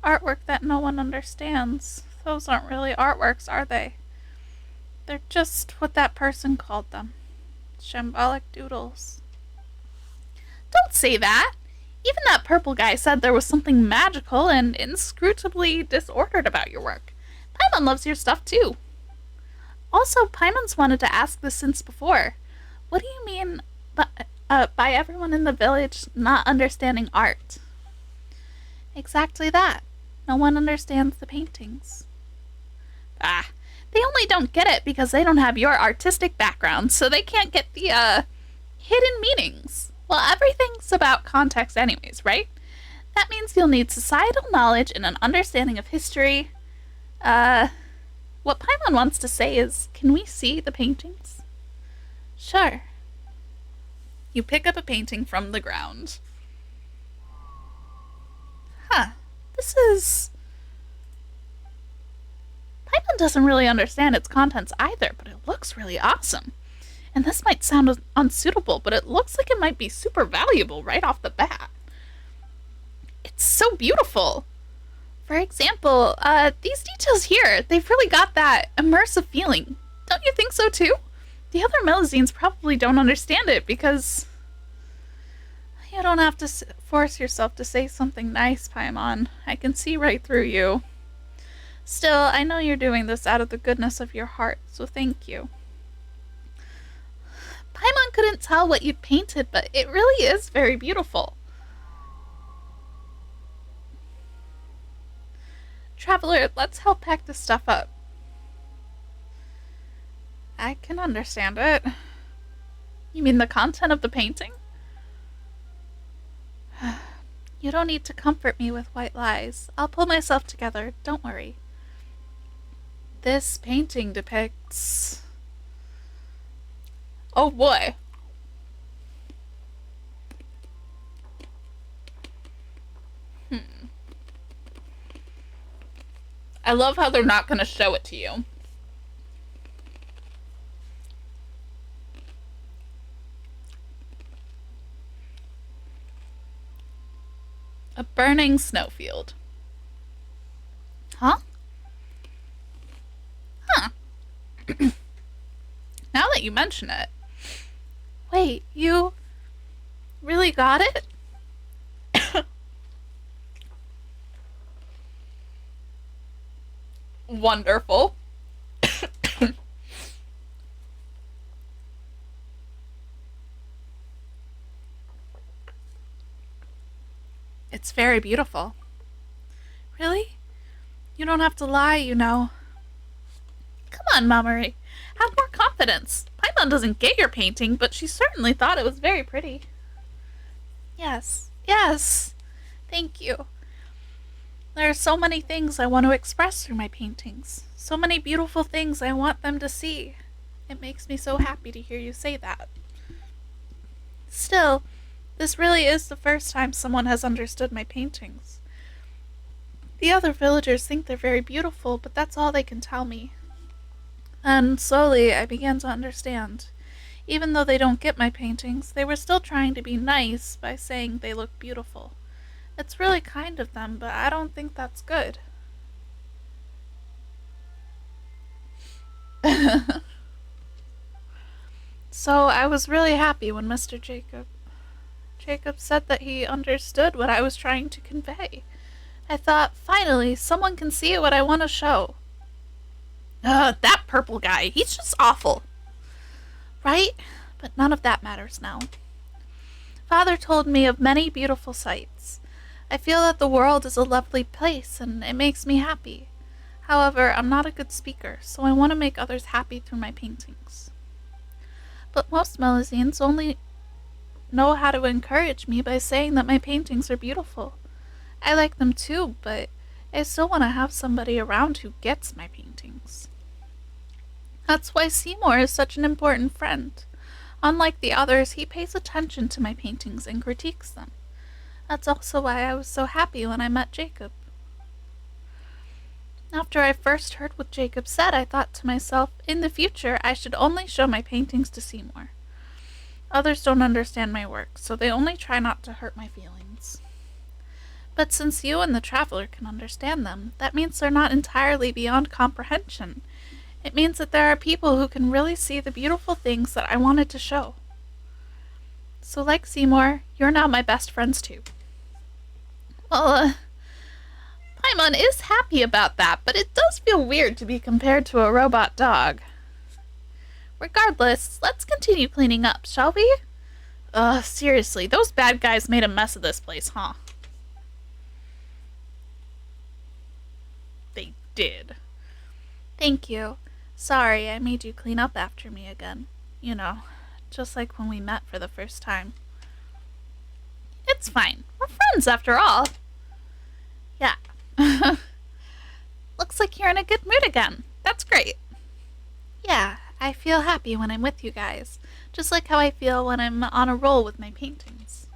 S1: Artwork that no one understands. Those aren't really artworks, are they? They're just what that person called them. Shambolic doodles. Don't say that! Even that purple guy said there was something magical and inscrutably disordered about your work. Paimon loves your stuff too. Also, Paimon's wanted to ask this since before. What do you mean by everyone in the village not understanding art? Exactly that. No one understands the paintings. Ah, they only don't get it because they don't have your artistic background, so they can't get the, hidden meanings. Well, everything's about context anyways, right? That means you'll need societal knowledge and an understanding of history. What Paimon wants to say is, can we see the paintings? Sure. You pick up a painting from the ground. Huh. This is... Paimon doesn't really understand its contents either, but it looks really awesome. And this might sound unsuitable, but it looks like it might be super valuable right off the bat. It's so beautiful. For example, these details here, they've really got that immersive feeling. Don't you think so too? The other Melusines probably don't understand it because... You don't have to force yourself to say something nice, Paimon. I can see right through you. Still, I know you're doing this out of the goodness of your heart, so thank you. Paimon couldn't tell what you'd painted, but it really is very beautiful. Traveler, let's help pack this stuff up. I can understand it. You mean the content of the painting? You don't need to comfort me with white lies. I'll pull myself together, don't worry. This painting depicts... Oh boy. I love how they're not going to show it to you. A burning snowfield. Huh? Huh. Now that you mention it. Wait, you really got it? Wonderful. It's very beautiful. Really? You don't have to lie, you know. Come on, Mamoru. Have more confidence. Paimon doesn't get your painting, but she certainly thought it was very pretty. Yes, yes. Thank you. There are so many things I want to express through my paintings. So many beautiful things I want them to see. It makes me so happy to hear you say that. Still, this really is the first time someone has understood my paintings. The other villagers think they're very beautiful, but that's all they can tell me. And slowly I began to understand. Even though they don't get my paintings, they were still trying to be nice by saying they look beautiful. It's really kind of them, but I don't think that's good. So I was really happy when Mr. Jacob said that he understood what I was trying to convey. I thought, finally, someone can see what I want to show. That purple guy, he's just awful. Right? But none of that matters now. Father told me of many beautiful sights. I feel that the world is a lovely place, and it makes me happy. However, I'm not a good speaker, so I want to make others happy through my paintings. But most Melusines only know how to encourage me by saying that my paintings are beautiful. I like them too, but I still want to have somebody around who gets my paintings. That's why Seymour is such an important friend. Unlike the others, he pays attention to my paintings and critiques them. That's also why I was so happy when I met Jacob. After I first heard what Jacob said, I thought to myself, in the future, I should only show my paintings to Seymour. Others don't understand my work, so they only try not to hurt my feelings. But since you and the traveler can understand them, that means they're not entirely beyond comprehension. It means that there are people who can really see the beautiful things that I wanted to show. So like Seymour, you're now my best friends too. Well, Paimon is happy about that, but it does feel weird to be compared to a robot dog. Regardless, let's continue cleaning up, shall we? Seriously, those bad guys made a mess of this place, huh? They did. Thank you. Sorry, I made you clean up after me again. You know, just like when we met for the first time. It's fine. We're friends after all. Yeah. Looks like you're in a good mood again. That's great. Yeah, I feel happy when I'm with you guys, just like how I feel when I'm on a roll with my paintings.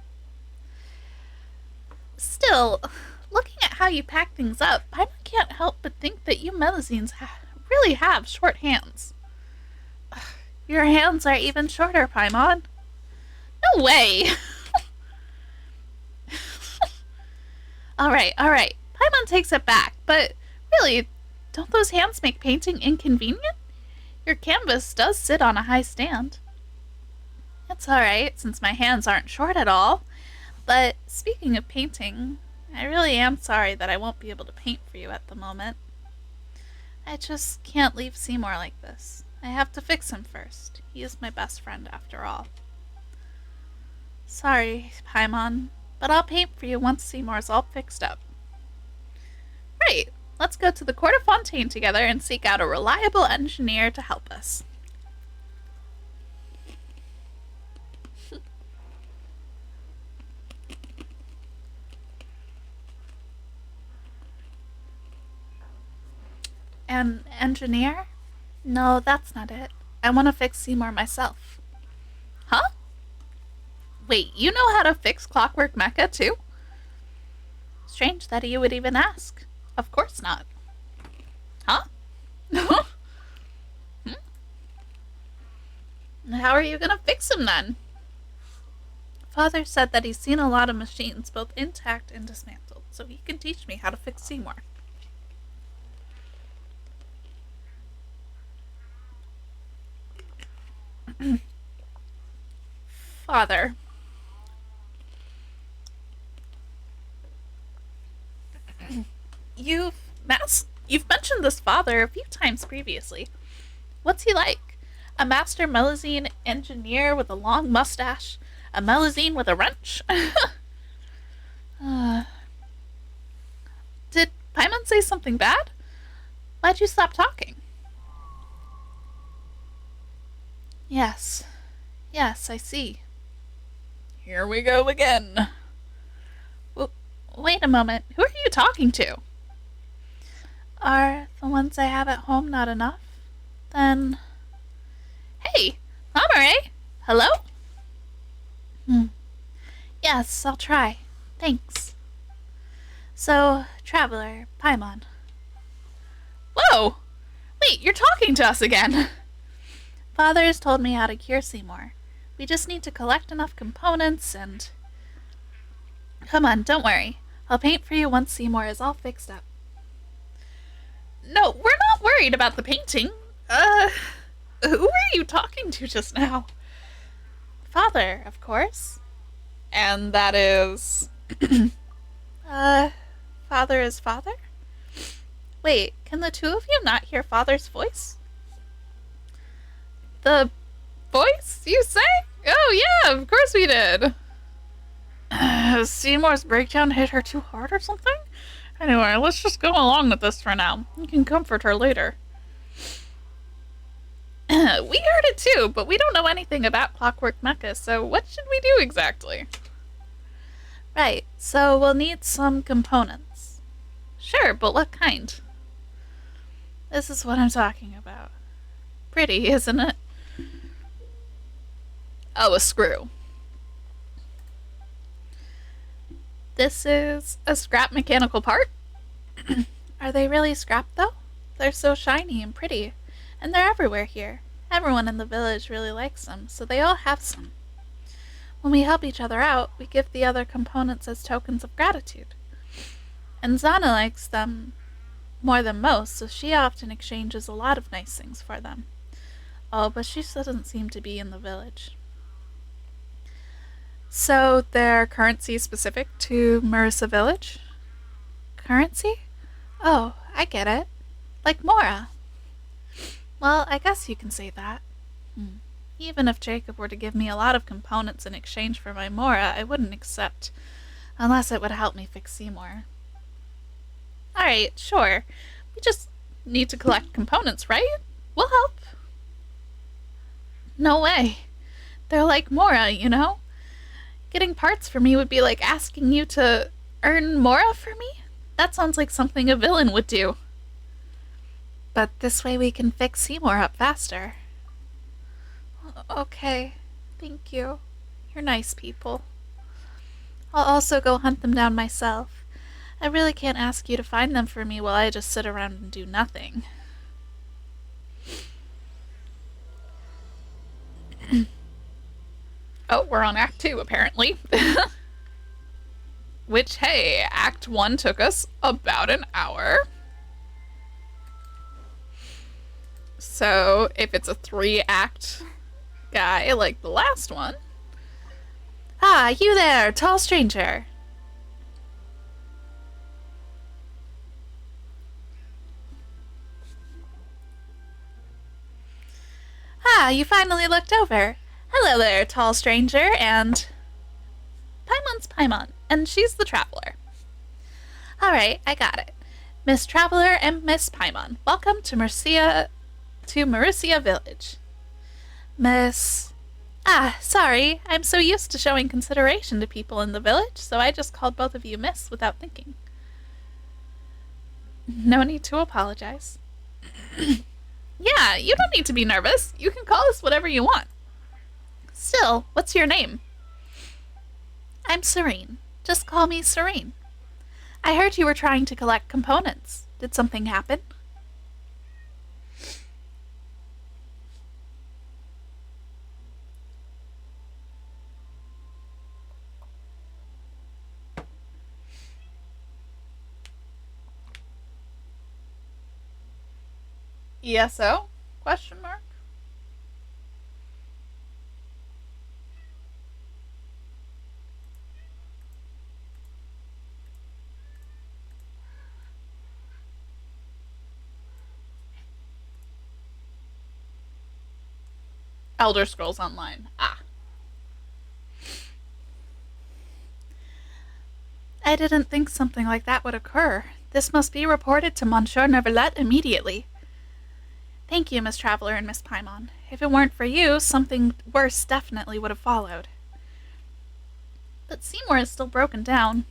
S1: Still, looking at how you pack things up, I can't help but think that you Melusines really have short hands. Your hands are even shorter, Paimon. No way! Alright. Paimon takes it back, but really, don't those hands make painting inconvenient? Your canvas does sit on a high stand. It's alright, since my hands aren't short at all. But speaking of painting, I really am sorry that I won't be able to paint for you at the moment. I just can't leave Seymour like this. I have to fix him first. He is my best friend after all. Sorry, Paimon, but I'll paint for you once Seymour's all fixed up. Right, let's go to the Court of Fontaine together and seek out a reliable engineer to help us. An engineer? No, that's not it. I want to fix Seymour myself. Huh? Wait, you know how to fix Clockwork Mecha too? Strange that you would even ask. Of course not. Huh? How are you gonna fix him then? Father said that he's seen a lot of machines, both intact and dismantled, so he can teach me how to fix Seymour. Father. You've you've mentioned this father a few times previously. What's he like? A master Melazine engineer with a long mustache? A Melazine with a wrench? Did Paimon say something bad? Why'd you stop talking? Yes. Yes, I see. Here we go again. Wait a moment. Who are you talking to? Are the ones I have at home not enough? Then... Hey! Amare! Hello? Yes, I'll try. Thanks. So, Traveler, Paimon. Whoa! Wait, you're talking to us again! Father has told me how to cure Seymour. We just need to collect enough components and... Come on, don't worry. I'll paint for you once Seymour is all fixed up. No, we're not worried about the painting. Who were you talking to just now? Father, of course. And that is... Father is father? Wait, can the two of you not hear Father's voice? The voice, you say? Oh yeah, of course we did. Seymour's breakdown hit her too hard or something? Anyway, let's just go along with this for now. You can comfort her later. We heard it too, but we don't know anything about Clockwork Mecha, so what should we do exactly? Right, so we'll need some components. Sure, but what kind? This is what I'm talking about. Pretty, isn't it? Oh, a screw. This is a scrap mechanical part? Are they really scrap, though? They're so shiny and pretty, and they're everywhere here. Everyone in the village really likes them, so they all have some. When we help each other out, we give the other components as tokens of gratitude. And Zana likes them more than most, so she often exchanges a lot of nice things for them. Oh, but she doesn't seem to be in the village. So they're currency specific to Marissa Village? Currency? Oh, I get it. Like Mora. Well, I guess you can say that. Even if Jacob were to give me a lot of components in exchange for my Mora, I wouldn't accept. Unless it would help me fix Seymour. Alright, sure. We just need to collect components, right? We'll help. No way. They're like Mora, you know? Getting parts for me would be like asking you to earn Mora for me? That sounds like something a villain would do. But this way we can fix Seymour up faster. Okay, thank you. You're nice people. I'll also go hunt them down myself. I really can't ask you to find them for me while I just sit around and do nothing. Oh, we're on Act 2, apparently. Which, hey, Act 1 took us about an hour. So, if it's a 3-act guy like the last one... Ah, you there, tall stranger. Ah, you finally looked over. Hello there, tall stranger, and... Paimon's Paimon, and she's the Traveler. Alright, I got it. Miss Traveler and Miss Paimon, welcome to Marcia Village. Miss... Ah, sorry, I'm so used to showing consideration to people in the village, so I just called both of you Miss without thinking. No need to apologize. Yeah, you don't need to be nervous. You can call us whatever you want. Still, what's your name? I'm Serene. Just call me Serene. I heard you were trying to collect components. Did something happen?
S2: ESO? Question mark. Elder Scrolls Online. Ah.
S1: I didn't think something like that would occur. This must be reported to Monsieur Neverlet immediately. Thank you, Miss Traveler and Miss Paimon. If it weren't for you, something worse definitely would have followed. But Seymour is still broken down.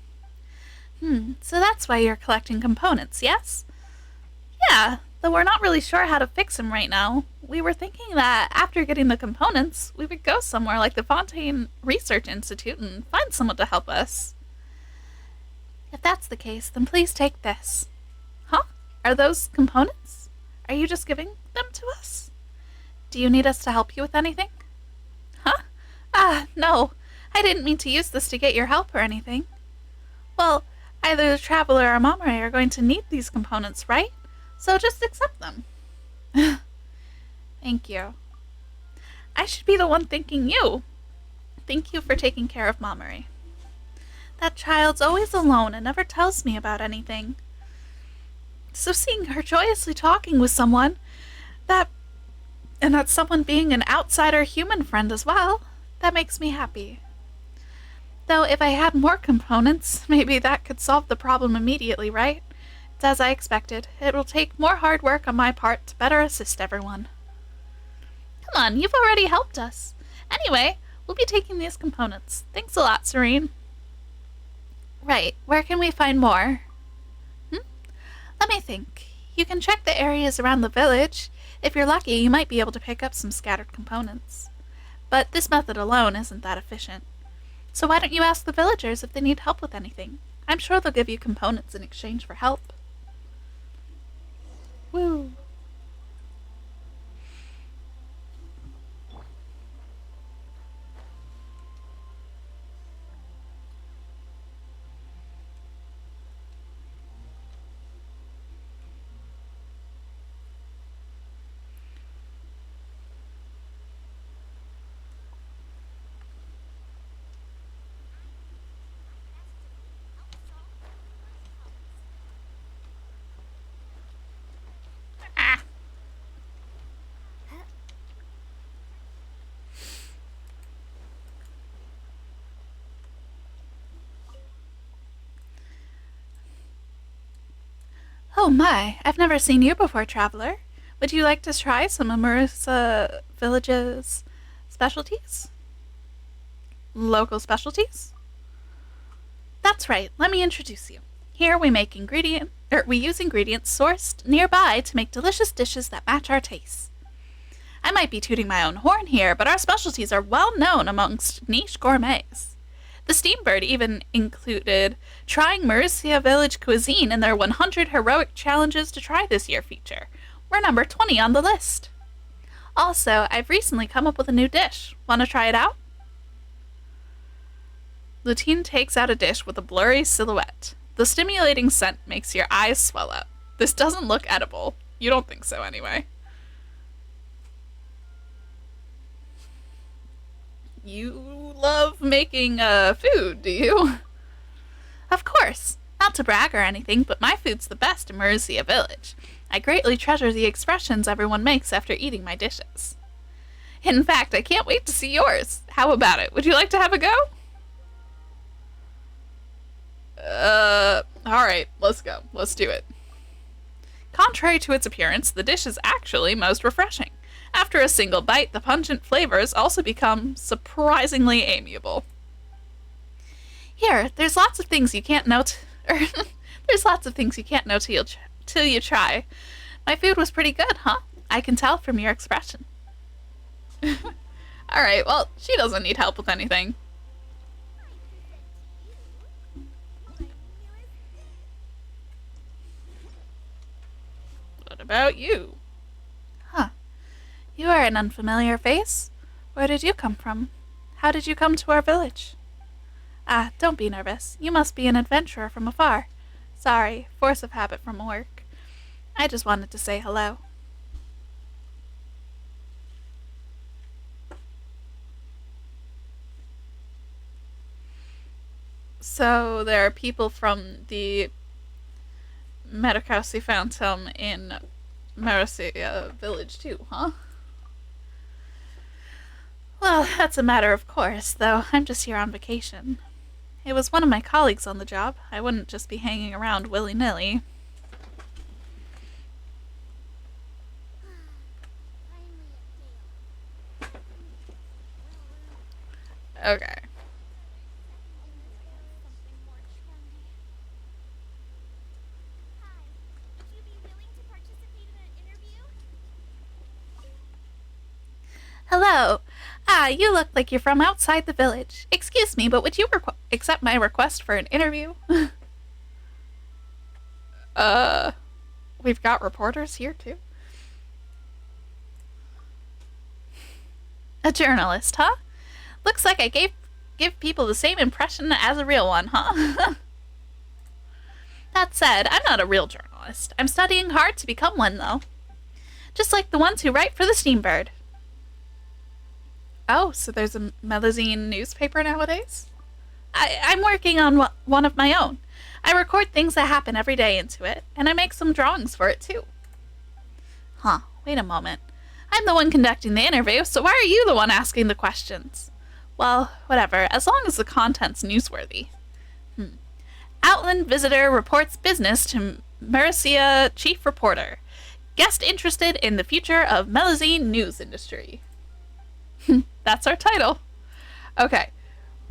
S1: So that's why you're collecting components, yes? Yeah, though we're not really sure how to fix him right now. We were thinking that after getting the components, we would go somewhere like the Fontaine Research Institute and find someone to help us. If that's the case, then please take this. Huh? Are those components? Are you just giving them to us? Do you need us to help you with anything? Huh? Ah, no. I didn't mean to use this to get your help or anything. Well, either the Traveler or Mamare are going to need these components, right? So just accept them. Thank you. I should be the one thanking you. Thank you for taking care of Mamare. That child's always alone and never tells me about anything. So seeing her joyously talking with someone, that someone being an outsider human friend as well, that makes me happy. Though if I had more components, maybe that could solve the problem immediately, right? It's as I expected. It will take more hard work on my part to better assist everyone. Come on, you've already helped us. Anyway, we'll be taking these components. Thanks a lot, Serene. Right, where can we find more? Let me think. You can check the areas around the village. If you're lucky, you might be able to pick up some scattered components. But this method alone isn't that efficient. So why don't you ask the villagers if they need help with anything? I'm sure they'll give you components in exchange for help. Woo! Oh my, I've never seen you before, Traveler. Would you like to try some of Marissa Village's specialties? Local specialties? That's right, let me introduce you. Here we use ingredients sourced nearby to make delicious dishes that match our tastes. I might be tooting my own horn here, but our specialties are well known amongst niche gourmets. The Steambird even included trying Marisia Village cuisine in their 100 heroic challenges to try this year feature. We're number 20 on the list. Also, I've recently come up with a new dish. Want to try it out? Lutine takes out a dish with a blurry silhouette. The stimulating scent makes your eyes swell up. This doesn't look edible. You don't think so, anyway. You love making food, do you? Of course. Not to brag or anything, but my food's the best in Marisia Village. I greatly treasure the expressions everyone makes after eating my dishes. In fact, I can't wait to see yours. How about it? Would you like to have a go? Alright, let's go. Let's do it. Contrary to its appearance, the dish is actually most refreshing. After a single bite, the pungent flavors also become surprisingly amiable. Here, there's lots of things you can't know there's lots of things you can't know till you try. My food was pretty good, huh? I can tell from your expression. Alright, well, she doesn't need help with anything. What about you? Huh. You are an unfamiliar face. Where did you come from? How did you come to our village? Ah, don't be nervous. You must be an adventurer from afar. Sorry, force of habit from work. I just wanted to say hello.
S2: So there are people from the Metacasi Phantom in Marisia village too, huh? Well, that's a matter of course, though I'm just here on vacation. It was one of my colleagues on the job. I wouldn't just be hanging around willy-nilly. Okay. Hello. You look like you're from outside the village. Excuse me, but would you accept my request for an interview? We've got reporters here too. A journalist, huh? Looks like I give people the same impression as a real one, huh? That said, I'm not a real journalist. I'm studying hard to become one, though. Just like the ones who write for the Steambird. Oh, so there's a Melazine newspaper nowadays? I'm working on one of my own. I record things that happen every day into it, and I make some drawings for it, too. Huh, wait a moment. I'm the one conducting the interview, so why are you the one asking the questions? Well, whatever, as long as the content's newsworthy. Outland visitor reports business to Marisia chief reporter. Guest interested in the future of Melazine news industry. That's our title. Okay,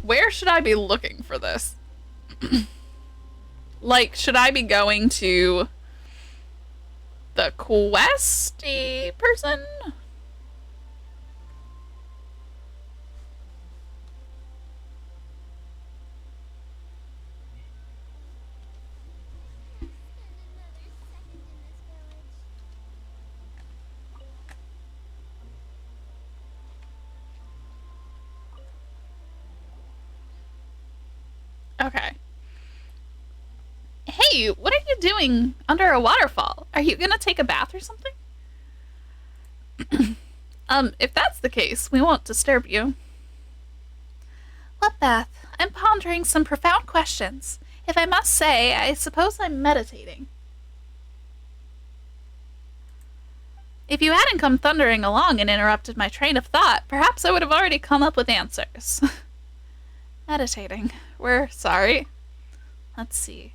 S2: where should I be looking for this? Like, should I be going to the questy person? Okay. Hey, what are you doing under a waterfall? Are you gonna take a bath or something? If that's the case, we won't disturb you. What bath? I'm pondering some profound questions. If I must say, I suppose I'm meditating. If you hadn't come thundering along and interrupted my train of thought, perhaps I would have already come up with answers. Meditating. We're sorry. Let's see.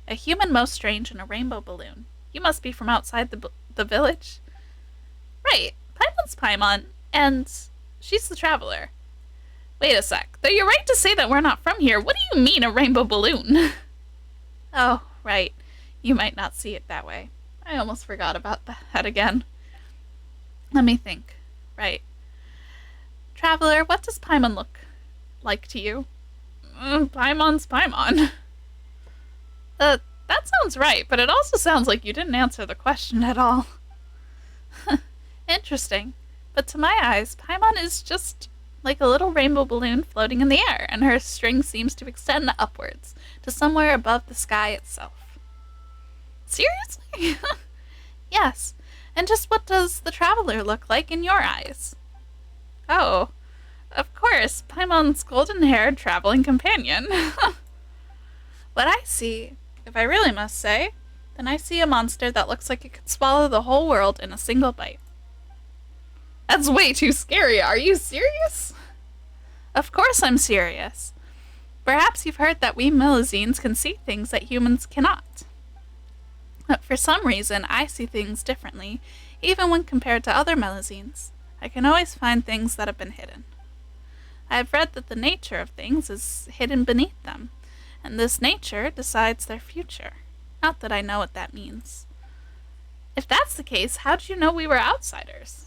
S2: A human most strange in a rainbow balloon. You must be from outside the village. Right. Paimon's Paimon, and she's the traveler. Wait a sec. Though you're right to say that we're not from here, what do you mean a rainbow balloon? Oh, right. You might not see it that way. I almost forgot about that again. Let me think. Right. Traveler, what does Paimon look like to you? Paimon's Paimon. That sounds right, but it also sounds like you didn't answer the question at all. Interesting. But to my eyes, Paimon is just like a little rainbow balloon floating in the air, and her string seems to extend upwards to somewhere above the sky itself. Seriously? Yes. And just what does the traveler look like in your eyes? Oh, of course, Paimon's golden-haired traveling companion. What I see, if I really must say, then I see a monster that looks like it could swallow the whole world in a single bite. That's way too scary. Are you serious? Of course I'm serious. Perhaps you've heard that we Melazines can see things that humans cannot. But for some reason, I see things differently, even when compared to other Melazines. I can always find things that have been hidden. I have read that the nature of things is hidden beneath them, and this nature decides their future. Not that I know what that means. If that's the case, how did you know we were outsiders?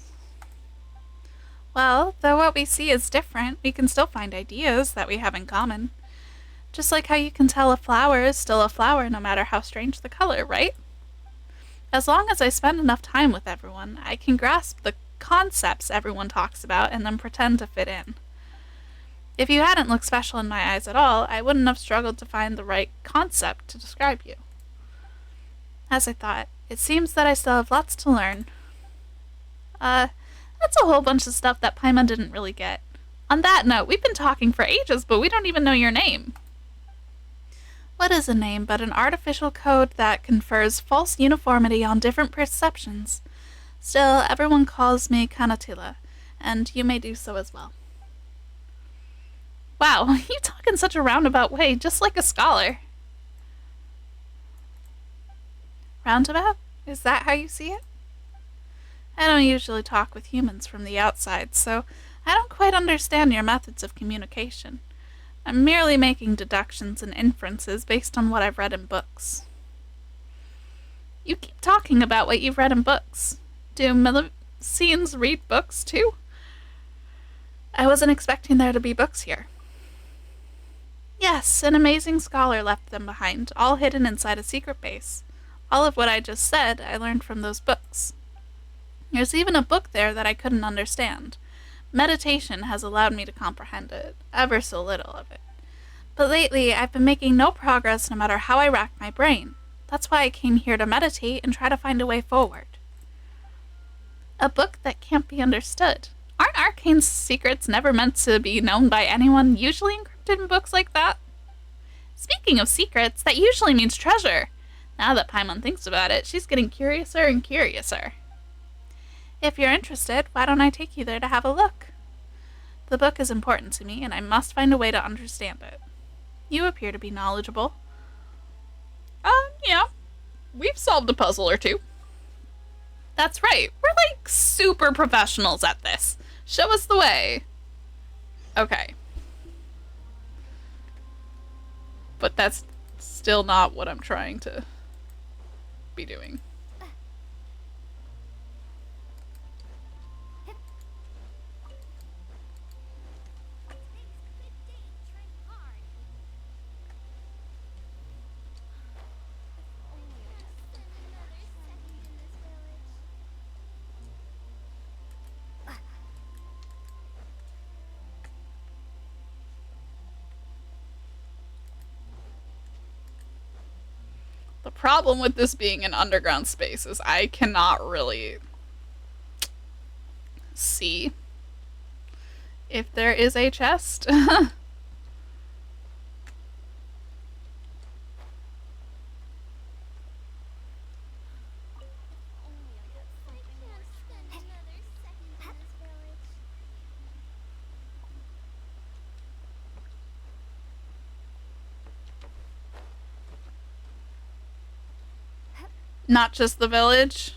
S2: Well, though what we see is different, we can still find ideas that we have in common. Just like how you can tell a flower is still a flower no matter how strange the color, right? As long as I spend enough time with everyone, I can grasp the concepts everyone talks about and then pretend to fit in. If you hadn't looked special in my eyes at all, I wouldn't have struggled to find the right concept to describe you. As I thought, it seems that I still have lots to learn. That's a whole bunch of stuff that Paimon didn't really get. On that note, we've been talking for ages, but we don't even know your name.
S1: What is a name but an artificial code that confers false uniformity on different perceptions? Still, everyone calls me Kanatila, and you may do so as well. Wow, you talk in such a roundabout way, just like a scholar. Roundabout? Is that how you see it? I don't usually talk with humans from the outside, so I don't quite understand your methods of communication. I'm merely making deductions and inferences based on what I've read in books. You keep talking about what you've read in books. Do Milicians read books too? I wasn't expecting there to be books here. Yes, an amazing scholar left them behind, all hidden inside a secret base. All of what I just said, I learned from those books. There's even a book there that I couldn't understand. Meditation has allowed me to comprehend it, ever so little of it. But lately, I've been making no progress no matter how I rack my brain. That's why I came here to meditate and try to find a way forward. A book that can't be understood. Aren't arcane secrets never meant to be known by anyone, usually encrypted in books like that? Speaking of secrets, that usually means treasure. Now that Paimon thinks about it, she's getting curiouser and curiouser. If you're interested, why don't I take you there to have a look? The book is important to me, and I must find a way to understand it. You appear to be knowledgeable.
S2: Yeah. We've solved a puzzle or two.
S1: That's right. We're like super professionals at this. Show us the way.
S2: Okay. But that's still not what I'm trying to be doing. The problem with this being an underground space is I cannot really see if there is a chest. Not just the village.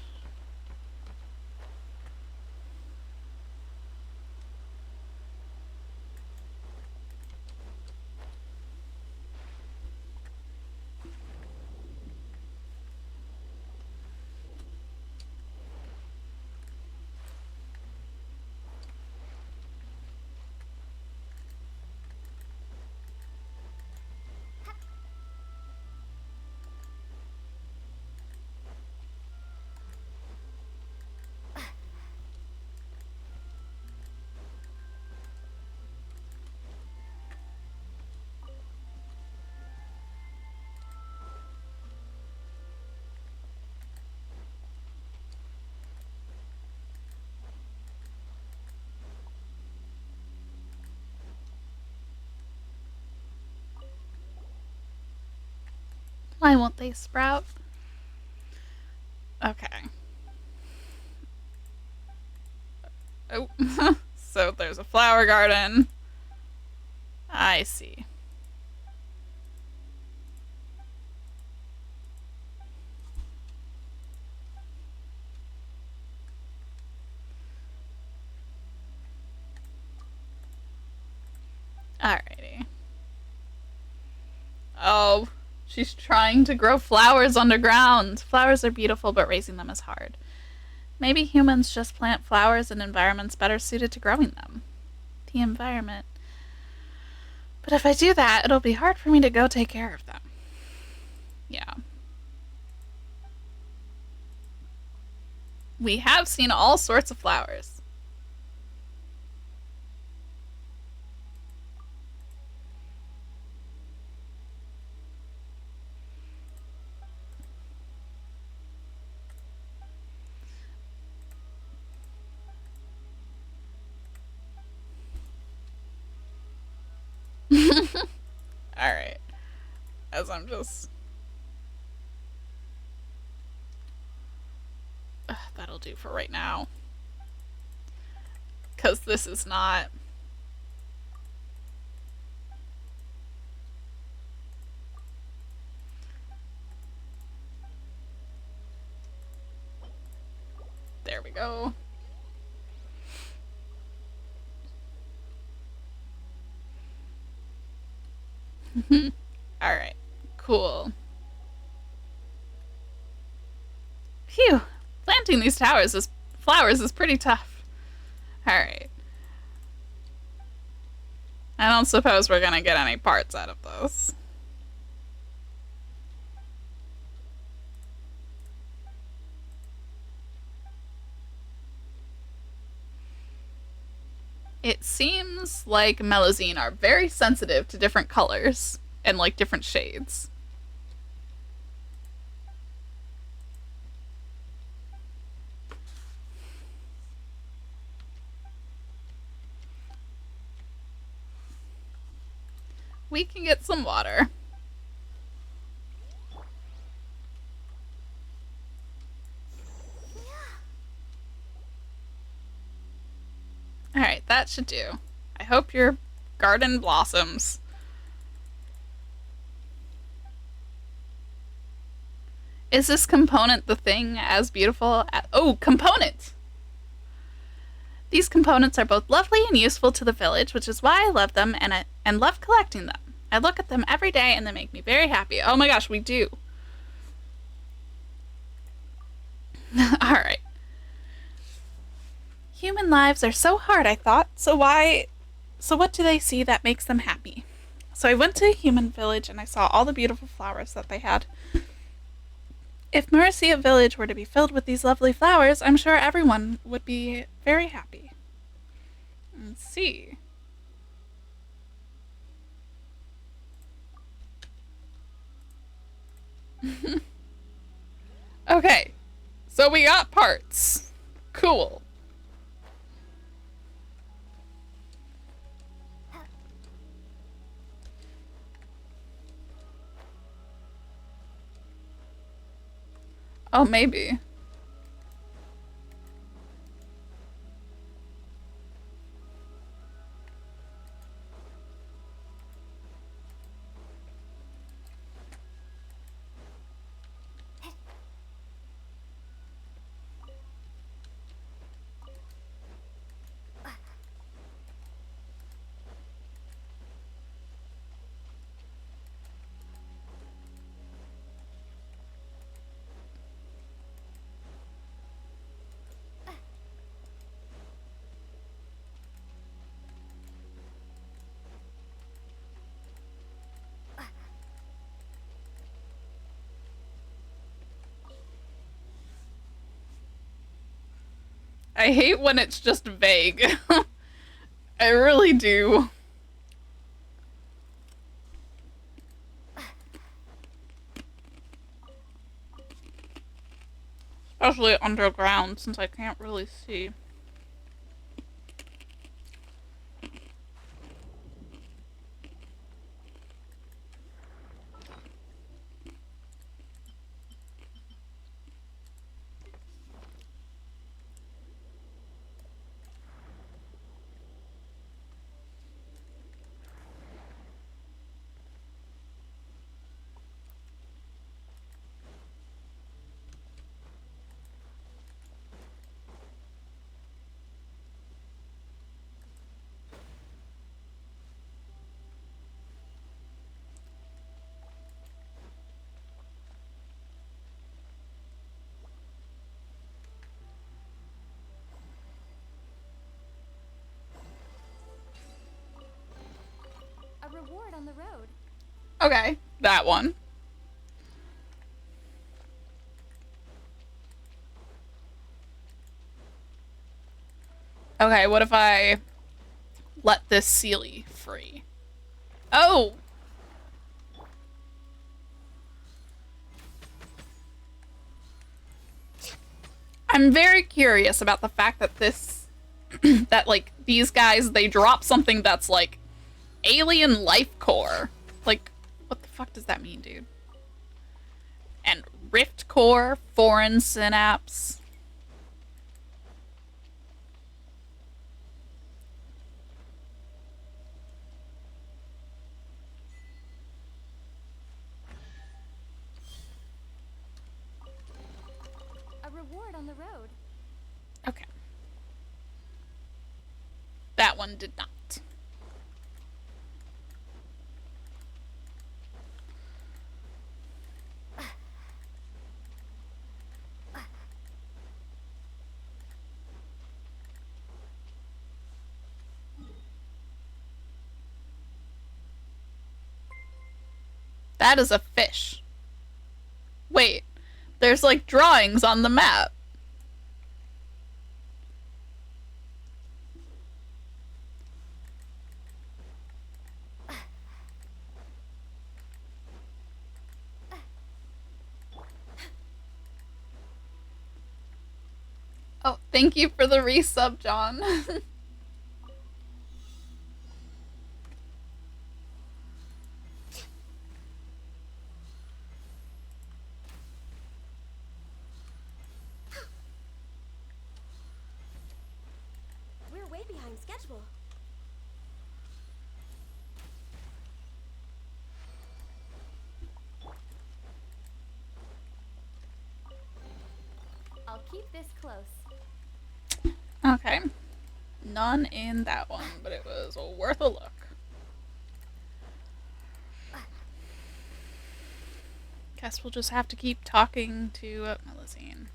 S1: Why won't they sprout?
S2: Okay. Oh, so there's a flower garden. I see. Alrighty. Oh, she's trying to grow flowers underground. Flowers are beautiful, but raising them is hard. Maybe humans just plant flowers in environments better suited to growing them. The environment. But if I do that, it'll be hard for me to go take care of them. Yeah. We have seen all sorts of flowers. Alright.
S1: does. I'm just... that'll do for right now. Because this is not... There we go. Alright, cool. Phew, planting these flowers is pretty tough. Alright. I don't suppose we're gonna get any parts out of this. It seems like Melazine are very sensitive to different colors and like different shades. We can get some water. Alright, that should do. I hope your garden blossoms. Is this component the thing as beautiful as... Oh, component! These components are both lovely and useful to the village, which is why I love them and love collecting them. I look at them every day and they make me very happy. Oh my gosh, we do. Alright. Human lives are so hard, I thought. So what do they see that makes them happy? So I went to a human village and I saw all the beautiful flowers that they had. If Murcia village were to be filled with these lovely flowers, I'm sure everyone would be very happy. Let's see. Okay, so we got parts. Cool. Oh, maybe. I hate when it's just vague. I really do. Especially underground, since I can't really see.
S3: Reward on the road.
S1: Okay, that one. Okay, what if I let this Sealy free? Oh! I'm very curious about the fact that this, that like these guys, they drop something that's like alien life core. Like, what the fuck? fuck does that mean, dude? And Rift Core, foreign synapse.
S3: A reward on the road.
S1: Okay. That one did not. That is a fish. Wait, there's like drawings on the map. Oh, thank you for the resub, John.
S3: We're way behind schedule. I'll keep this close.
S1: Okay. None in that one, but it was worth a look. Guess we'll just have to keep talking to Melusine.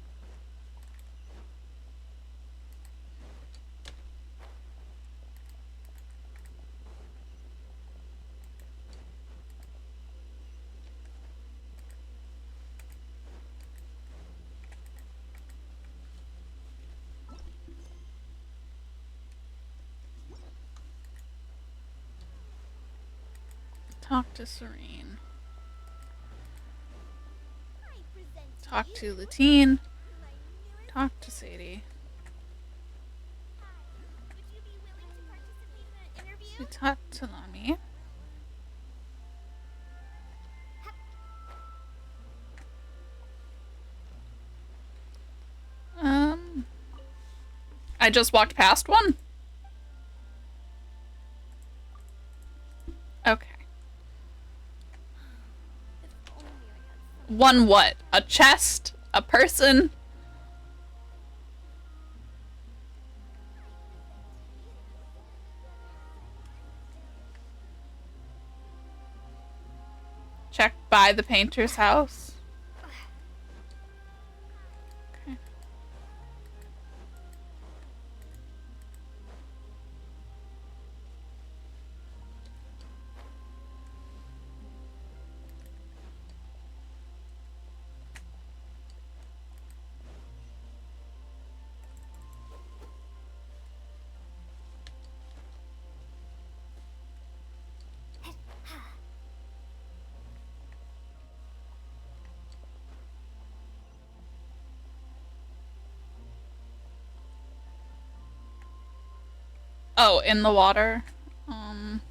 S1: Talk to Serene.
S3: I present
S1: Talk
S3: you
S1: to Latine.
S3: my newest.
S1: Talk to Sadie.
S3: Hi. Would you be willing to participate in an interview?
S1: We talk to Lami. I just walked past one? Okay.
S3: If only I had
S1: One what? A chest? A person? Check by the painter's house. Okay. Oh, in the water. Um.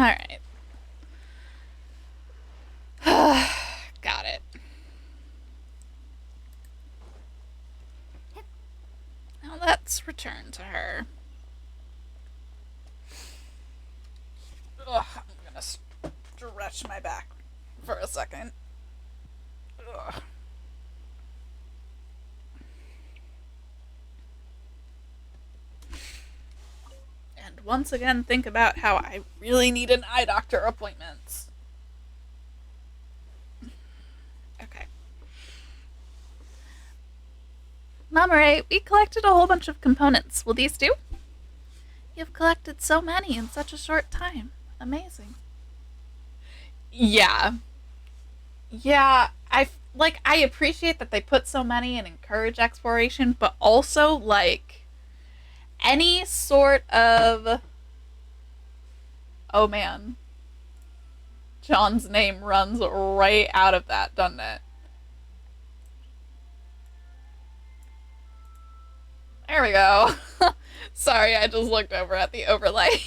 S1: Alright. Got it. Now let's return to her. Ugh, I'm gonna stretch my back for a second. Ugh. And once again, think about how I really need an eye doctor appointment. Okay. Mama Ray, we collected a whole bunch of components. Will these do? You've collected so many in such a short time. Amazing. Yeah. Yeah, I appreciate that they put so many and encourage exploration, but also, like, any sort of... Oh, man. John's name runs right out of that, doesn't it? There we go. Sorry, I just looked over at the overlay.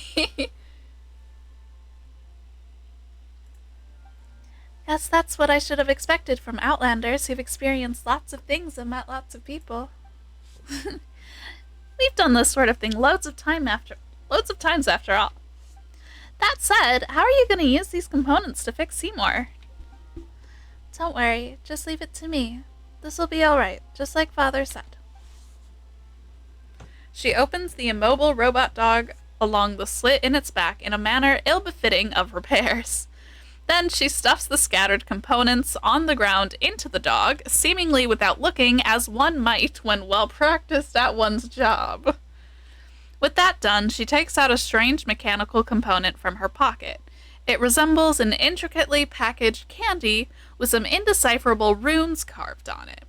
S1: Yes, that's what I should have expected from Outlanders who've experienced lots of things and met lots of people. We've done this sort of thing loads of times after all. That said, how are you going to use these components to fix Seymour? Don't worry, just leave it to me. This'll be alright, just like Father said. She opens the immobile robot dog along the slit in its back in a manner ill-befitting of repairs. Then she stuffs the scattered components on the ground into the dog, seemingly without looking, as one might when well practiced at one's job. With that done, she takes out a strange mechanical component from her pocket. It resembles an intricately packaged candy with some indecipherable runes carved on it.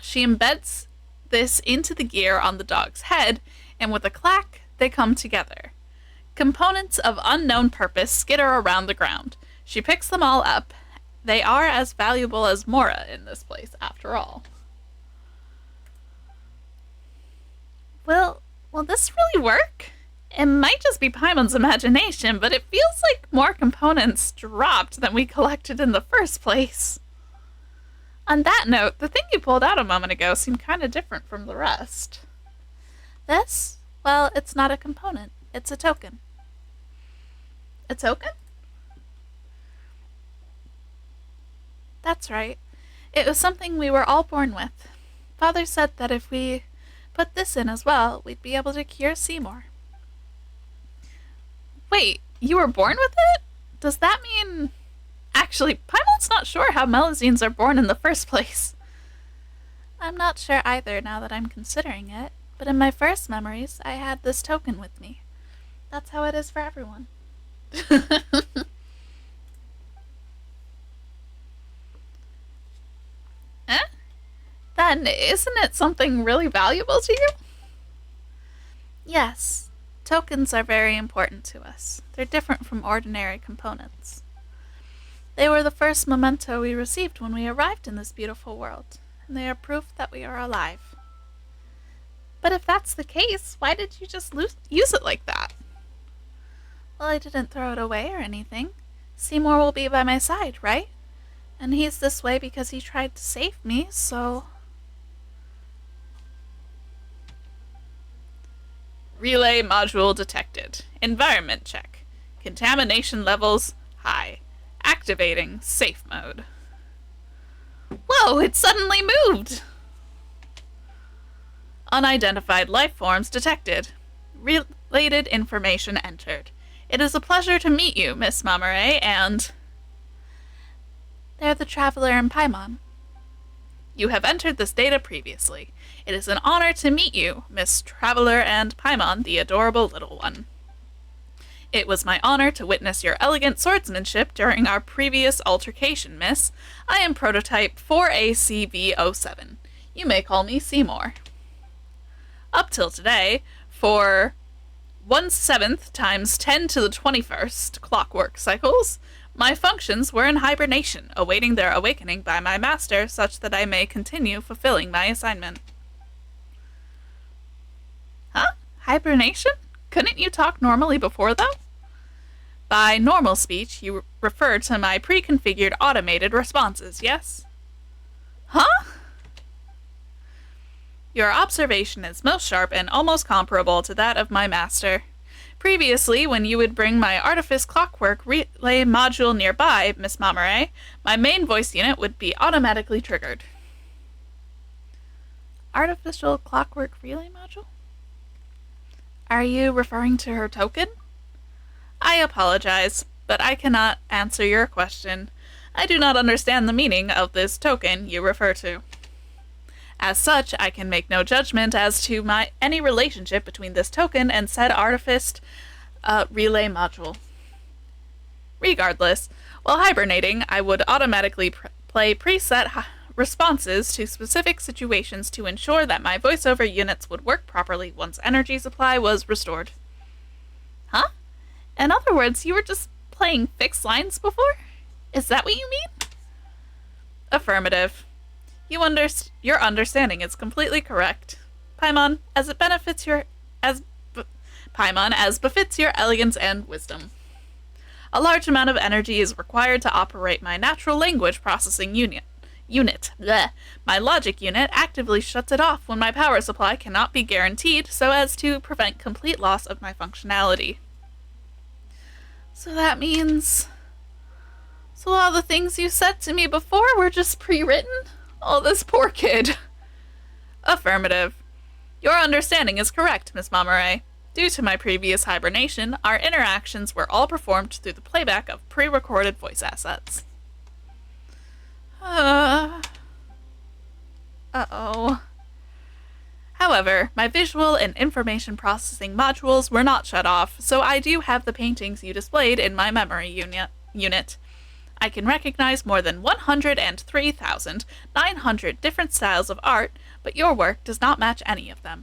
S1: She embeds this into the gear on the dog's head, and with a clack, they come together. Components of unknown purpose skitter around the ground. She picks them all up. They are as valuable as Mora in this place, after all. Will this really work? It might just be Paimon's imagination, but it feels like more components dropped than we collected in the first place. On that note, the thing you pulled out a moment ago seemed kind of different from the rest. This? Well, it's not a component. It's a token. A token? That's right. It was something we were all born with. Father said that if we put this in as well, we'd be able to cure Seymour. Wait, you were born with it? Does that mean... Actually, Paimon's not sure how Melazines are born in the first place. I'm not sure either now that I'm considering it, but in my first memories, I had this token with me. That's how it is for everyone. Eh? Then, isn't it something really valuable to you? Yes. Tokens are very important to us. They're different from ordinary components. They were the first memento we received when we arrived in this beautiful world, and they are proof that we are alive. But if that's the case, why did you just use it like that? Well, I didn't throw it away or anything. Seymour will be by my side, right? And he's this way because he tried to save me, so... Relay module detected. Environment check. Contamination levels high. Activating safe mode. Whoa, it suddenly moved! Unidentified life forms detected. Related information entered. It is a pleasure to meet you, Miss Mamare, and... They're the Traveler and Paimon. You have entered this data previously. It is an honor to meet you, Miss Traveler and Paimon, the adorable little one. It was my honor to witness your elegant swordsmanship during our previous altercation, miss. I am prototype 4ACV07. You may call me Seymour. Up till today, for 1/7 times 10 to the 21st clockwork cycles, my functions were in hibernation, awaiting their awakening by my master such that I may continue fulfilling my assignment. Huh? Hibernation? Couldn't you talk normally before, though? By normal speech, you refer to my pre-configured automated responses, yes? Huh? Your observation is most sharp and almost comparable to that of my master. Previously, when you would bring my Artifice Clockwork Relay module nearby, Miss Mamare, my main voice unit would be automatically triggered. Artificial Clockwork Relay module? Are you referring to her token? I apologize, but I cannot answer your question. I do not understand the meaning of this token you refer to. As such, I can make no judgment as to any relationship between this token and said Artifice Relay module. Regardless, while hibernating, I would automatically play preset responses to specific situations to ensure that my voiceover units would work properly once energy supply was restored. Huh? In other words, you were just playing fixed lines before? Is that what you mean? Affirmative. Your understanding is completely correct. Paimon, as befits your elegance and wisdom. A large amount of energy is required to operate my natural language processing unit. Blech. My logic unit actively shuts it off when my power supply cannot be guaranteed so as to prevent complete loss of my functionality. So that means... So all the things you said to me before were just pre-written? Oh, this poor kid. Affirmative. Your understanding is correct, Miss Mamare. Due to my previous hibernation, our interactions were all performed through the playback of pre-recorded voice assets. Uh-oh. However, my visual and information processing modules were not shut off, so I do have the paintings you displayed in my memory unit. I can recognize more than 103,900 different styles of art, but your work does not match any of them.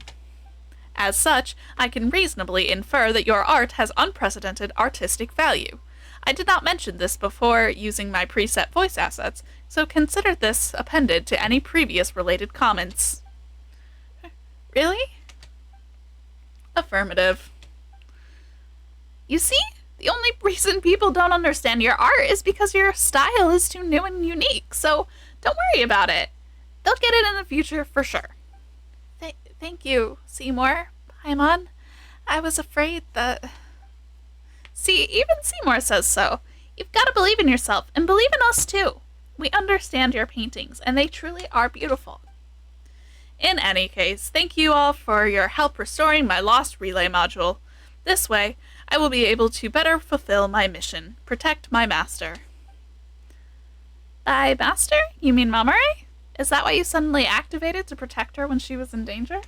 S1: As such, I can reasonably infer that your art has unprecedented artistic value. I did not mention this before using my preset voice assets, so consider this appended to any previous related comments. Really? Affirmative. You see? The only reason people don't understand your art is because your style is too new and unique, so don't worry about it. They'll get it in the future for sure. Thank you, Seymour. Paimon. I was afraid that... See, even Seymour says so. You've got to believe in yourself, and believe in us too. We understand your paintings, and they truly are beautiful. In any case, thank you all for your help restoring my lost relay module. This way, I will be able to better fulfill my mission, protect my master. By master? You mean Mamare? Is that why you suddenly activated to protect her when she was in danger?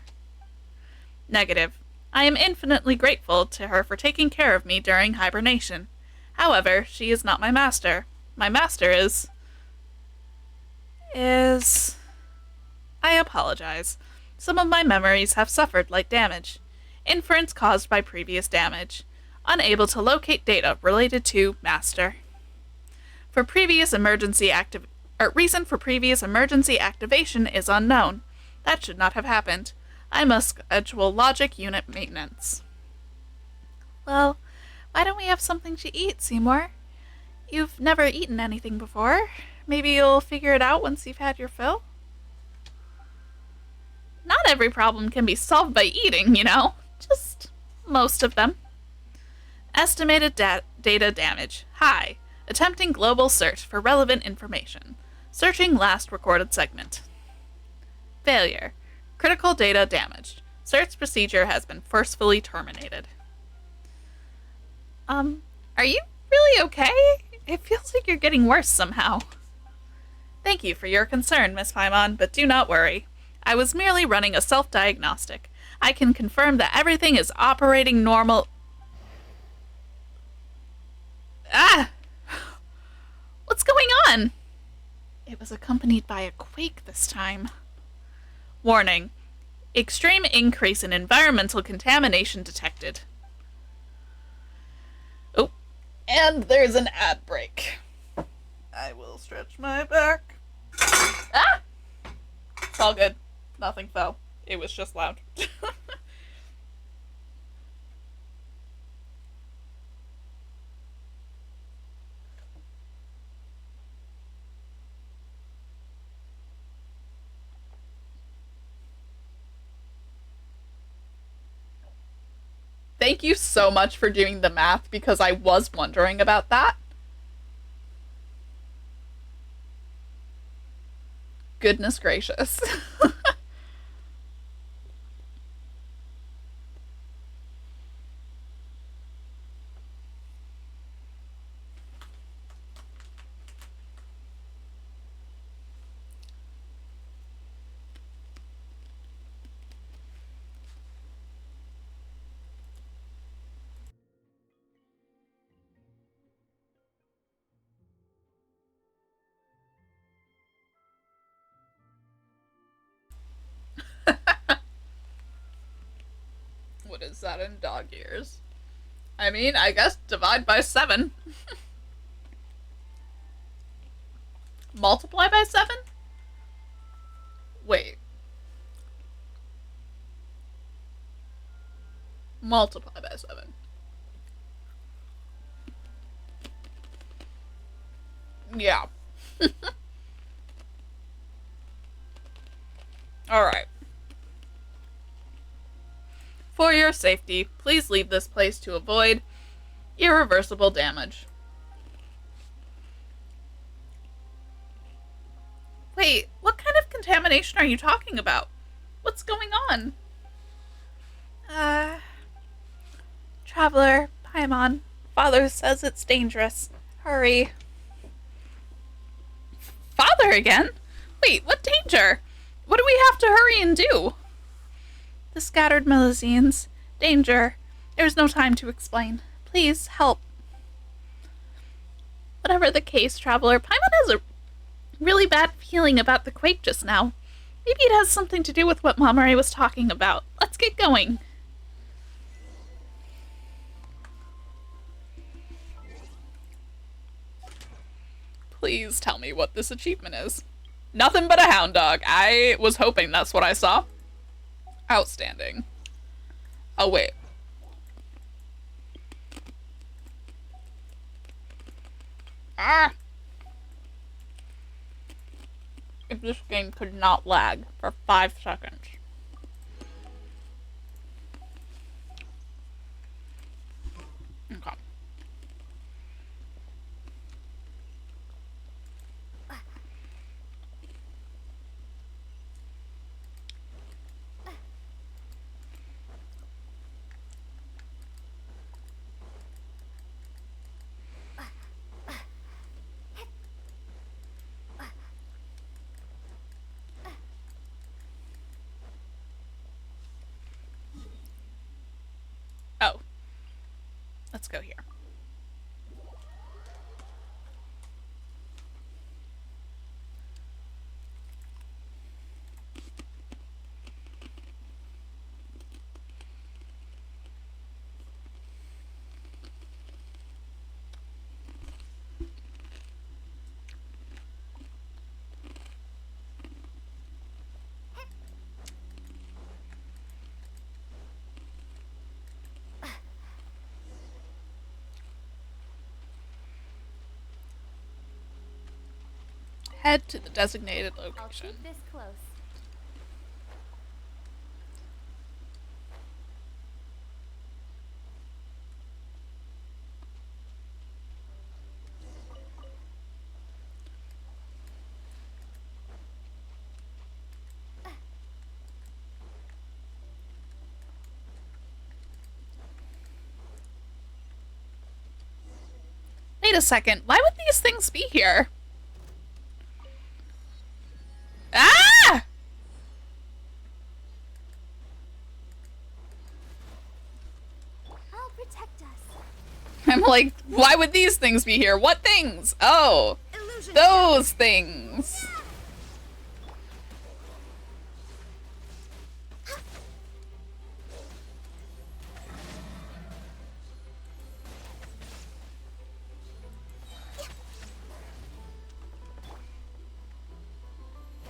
S1: Negative. I am infinitely grateful to her for taking care of me during hibernation. However, she is not my master. My master is... I apologize. Some of my memories have suffered light damage. Inference caused by previous damage. Unable to locate data related to master. Reason for previous emergency activation is unknown. That should not have happened. I must schedule logic unit maintenance. Well, why don't we have something to eat, Seymour? You've never eaten anything before. Maybe you'll figure it out once you've had your fill? Not every problem can be solved by eating, you know. Just most of them. Estimated data damage. High. Attempting global search for relevant information. Searching last recorded segment. Failure. Critical data damaged. Search procedure has been forcefully terminated. Are you really okay? It feels like you're getting worse somehow. Thank you for your concern, Miss Paimon, but do not worry. I was merely running a self-diagnostic. I can confirm that everything is operating normal... Ah! What's going on? It was accompanied by a quake this time. Warning. Extreme increase in environmental contamination detected. Oh, and there's an ad break. I will stretch my back. Ah! It's all good. Nothing fell. It was just loud.
S2: Thank you so much for doing the math, because I was wondering about that. Goodness gracious. What is that in dog years? I mean, I guess divide by 7. Multiply by 7? Wait. Multiply by 7. Yeah. Alright. For your safety, please leave this place to avoid irreversible damage. Wait, what kind of contamination are you talking about? What's going on? Traveler, Paimon. Father says it's dangerous. Hurry. Father again? Wait, what danger? What do we have to hurry and do? The scattered Melusines. Danger. There's no time to explain. Please, help. Whatever the case, Traveler, Paimon has a really bad feeling about the quake just now. Maybe it has something to do with what Mamare was talking about. Let's get going. Please tell me what this achievement is. Nothing but a hound dog. I was hoping that's what I saw. Outstanding. Oh, wait. Ah! If this game could not lag for 5 seconds. Okay. Oh. Let's go here. Head to the designated
S4: I'll
S2: location.
S4: keep this close.
S2: Wait a second. Why would these things be here? Ah!
S3: I'll protect us.
S2: I'm like, why would these things be here? What things? Oh,
S3: Illusion.
S2: those things.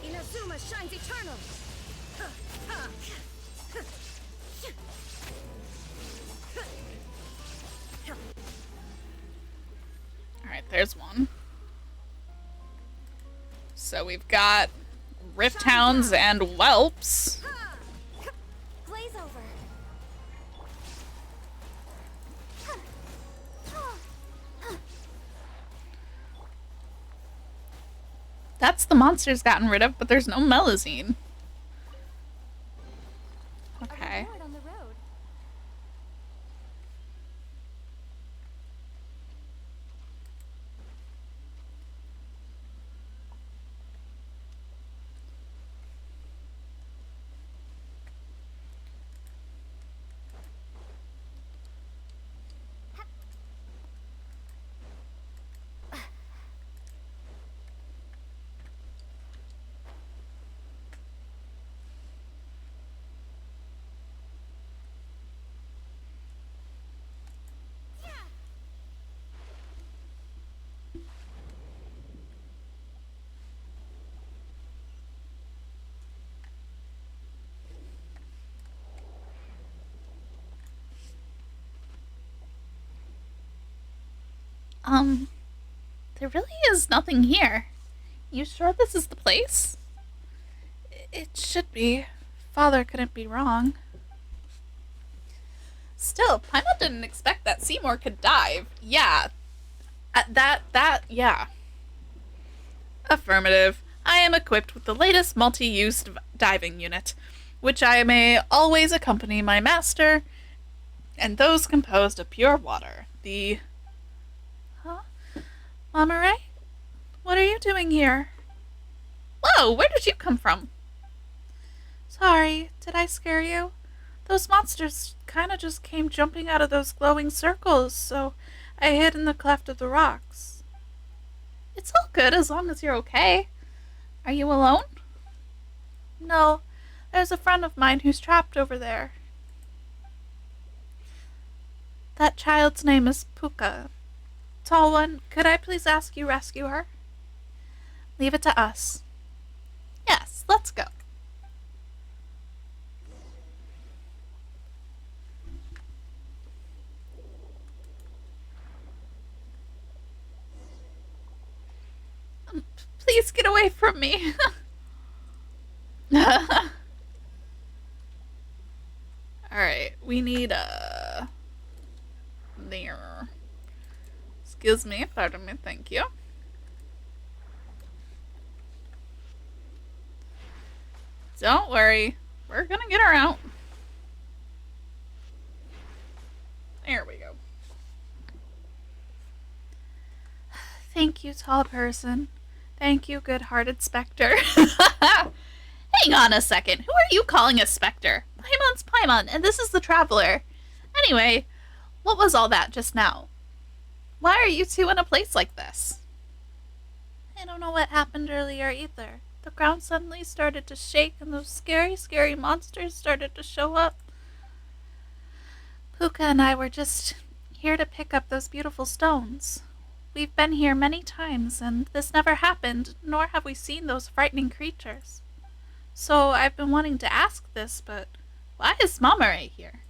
S3: Inazuma shines eternal.
S2: Alright, there's one. So we've got Rift Hounds and Whelps.
S3: Blaze over.
S1: That's the monster's gotten rid of, but there's no Melazine. Okay.
S3: A reward on the road.
S1: There really is nothing here. You sure this is the place? It should be. Father couldn't be wrong. Still, Paimon didn't expect that Seymour could dive. Yeah. Yeah. Affirmative. I am equipped with the latest multi-use diving unit, which I may always accompany my master, and those composed of pure water. The... Huh? Mama Ray? What are you doing here? Whoa, where did you come from? Sorry, did I scare you? Those monsters kinda just came jumping out of those glowing circles, so I hid in the cleft of the rocks. It's all good as long as you're okay. Are you alone? No, there's a friend of mine who's trapped over there. That child's name is Puka. Tall one, could I please ask you rescue her? Leave it to us. Yes, let's go. Please get away from me. Alright, we need a... There. Excuse me, pardon me, thank you. Don't worry, we're gonna get her out. There we go. Thank you, tall person. Thank you, good-hearted specter. Hang on a second. Who are you calling a specter? Paimon's Paimon, and this is the traveler. Anyway, what was all that just now? Why are you two in a place like this? I don't know what happened earlier either. The ground suddenly started to shake and those scary, scary monsters started to show up. Puka and I were just here to pick up those beautiful stones. We've been here many times, and this never happened, nor have we seen those frightening creatures. So I've been wanting to ask this, but why is Mamare here?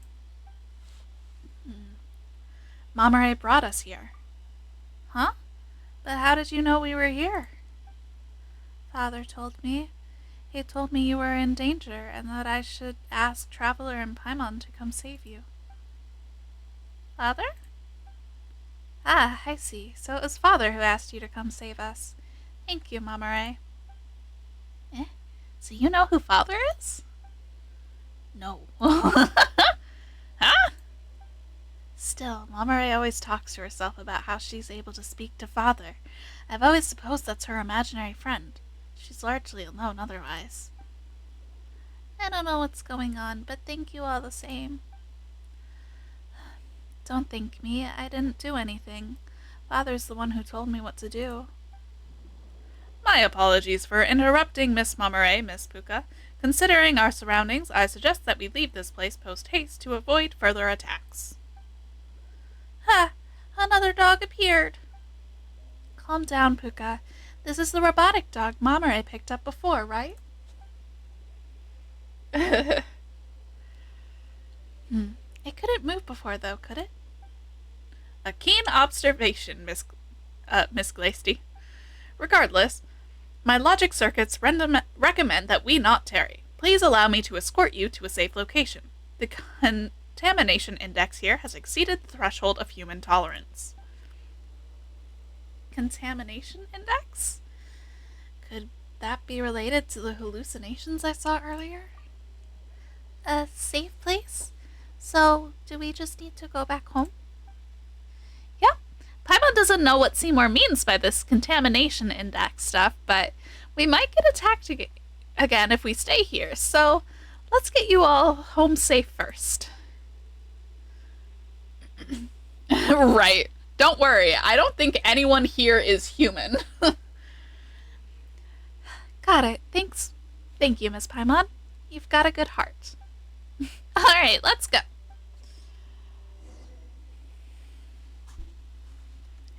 S1: Mamare brought us here. Huh? But how did you know we were here? Father told me. He told me you were in danger, and that I should ask Traveler and Paimon to come save you. Father? Ah, I see. So it was Father who asked you to come save us. Thank you, Mamare. So you know who Father is? No. Huh? Still, Mamare always talks to herself about how she's able to speak to Father. I've always supposed that's her imaginary friend. She's largely alone otherwise. I don't know what's going on, but thank you all the same. Don't thank me. I didn't do anything. Father's the one who told me what to do. My apologies for interrupting, Miss Mamare, Miss Puka. Considering our surroundings, I suggest that we leave this place post-haste to avoid further attacks. Ha! Another dog appeared! Calm down, Puka. This is the robotic dog Mamare picked up before, right? It couldn't move before, though, could it? A keen observation, Miss Glaisty. Regardless, my logic circuits recommend that we not tarry. Please allow me to escort you to a safe location. The contamination index here has exceeded the threshold of human tolerance. Contamination index?
S2: Could that be related to the hallucinations I saw earlier? A safe place? So, do we just need to go back home? Yeah. Paimon doesn't know what Seymour means by this contamination index stuff, but we might get attacked again if we stay here, so let's get you all home safe first. Right. Don't worry, I don't think anyone here is human. Got it. Thanks. Thank you, Miss Paimon. You've got a good heart. Alright, let's go.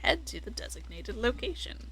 S2: Head to the designated location.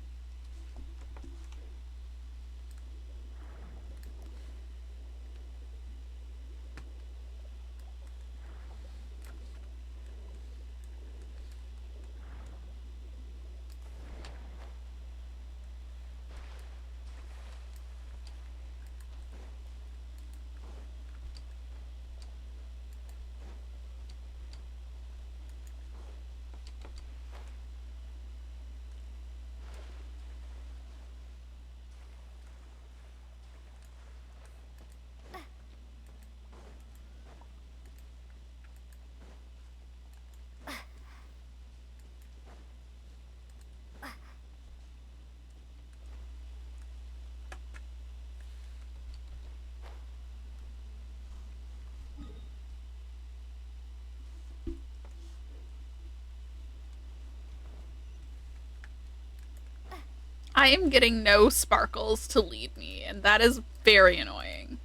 S2: I am getting no sparkles to lead me, and that is very annoying.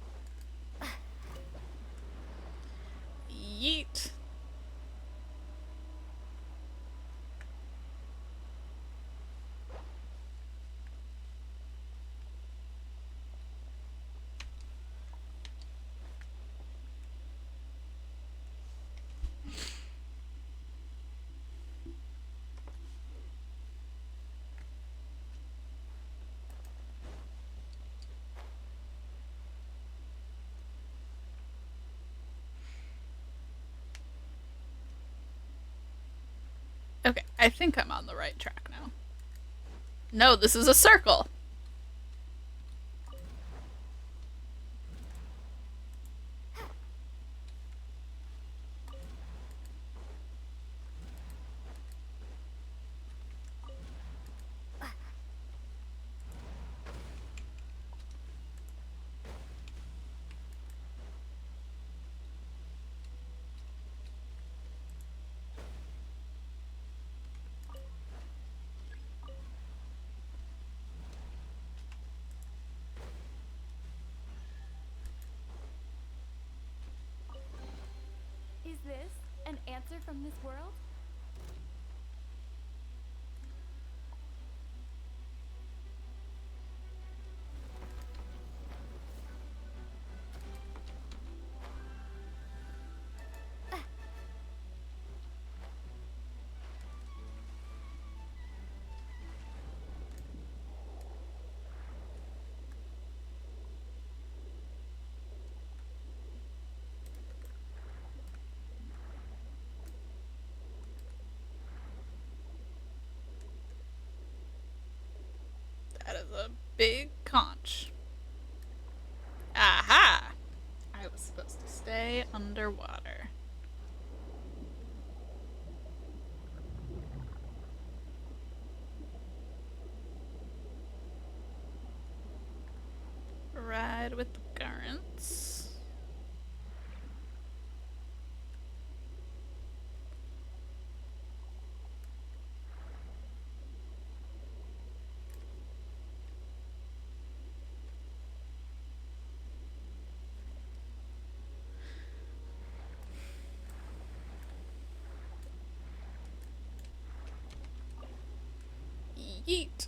S2: Yeet. Okay, I think I'm on the right track now. No, this is a circle.
S3: Is this an answer from this world?
S2: That is a big conch. Aha! I was supposed to stay underwater. Ride with the currents. Yeet.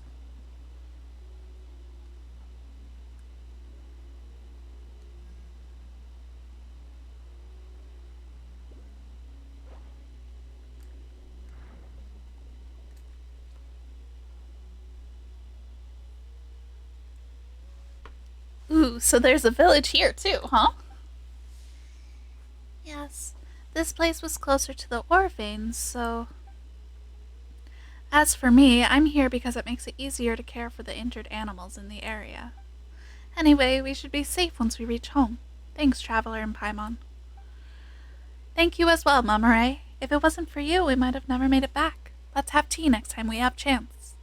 S2: Ooh, so there's a village here too, huh? Yes. This place was closer to the ore veins, so
S1: As for me, I'm here because it makes it easier to care for the injured animals in the area. Anyway, we should be safe once we reach home. Thanks, Traveler and Paimon. Thank you as well, Mama Ray. If it wasn't for you, we might have never made it back. Let's have tea next time we have chance.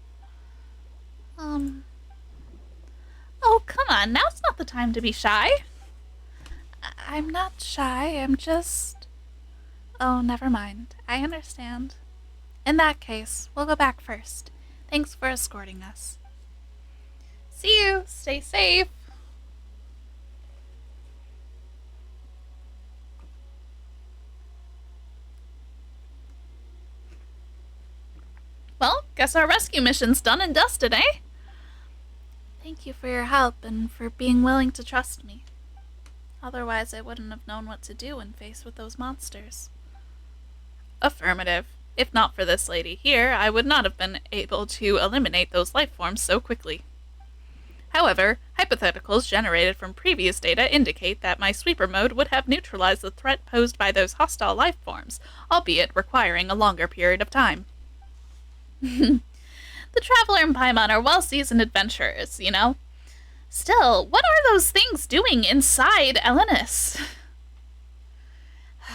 S1: Oh, come on, now's not the time to be shy. I'm not shy, I'm just... Oh, never mind. I understand. In that case, we'll go back first. Thanks for escorting us. See you. Stay safe. Well, guess our rescue mission's done and dusted, eh? Thank you for your help and for being willing to trust me. Otherwise, I wouldn't have known what to do when faced with those monsters. Affirmative. If not for this lady here, I would not have been able to eliminate those life forms so quickly. However, hypotheticals generated from previous data indicate that my sweeper mode would have neutralized the threat posed by those hostile life forms, albeit requiring a longer period of time. The Traveler and Paimon are well-seasoned adventurers, you know? Still, what are those things doing inside Elenis?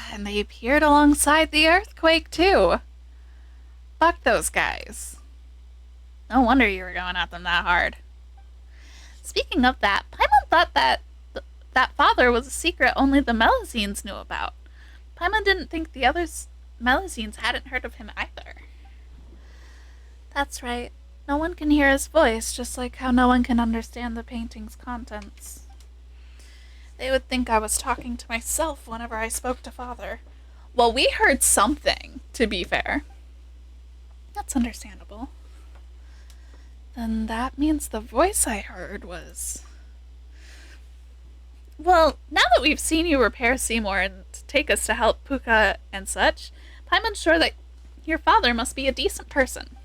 S1: And they appeared alongside the earthquake, too. Fuck those guys. No wonder you were going at them that hard. Speaking of that, Paimon thought that father was a secret only the Melazines knew about. Paimon didn't think the other Melazines hadn't heard of him either. That's right. No one can hear his voice, just like how no one can understand the painting's contents. They would think I was talking to myself whenever I spoke to Father. Well, we heard something, to be fair. That's understandable. Then that means the voice I heard was... Well, now that we've seen you repair Seymour and take us to help Puka and such, Paimon's sure that your father must be a decent person.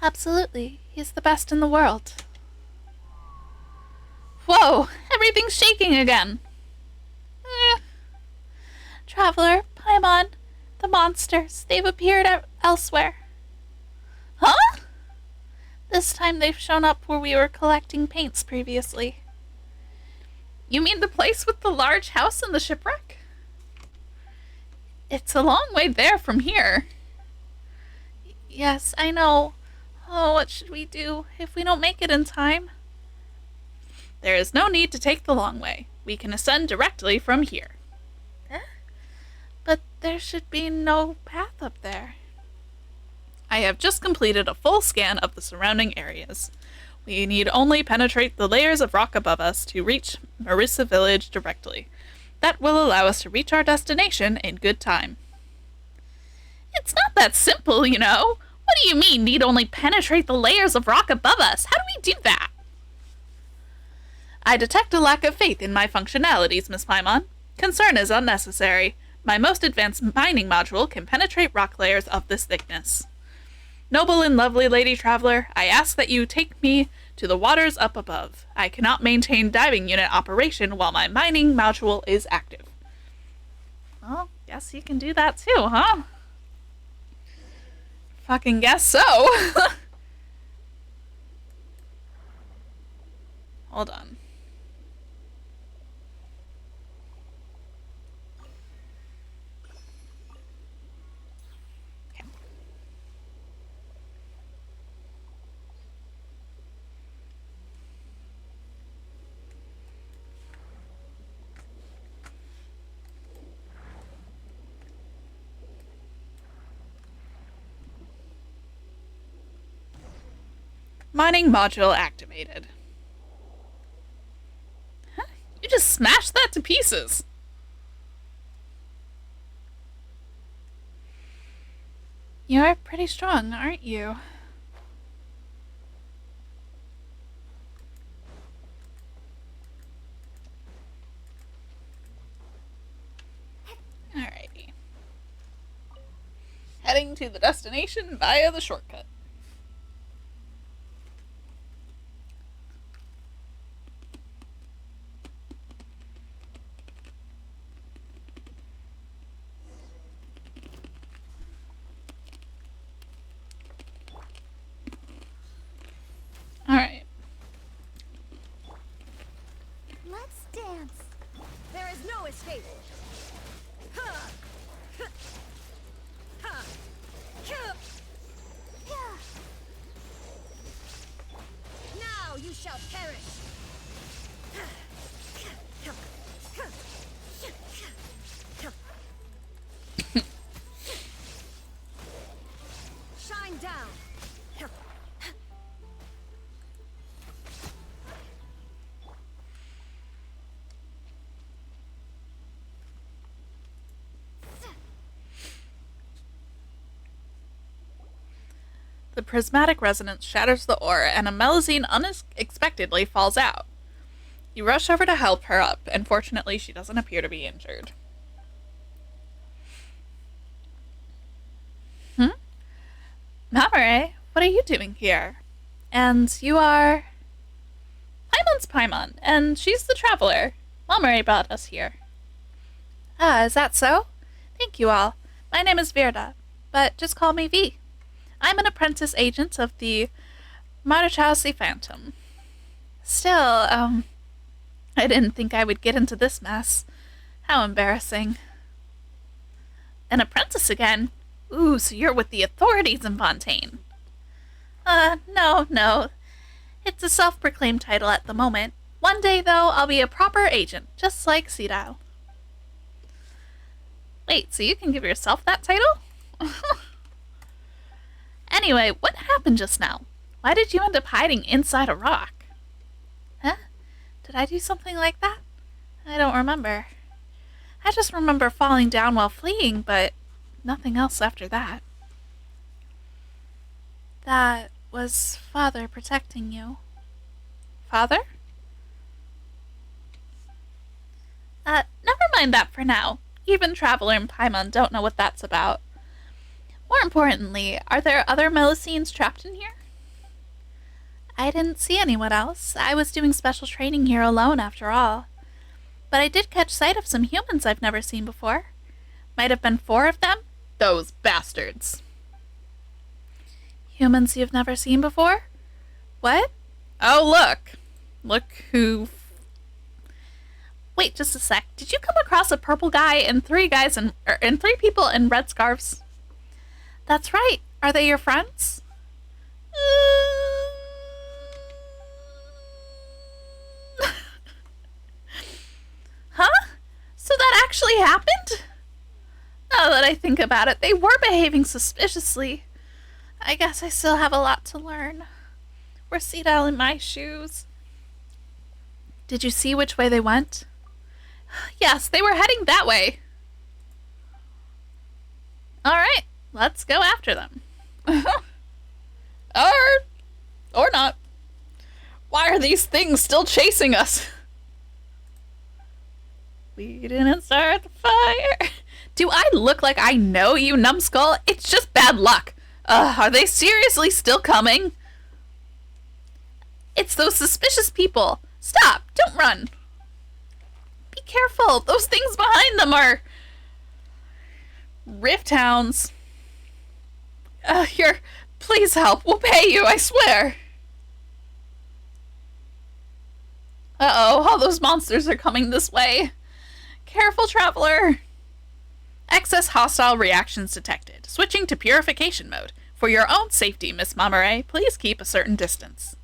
S1: Absolutely. He's the best in the world. Whoa! Everything's shaking again! Traveler, Paimon, the monsters, they've appeared elsewhere. Huh? This time they've shown up where we were collecting paints previously. You mean the place with the large house and the shipwreck? It's a long way there from here. Yes, I know. Oh, what should we do if we don't make it in time? There is no need to take the long way. We can ascend directly from here. Huh? But there should be no path up there. I have just completed a full scan of the surrounding areas. We need only penetrate the layers of rock above us to reach Marissa Village directly. That will allow us to reach our destination in good time. It's not that simple, you know. What do you mean, need only penetrate the layers of rock above us? How do we do that? I detect a lack of faith in my functionalities, Miss Paimon. Concern is unnecessary. My most advanced mining module can penetrate rock layers of this thickness. Noble and lovely Lady Traveler, I ask that you take me to the waters up above. I cannot maintain diving unit operation while my mining module is active. Well, guess you can do that too, huh? Fucking guess so. Hold on. Okay. Mining module activated. Huh? You just smashed that to pieces. You're pretty strong, aren't you? Alrighty. Heading to the destination via the shortcut.
S3: escape. Ha! Ha! Now you shall perish. Shine down.
S1: The prismatic resonance shatters the ore, and a melusine unexpectedly falls out. You rush over to help her up, and fortunately she doesn't appear to be injured. Mamare, what are you doing here? And you are... Paimon's Paimon, and she's the traveler. Mamare brought us here. Ah, is that so? Thank you all. My name is Virda, but just call me V. I'm an apprentice agent of the Marechaussee Phantom. Still, I didn't think I would get into this mess. How embarrassing. An apprentice again? Ooh, so you're with the authorities in Fontaine. No. It's a self-proclaimed title at the moment. One day, though, I'll be a proper agent, just like Cecil. Wait, so you can give yourself that title? Anyway, what happened just now? Why did you end up hiding inside a rock? Huh? Did I do something like that? I don't remember. I just remember falling down while fleeing, but nothing else after that. That was Father protecting you. Father? Never mind that for now. Even Traveler and Paimon don't know what that's about. More importantly, are there other Melusines trapped in here? I didn't see anyone else. I was doing special training here alone, after all. But I did catch sight of some humans I've never seen before. Might have been 4 of them. Those bastards. Humans you've never seen before? What? Oh, look. Look who... Wait just a sec. Did you come across a purple guy and 3 people in red scarves? That's right. Are they your friends? Huh? So that actually happened? Now that I think about it, they were behaving suspiciously. I guess I still have a lot to learn. Were Cecil in my shoes? Did you see which way they went? Yes, they were heading that way. Alright, let's go after them. Or not. Why are these things still chasing us? We didn't start the fire. Do I look like I know, you numbskull? It's just bad luck. Are they seriously still coming? It's those suspicious people. Stop! Don't run! Be careful! Those things behind them are... Rift Hounds. Here, please help. We'll pay you, I swear. Uh-oh, all those monsters are coming this way. Careful, traveler. Excess hostile reactions detected. Switching to purification mode. For your own safety, Miss Mamare, please keep a certain distance.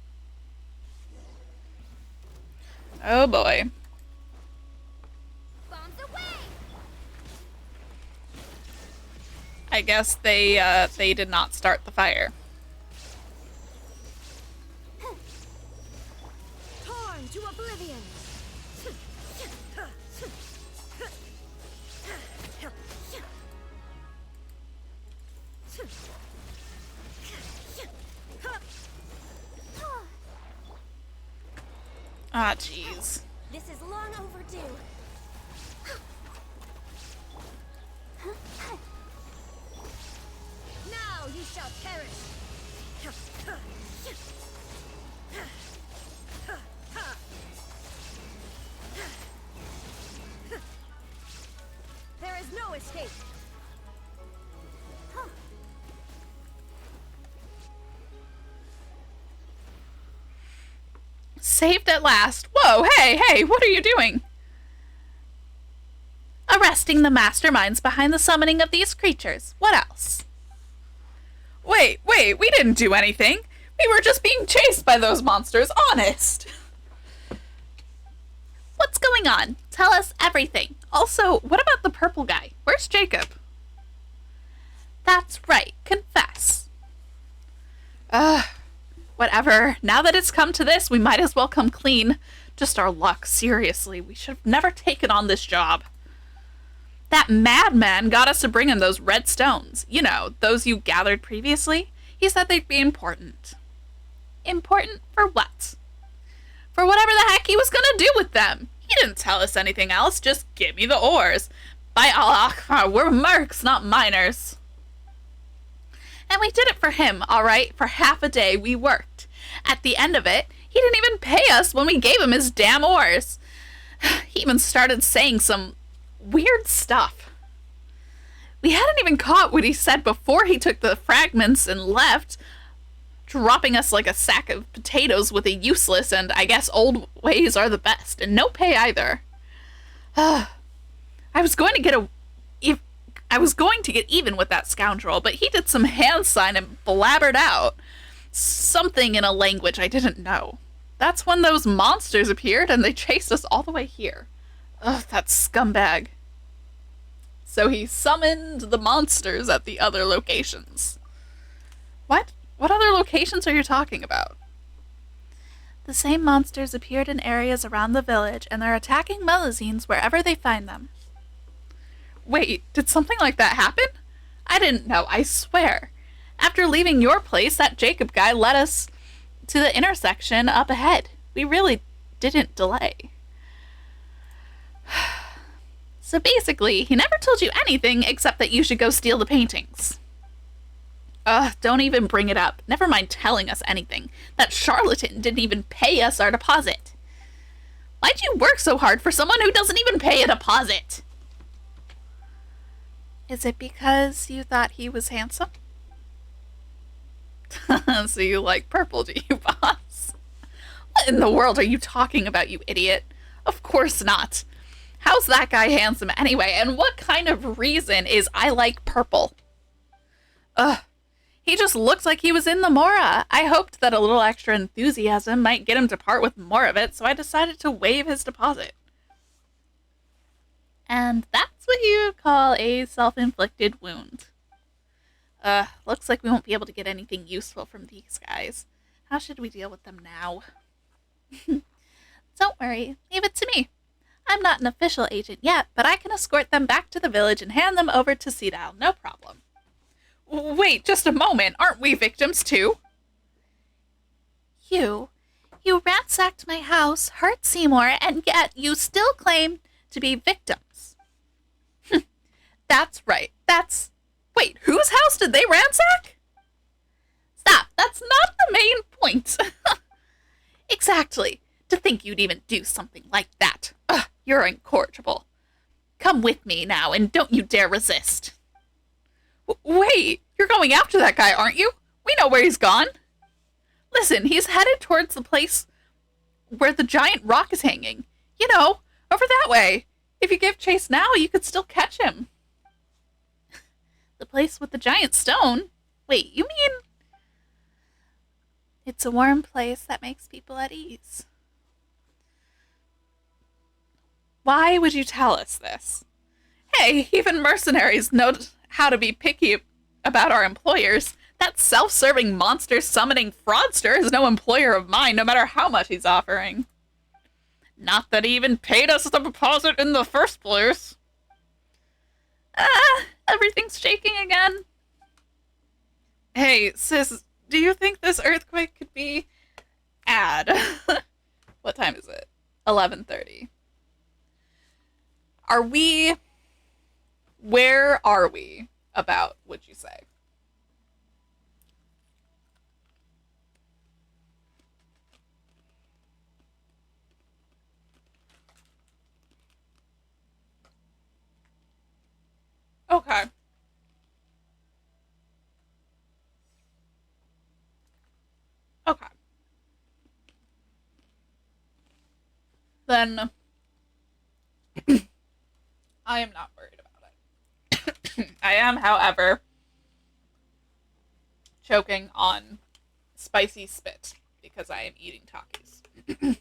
S1: Oh boy.
S3: Bombs away!
S1: I guess they did not start the fire.
S3: Torn to oblivion!
S1: Ah, jeez.
S3: This is long overdue. Now you shall perish. There is no escape.
S1: Saved at last. Whoa, hey, what are you doing? arresting the masterminds behind the summoning of these creatures. What else?
S2: Wait, we didn't do anything. We were just being chased by those monsters, honest.
S1: What's going on? Tell us everything. Also, what about the purple guy? Where's Jacob? That's right, confess. Whatever. Now that it's come to this, we might as well come clean. Just our luck, seriously. We should have never taken on this job. That madman got us to bring him those red stones. You know, those you gathered previously. He said they'd be important. Important for what? For whatever the heck he was gonna do with them. He didn't tell us anything else, just give me the ores. By Allah, we're mercs, not miners. And we did it for him, alright? For half a day we worked. At the end of it, he didn't even pay us when we gave him his damn ores. He even started saying some weird stuff. We hadn't even caught what he said before he took the fragments and left, dropping us like a sack of potatoes with a useless and I guess old ways are the best, and no pay either. I was going to get even with that scoundrel, but he did some hand sign and blabbered out something in a language I didn't know. That's when those monsters appeared and they chased us all the way here. Ugh, that scumbag. So he summoned the monsters at the other locations. What? What other locations are you talking about? The same monsters appeared in areas around the village, and they're attacking Melusines wherever they find them. Wait, did something like that happen? I didn't know, I swear. After leaving your place, that Jacob guy led us to the intersection up ahead. We really didn't delay. So basically, he never told you anything except that you should go steal the paintings. Don't even bring it up. Never mind telling us anything. That charlatan didn't even pay us our deposit. Why'd you work so hard for someone who doesn't even pay a deposit? Is it because you thought he was handsome? So you like purple, do you, boss? What in the world are you talking about, you idiot? Of course not. How's that guy handsome anyway? And what kind of reason is I like purple? He just looked like he was in the Mora. I hoped that a little extra enthusiasm might get him to part with more of it, so I decided to waive his deposit. And that's what you would call a self-inflicted wound. Looks like we won't be able to get anything useful from these guys. How should we deal with them now? Don't worry, leave it to me. I'm not an official agent yet, but I can escort them back to the village and hand them over to Cecil, no problem. Wait, just a moment. Aren't we victims too? You ransacked my house, hurt Seymour, and yet you still claim to be victims. That's right. Wait, whose house did they ransack? Stop, that's not the main point. Exactly. To think you'd even do something like that. You're incorrigible. Come with me now, and don't you dare resist. Wait, you're going after that guy, aren't you? We know where he's gone. Listen, he's headed towards the place where the giant rock is hanging. You know, over that way. If you give chase now, you could still catch him. The place with the giant stone? Wait, you mean... It's a warm place that makes people at ease. Why would you tell us this? Hey, even mercenaries know how to be picky about our employers. That self-serving monster summoning fraudster is no employer of mine, no matter how much he's offering. Not that he even paid us the deposit in the first place. Everything's shaking again. Hey, sis, do you think this earthquake could be... What time is it? 11:30. Where are we about, would you say? Okay. Okay. Then
S2: I am not worried about it. I am, however, choking on spicy spit because I am eating Takis.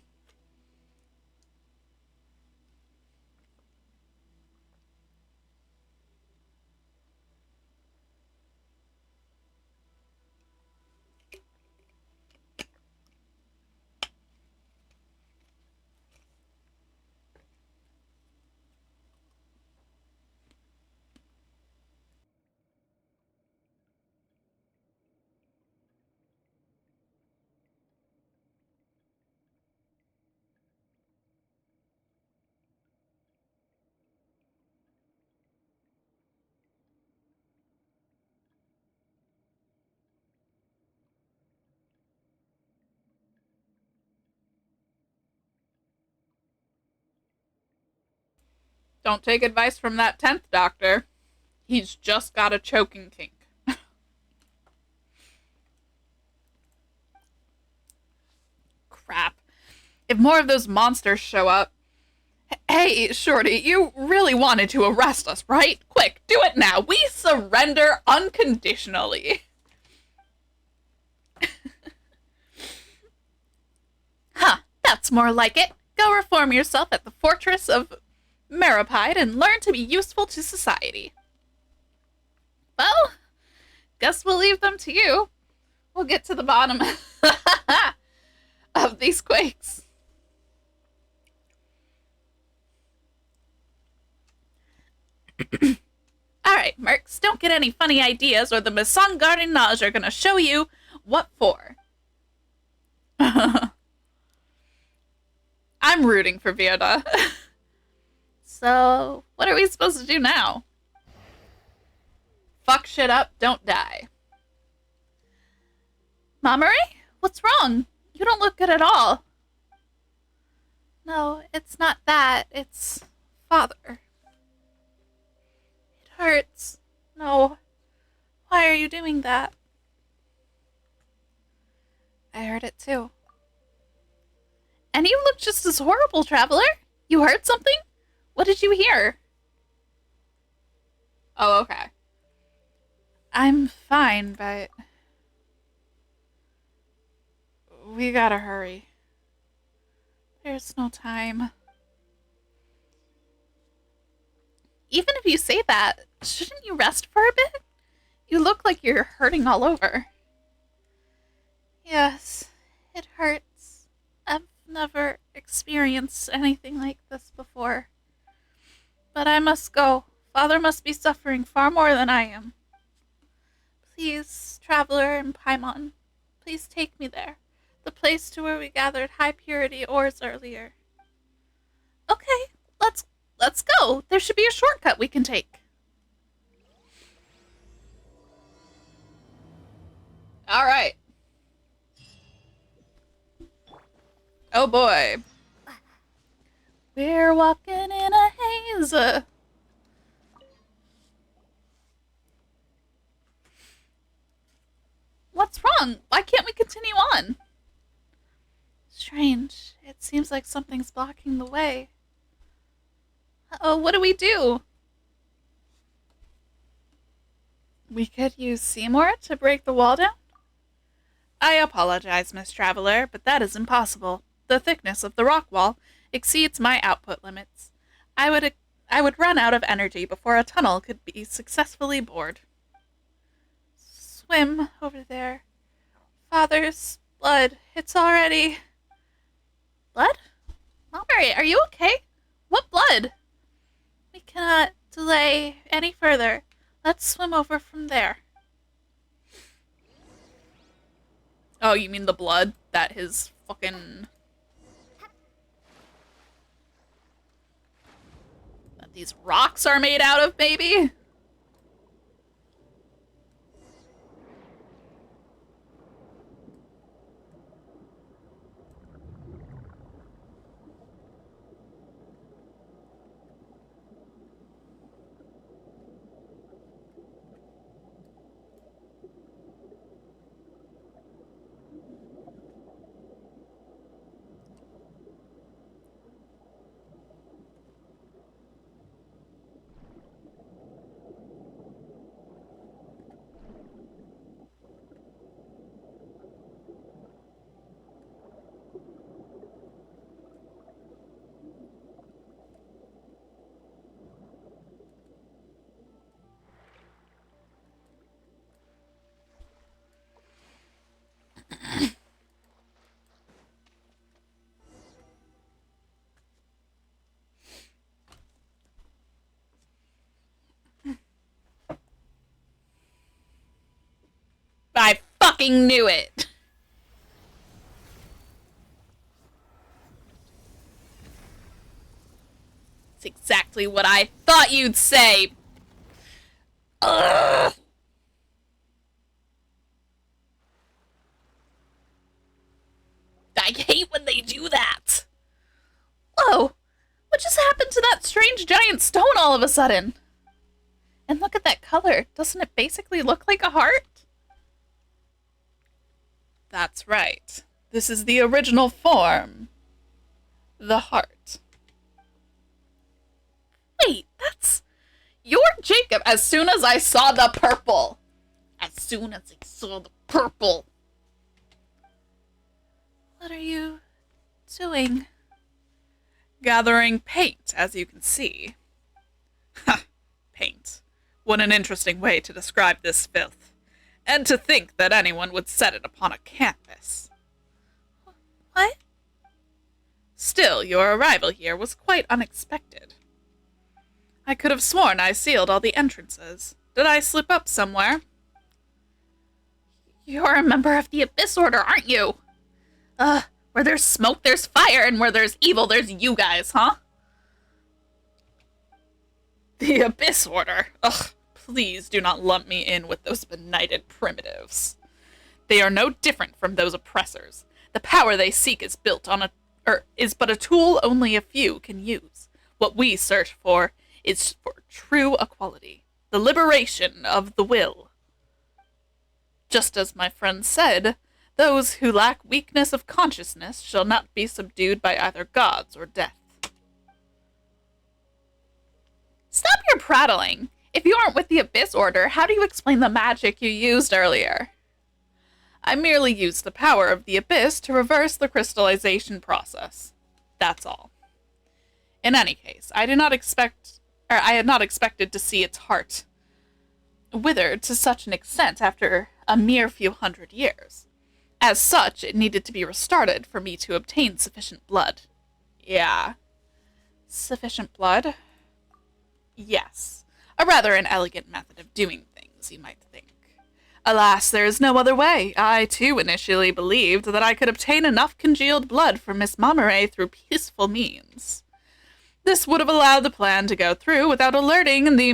S2: Don't take advice from that 10th doctor. He's just got a choking kink. Crap. If more of those monsters show up. Hey, Shorty, you really wanted to arrest us, right? Quick, do it now. We surrender unconditionally. Huh, that's more like it. Go reform yourself at the Fortress of Maripide and learn to be useful to society. Well, guess we'll leave them to you. We'll get to the bottom of these quakes. Alright, Mercs, don't get any funny ideas or the Maison Gardenage are gonna show you what for. I'm rooting for Virda. So, what are we supposed to do now? Fuck shit up, don't die. Mamoru? What's wrong? You don't look good at all. No, it's not that. It's father. It hurts. No. Why are you doing that? I heard it too. And you look just as horrible, Traveler. You heard something? What did you hear? Oh, okay. I'm fine, but we gotta hurry. There's no time. Even if you say that, shouldn't you rest for a bit? You look like you're hurting all over. Yes, it hurts. I've never experienced anything like this before. But I must go. Father must be suffering far more than I am. Please, Traveler and Paimon, please take me there. The place to where we gathered high purity ores earlier. Okay, let's go. There should be a shortcut we can take. All right. Oh boy. We're walking in a haze. What's wrong? Why can't we continue on? Strange. It seems like something's blocking the way. Oh, what do we do? We could use Seymour to break the wall down? I apologize, Miss Traveler, but that is impossible. The thickness of the rock wall exceeds my output limits. I would run out of energy before a tunnel could be successfully bored. Swim over there. Father's blood. It's already... Blood? Mamoru, are you okay? What blood? We cannot delay any further. Let's swim over from there. Oh, you mean the blood that his fucking... that these rocks are made out of, maybe?
S1: I fucking knew it. It's exactly what I thought you'd say. Ugh. I hate when they do that. Whoa, what just happened to that strange giant stone all of a sudden? And look at that color. Doesn't it basically look like a heart? That's right. This is the original form. The heart. Wait, that's... You're Jacob as soon as I saw the purple. As soon as I saw the purple. What are you doing? Gathering paint, as you can see. Ha! Paint. What an interesting way to describe this filth. And to think that anyone would set it upon a canvas. What? Still, your arrival here was quite unexpected. I could have sworn I sealed all the entrances. Did I slip up somewhere? You're a member of the Abyss Order, aren't you? Where there's smoke, there's fire, and where there's evil, there's you guys, huh? The Abyss Order. Ugh, please do not lump me in with those benighted primitives. They are no different from those oppressors. The power they seek is built on is but a tool only a few can use. What we search for is for true equality, the liberation of the will. Just as my friend said, those who lack weakness of consciousness shall not be subdued by either gods or death. Stop your prattling. If you aren't with the Abyss Order, how do you explain the magic you used earlier? I merely used the power of the Abyss to reverse the crystallization process. That's all. In any case, I had not expected to see its heart withered to such an extent after a mere few hundred years. As such, it needed to be restarted for me to obtain sufficient blood. Yeah. Sufficient blood? Yes. A rather inelegant method of doing things, you might think. Alas, there is no other way. I, too, initially believed that I could obtain enough congealed blood from Miss Montmoret through peaceful means. This would have allowed the plan to go through without alerting the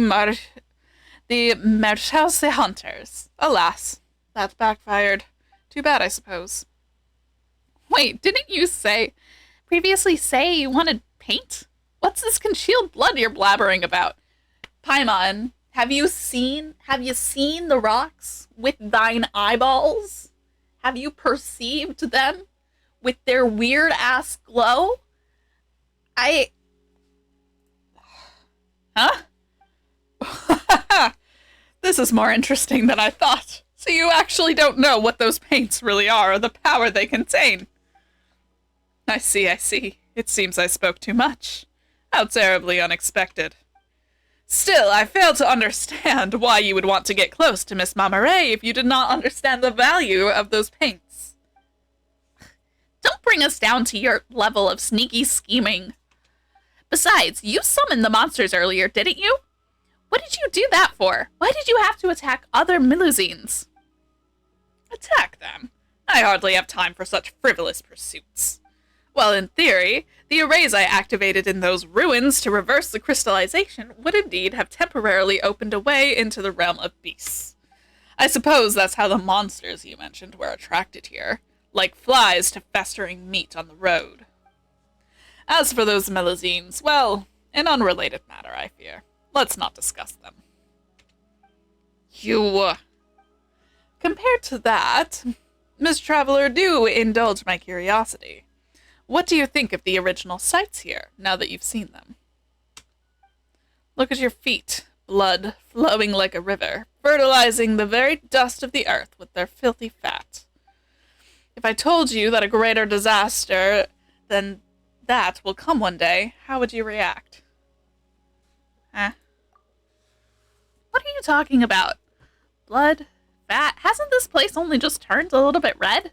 S1: Marchelse hunters. Alas, that backfired. Too bad, I suppose. Wait, didn't you previously say you wanted paint? What's this congealed blood you're blabbering about? Paimon, have you seen the rocks with thine eyeballs? Have you perceived them with their weird-ass glow? Huh? This is more interesting than I thought. So you actually don't know what those paints really are or the power they contain. I see. It seems I spoke too much. How terribly unexpected. Still, I fail to understand why you would want to get close to Miss Montmoret if you did not understand the value of those paints. Don't bring us down to your level of sneaky scheming. Besides, you summoned the monsters earlier, didn't you? What did you do that for? Why did you have to attack other Melusines? Attack them? I hardly have time for such frivolous pursuits. Well, in theory, the arrays I activated in those ruins to reverse the crystallization would indeed have temporarily opened a way into the realm of beasts. I suppose that's how the monsters you mentioned were attracted here, like flies to festering meat on the road. As for those Melusines, well, an unrelated matter, I fear. Let's not discuss them. Compared to that, Miss Traveler, do indulge my curiosity. What do you think of the original sights here, now that you've seen them? Look at your feet, blood flowing like a river, fertilizing the very dust of the earth with their filthy fat. If I told you that a greater disaster than that will come one day, how would you react? Huh? What are you talking about? Blood? Fat? Hasn't this place only just turned a little bit red?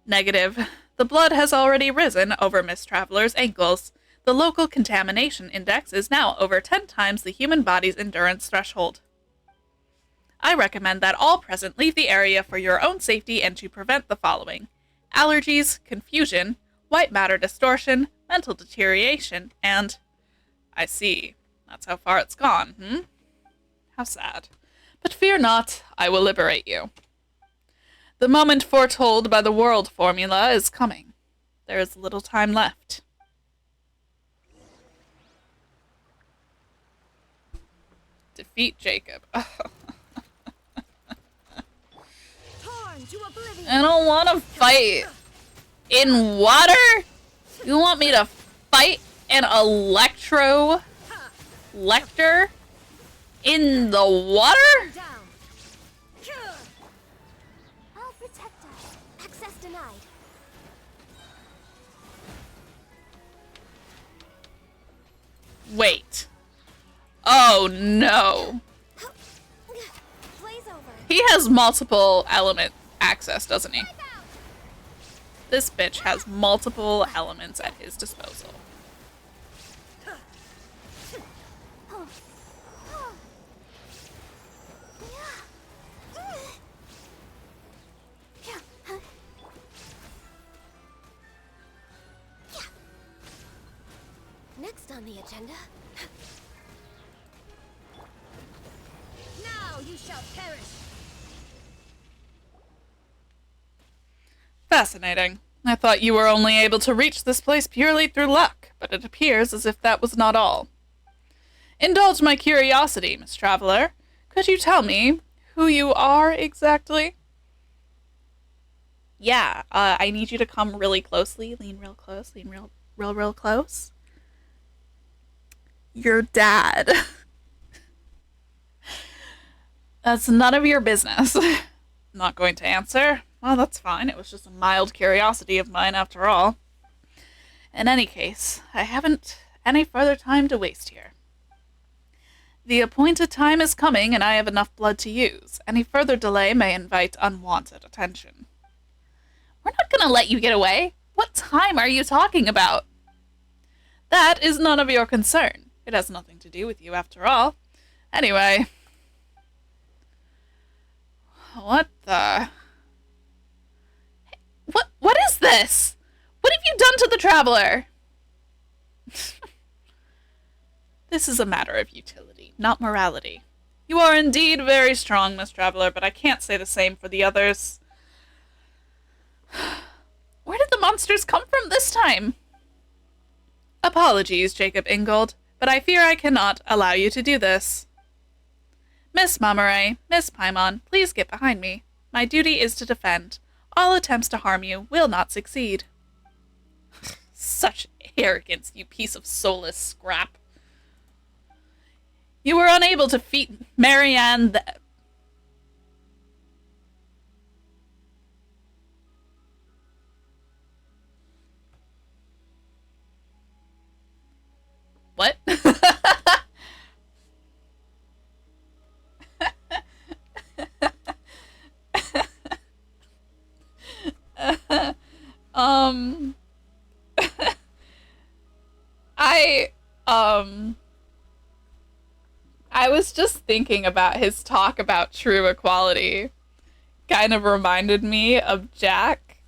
S1: Negative. The blood has already risen over Miss Traveler's ankles. The local contamination index is now over 10 times the human body's endurance threshold. I recommend that all present leave the area for your own safety and to prevent the following: allergies, confusion, white matter distortion, mental deterioration, and... I see. That's how far it's gone, How sad. But fear not, I will liberate you. The moment foretold by the world formula is coming. There is little time left. Defeat Jacob.
S3: Torn to oblivion.
S1: I don't want to fight in water? You want me to fight an electro lector in the water?
S3: Down. I'll protect us. Access denied.
S1: Wait. Oh no.
S3: Blaze over.
S1: He has multiple element access, doesn't he? This bitch has multiple elements at his disposal.
S3: Next on the agenda. Now you shall perish.
S1: Fascinating. I thought you were only able to reach this place purely through luck, but it appears as if that was not all. Indulge my curiosity, Miss Traveler. Could you tell me who you are exactly? Yeah, I need you to come really closely. Lean real close. Lean real close. Your dad. That's none of your business. Not going to answer. Well, that's fine. It was just a mild curiosity of mine after all. In any case, I haven't any further time to waste here. The appointed time is coming, and I have enough blood to use. Any further delay may invite unwanted attention. We're not gonna let you get away. What time are you talking about? That is none of your concern. It has nothing to do with you after all. Anyway. What the... What is this? What have you done to the Traveler? This is a matter of utility, not morality. You are indeed very strong, Miss Traveler, but I can't say the same for the others. Where did the monsters come from this time? Apologies, Jacob Ingold, but I fear I cannot allow you to do this. Miss Mamaray, Miss Paimon, please get behind me. My duty is to defend. All attempts to harm you will not succeed. Such arrogance, you piece of soulless scrap. You were unable to defeat Marianne the... What? I was just thinking about his talk about true equality. Kind of reminded me of Jack.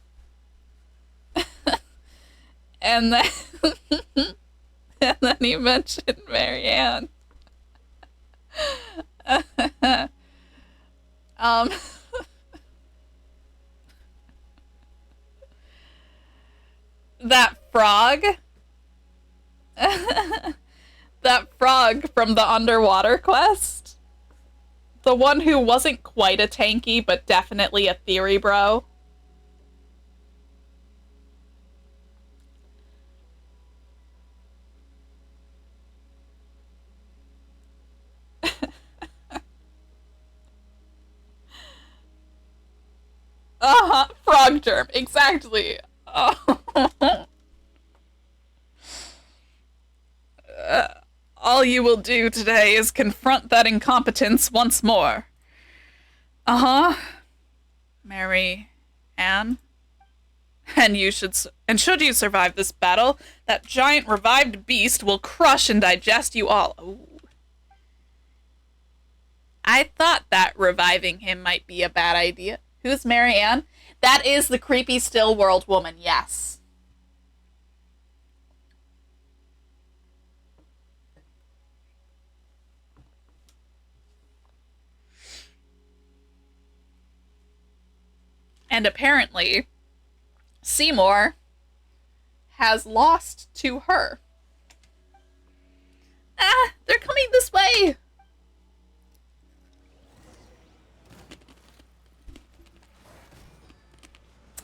S1: And then and then he mentioned Marianne. That frog? That frog from the underwater quest? The one who wasn't quite a tanky, but definitely a theory bro? Frog germ, exactly. Oh. All you will do today is confront that incompetence once more. Mary Ann. And should you survive this battle, that giant revived beast will crush and digest you all. Ooh. I thought that reviving him might be a bad idea. Who's Marianne? That is the creepy still world woman, yes. And apparently, Seymour has lost to her. Ah, they're coming this way!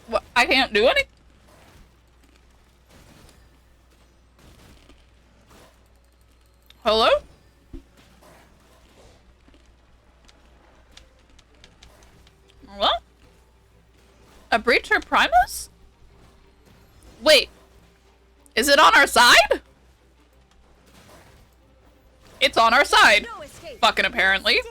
S1: What? I can't do anything? Hello? Hello? A breacher Primus? Wait. Is it on our side? It's on our side.
S3: No escape.
S1: Fucking apparently.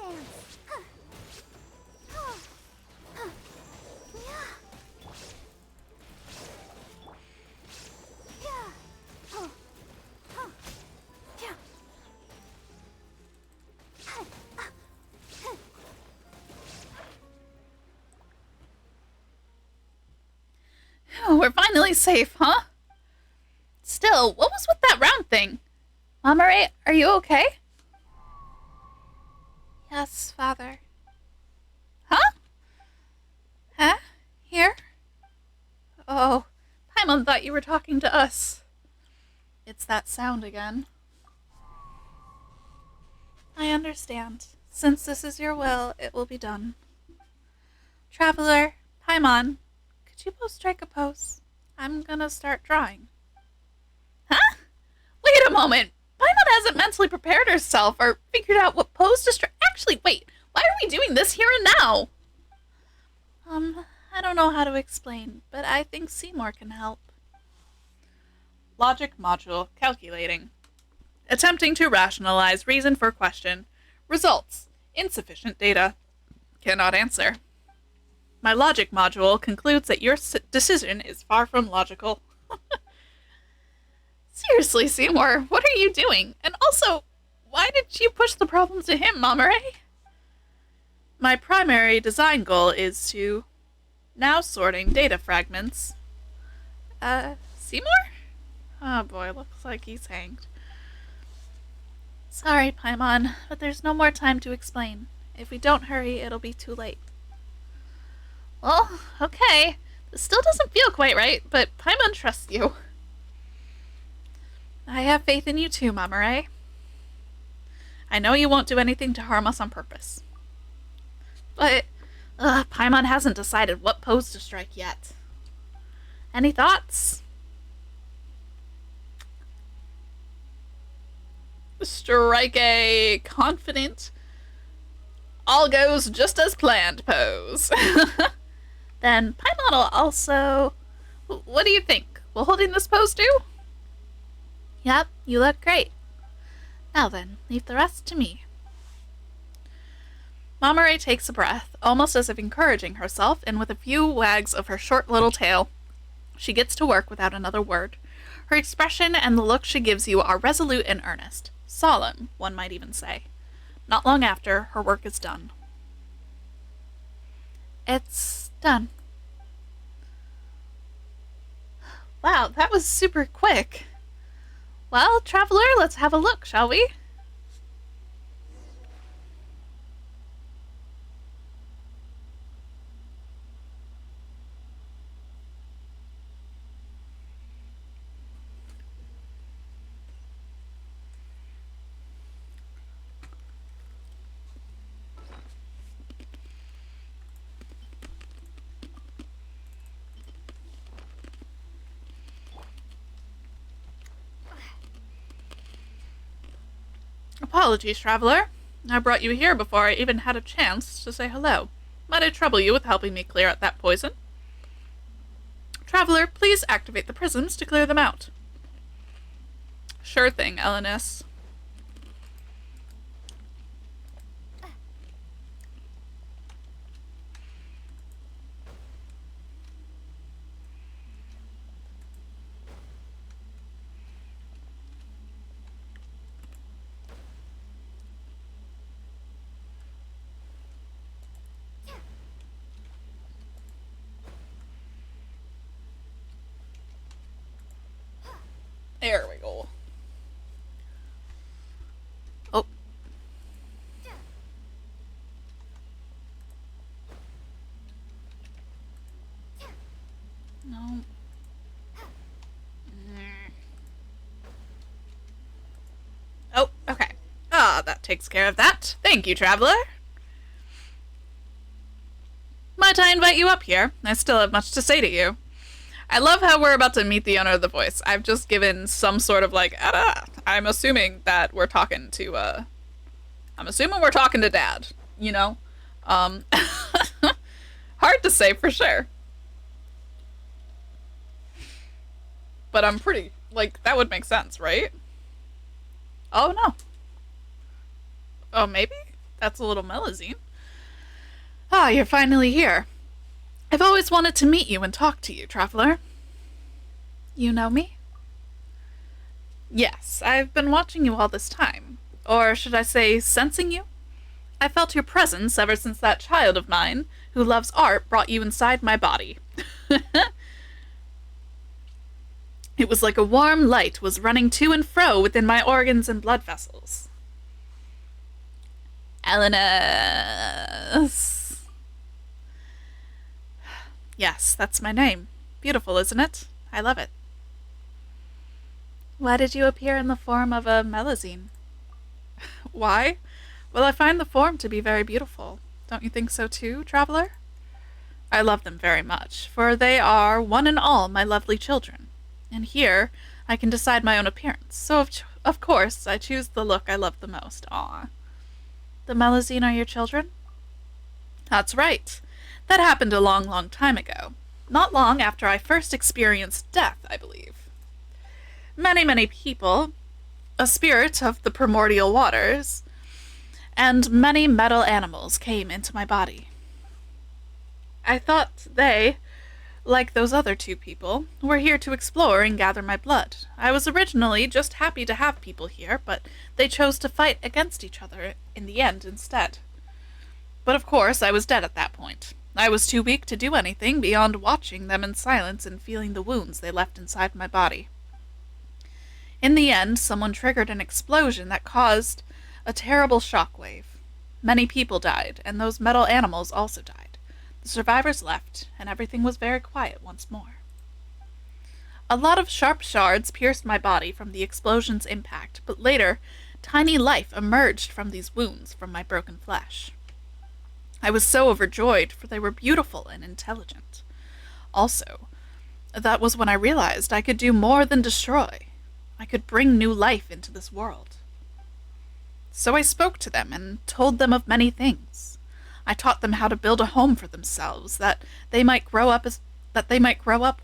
S1: Oh, we're finally safe, huh? Still, what was with that round thing? Mama Ray, are you okay? Yes, Father. Huh? Huh? Here? Oh, Paimon thought you were talking to us. It's that sound again. I understand. Since this is your will, it will be done. Traveler, Paimon, could you both strike a pose? I'm gonna start drawing. Huh? Wait a moment! Paimon hasn't mentally prepared herself or figured out what pose to strike. Actually, wait! Why are we doing this here and now? I don't know how to explain, but I think Seymour can help. Logic module calculating. Attempting to rationalize reason for question. Results. Insufficient data. Cannot answer. My logic module concludes that your decision is far from logical. Seriously, Seymour, what are you doing? And also, why did you push the problem to him, Mama Ray? My primary design goal is to... Now sorting data fragments. Seymour? Oh boy, looks like he's hanged. Sorry, Paimon, but there's no more time to explain. If we don't hurry, it'll be too late. Well, okay. This still doesn't feel quite right, but Paimon trusts you. I have faith in you too, Mama Ray. I know you won't do anything to harm us on purpose. But, Paimon hasn't decided what pose to strike yet. Any thoughts? Strike a confident, all goes just as planned pose. Then Paimon will also... What do you think? Will holding this pose do? Yep, you look great. Now then, leave the rest to me. Mama Ray takes a breath, almost as if encouraging herself, and with a few wags of her short little tail, she gets to work without another word. Her expression and the look she gives you are resolute and earnest. Solemn, one might even say. Not long after, her work is done. It's done. Wow, that was super quick. Well, Traveler, let's have a look, shall we? Apologies, Traveler. I brought you here before I even had a chance to say hello. Might I trouble you with helping me clear out that poison? Traveler, please activate the prisms to clear them out. Sure thing, Elenis. There we go. Oh. No. Oh, okay. Ah, that takes care of that. Thank you, traveler. Might I invite you up here? I still have much to say to you. I love how we're about to meet the owner of the voice. I've just given some sort of like, I'm assuming that we're talking to, I'm assuming we're talking to Dad, you know? Hard to say for sure. But I'm pretty, like, that would make sense, right? Oh, no. Oh, maybe? That's a little Melusine. Ah, you're finally here. I've always wanted to meet you and talk to you, traveler. You know me? Yes, I've been watching you all this time. Or should I say, sensing you? I felt your presence ever since that child of mine, who loves art, brought you inside my body. It was like a warm light was running to and fro within my organs and blood vessels. Eleanus. Yes, that's my name. Beautiful, isn't it? I love it. Why did you appear in the form of a Melusine? Why? Well, I find the form to be very beautiful. Don't you think so too, traveler? I love them very much, for they are, one and all, my lovely children. And here, I can decide my own appearance, so of course, I choose the look I love the most. Ah, the Melusine are your children? That's right. That happened a long, long time ago. Not long after I first experienced death, I believe. Many, many people, a spirit of the primordial waters, and many metal animals came into my body. I thought they, like those other two people, were here to explore and gather my blood. I was originally just happy to have people here, but they chose to fight against each other in the end instead. But of course, I was dead at that point. I was too weak to do anything beyond watching them in silence and feeling the wounds they left inside my body. In the end, someone triggered an explosion that caused a terrible shockwave. Many people died, and those metal animals also died. The survivors left, and everything was very quiet once more. A lot of sharp shards pierced my body from the explosion's impact, but later, tiny life emerged from these wounds from my broken flesh. I was so overjoyed, for they were beautiful and intelligent. Also, that was when I realized I could do more than destroy. I could bring new life into this world. So I spoke to them and told them of many things. I taught them how to build a home for themselves, that they might grow up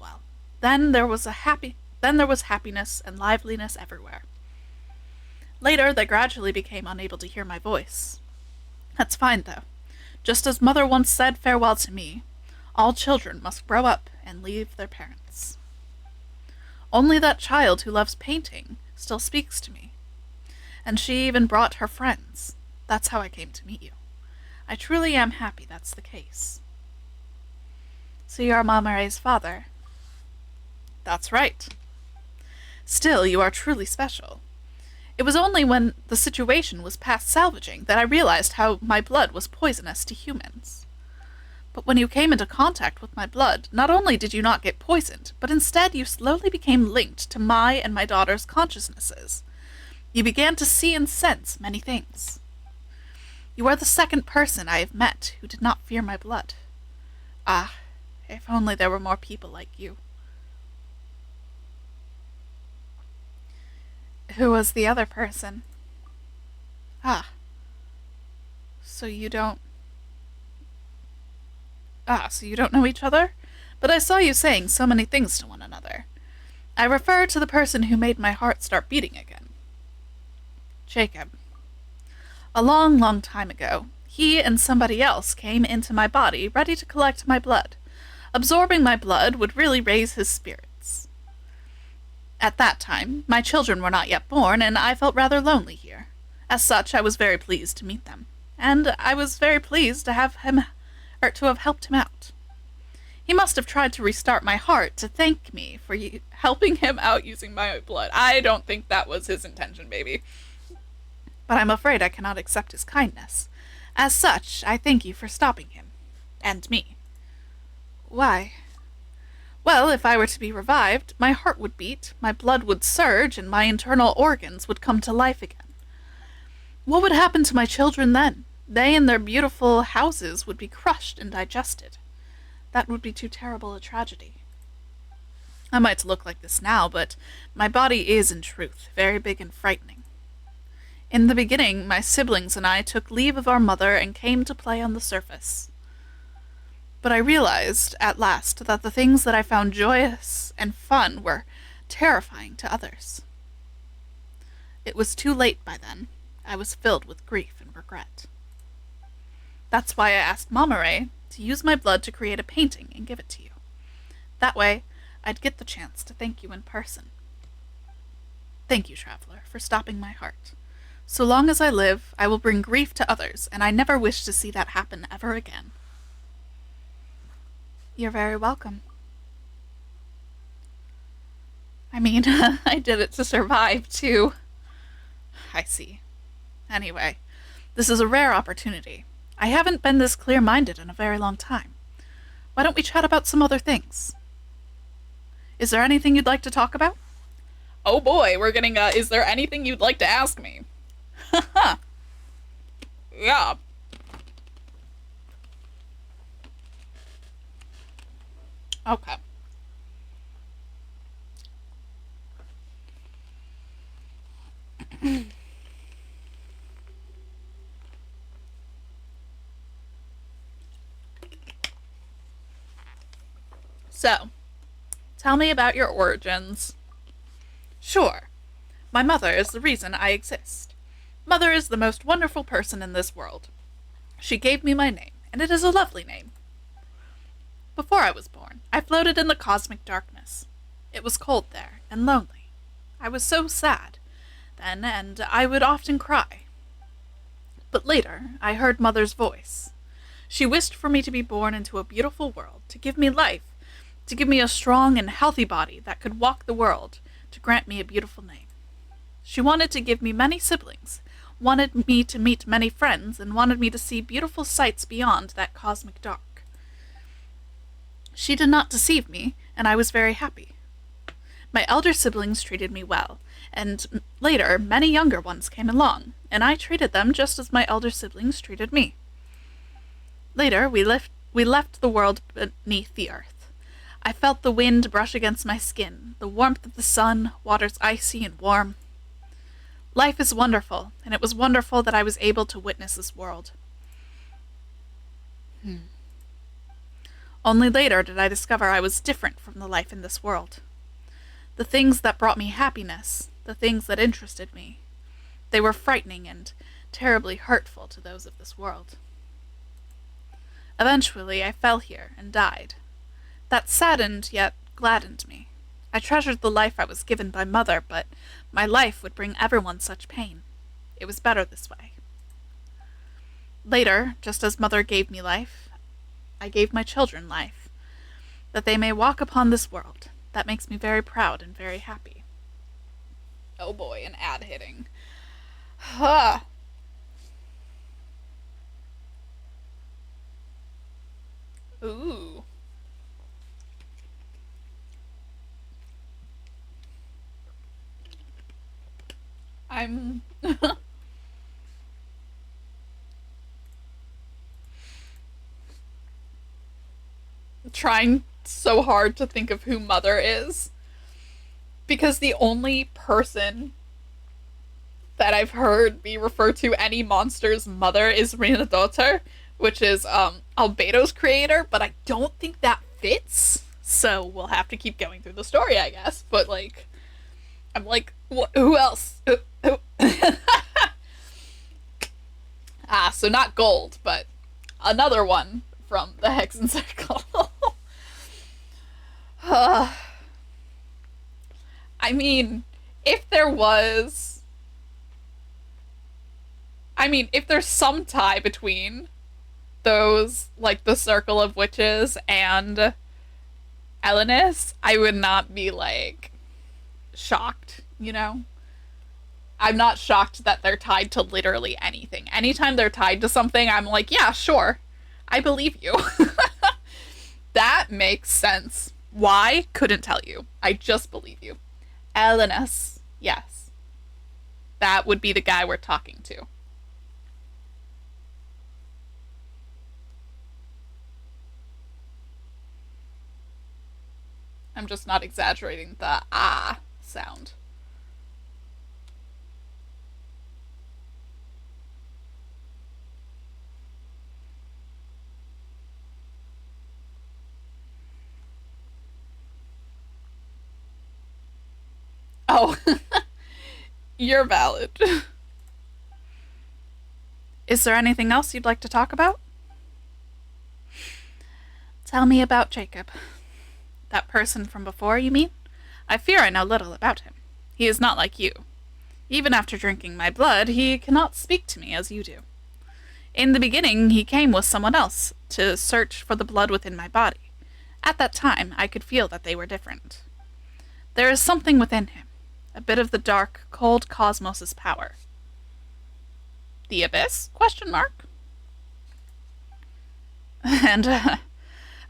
S1: well. Then there was happiness and liveliness everywhere. Later, they gradually became unable to hear my voice. That's fine, though. Just as Mother once said farewell to me, all children must grow up and leave their parents. Only that child who loves painting still speaks to me. And she even brought her friends. That's how I came to meet you. I truly am happy that's the case. So you are Malmare's father? That's right. Still, you are truly special. It was only when the situation was past salvaging that I realized how my blood was poisonous to humans. But when you came into contact with my blood, not only did you not get poisoned, but instead you slowly became linked to my and my daughter's consciousnesses. You began to see and sense many things. You are the second person I have met who did not fear my blood. Ah, if only there were more people like you. Who was the other person? Ah. So you don't know each other? But I saw you saying so many things to one another. I refer to the person who made my heart start beating again. Jacob. A long, long time ago, he and somebody else came into my body ready to collect my blood. Absorbing my blood would really raise his spirits. At that time, my children were not yet born, and I felt rather lonely here. As such, I was very pleased to meet them, and I was very pleased to have helped him out. He must have tried to restart my heart to thank me for helping him out using my blood. I don't think that was his intention, baby. But I'm afraid I cannot accept his kindness. As such, I thank you for stopping him. And me. Why? Well, if I were to be revived, my heart would beat, my blood would surge, and my internal organs would come to life again. What would happen to my children then? They and their beautiful houses would be crushed and digested. That would be too terrible a tragedy. I might look like this now, but my body is, in truth, very big and frightening. In the beginning, my siblings and I took leave of our mother and came to play on the surface. But I realized, at last, that the things that I found joyous and fun were terrifying to others. It was too late by then. I was filled with grief and regret. That's why I asked Mama Ray to use my blood to create a painting and give it to you. That way, I'd get the chance to thank you in person. Thank you, Traveler, for stopping my heart. So long as I live, I will bring grief to others, and I never wish to see that happen ever again. You're very welcome. I mean, I did it to survive, too. I see. Anyway, this is a rare opportunity. I haven't been this clear-minded in a very long time. Why don't we chat about some other things? Is there anything you'd like to talk about? Oh boy, we're getting is there anything you'd like to ask me? Haha. Yeah. Okay. So, tell me about your origins. Sure. My mother is the reason I exist. Mother is the most wonderful person in this world. She gave me my name, and it is a lovely name. Before I was born, I floated in the cosmic darkness. It was cold there, and lonely. I was so sad then, and I would often cry. But later, I heard Mother's voice. She wished for me to be born into a beautiful world, to give me life, to give me a strong and healthy body that could walk the world, to grant me a beautiful name. She wanted to give me many siblings, wanted me to meet many friends, and wanted me to see beautiful sights beyond that cosmic dark. She did not deceive me, and I was very happy. My elder siblings treated me well, and later many younger ones came along, and I treated them just as my elder siblings treated me. Later, we left the world beneath the earth. I felt the wind brush against my skin, the warmth of the sun, waters icy and warm. Life is wonderful, and it was wonderful that I was able to witness this world. Only later did I discover I was different from the life in this world. The things that brought me happiness, the things that interested me, they were frightening and terribly hurtful to those of this world. Eventually, I fell here and died. That saddened, yet gladdened me. I treasured the life I was given by Mother, but my life would bring everyone such pain. It was better this way. Later, just as Mother gave me life, I gave my children life, that they may walk upon this world. That makes me very proud and very happy. Oh boy, an ad hitting. Ha! Ooh. I'm trying so hard to think of who Mother is, because the only person that I've heard be referred to any monster's mother is Rina Dotter, which is Albedo's creator, but I don't think that fits, so we'll have to keep going through the story, I guess. But like, I'm like, who else? So not Gold, but another one from the Hexen Circle. I mean, if there's some tie between those, like the Circle of Witches and Elenis, I would not be like shocked, you know? I'm not shocked that they're tied to literally anything. Anytime they're tied to something, I'm like, yeah, sure. I believe you. That makes sense. Why? Couldn't tell you. I just believe you. Elenis, yes. That would be the guy we're talking to. I'm just not exaggerating the ah sound. Oh, you're valid. Is there anything else you'd like to talk about? Tell me about Jacob. That person from before, you mean? I fear I know little about him. He is not like you. Even after drinking my blood, he cannot speak to me as you do. In the beginning, he came with someone else to search for the blood within my body. At that time, I could feel that they were different. There is something within him, a bit of the dark, cold cosmos's power. The abyss? Question mark. And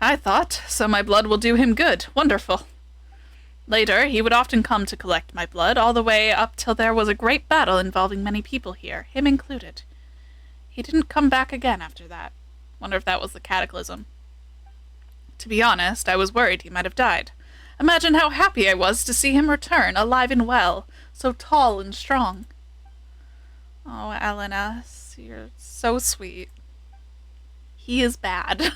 S1: I thought, so my blood will do him good. Wonderful. Later, he would often come to collect my blood, all the way up till there was a great battle involving many people here, him included. He didn't come back again after that. Wonder if that was the cataclysm. To be honest, I was worried he might have died. Imagine how happy I was to see him return, alive and well, so tall and strong. Oh, Elena, you're so sweet. He is bad.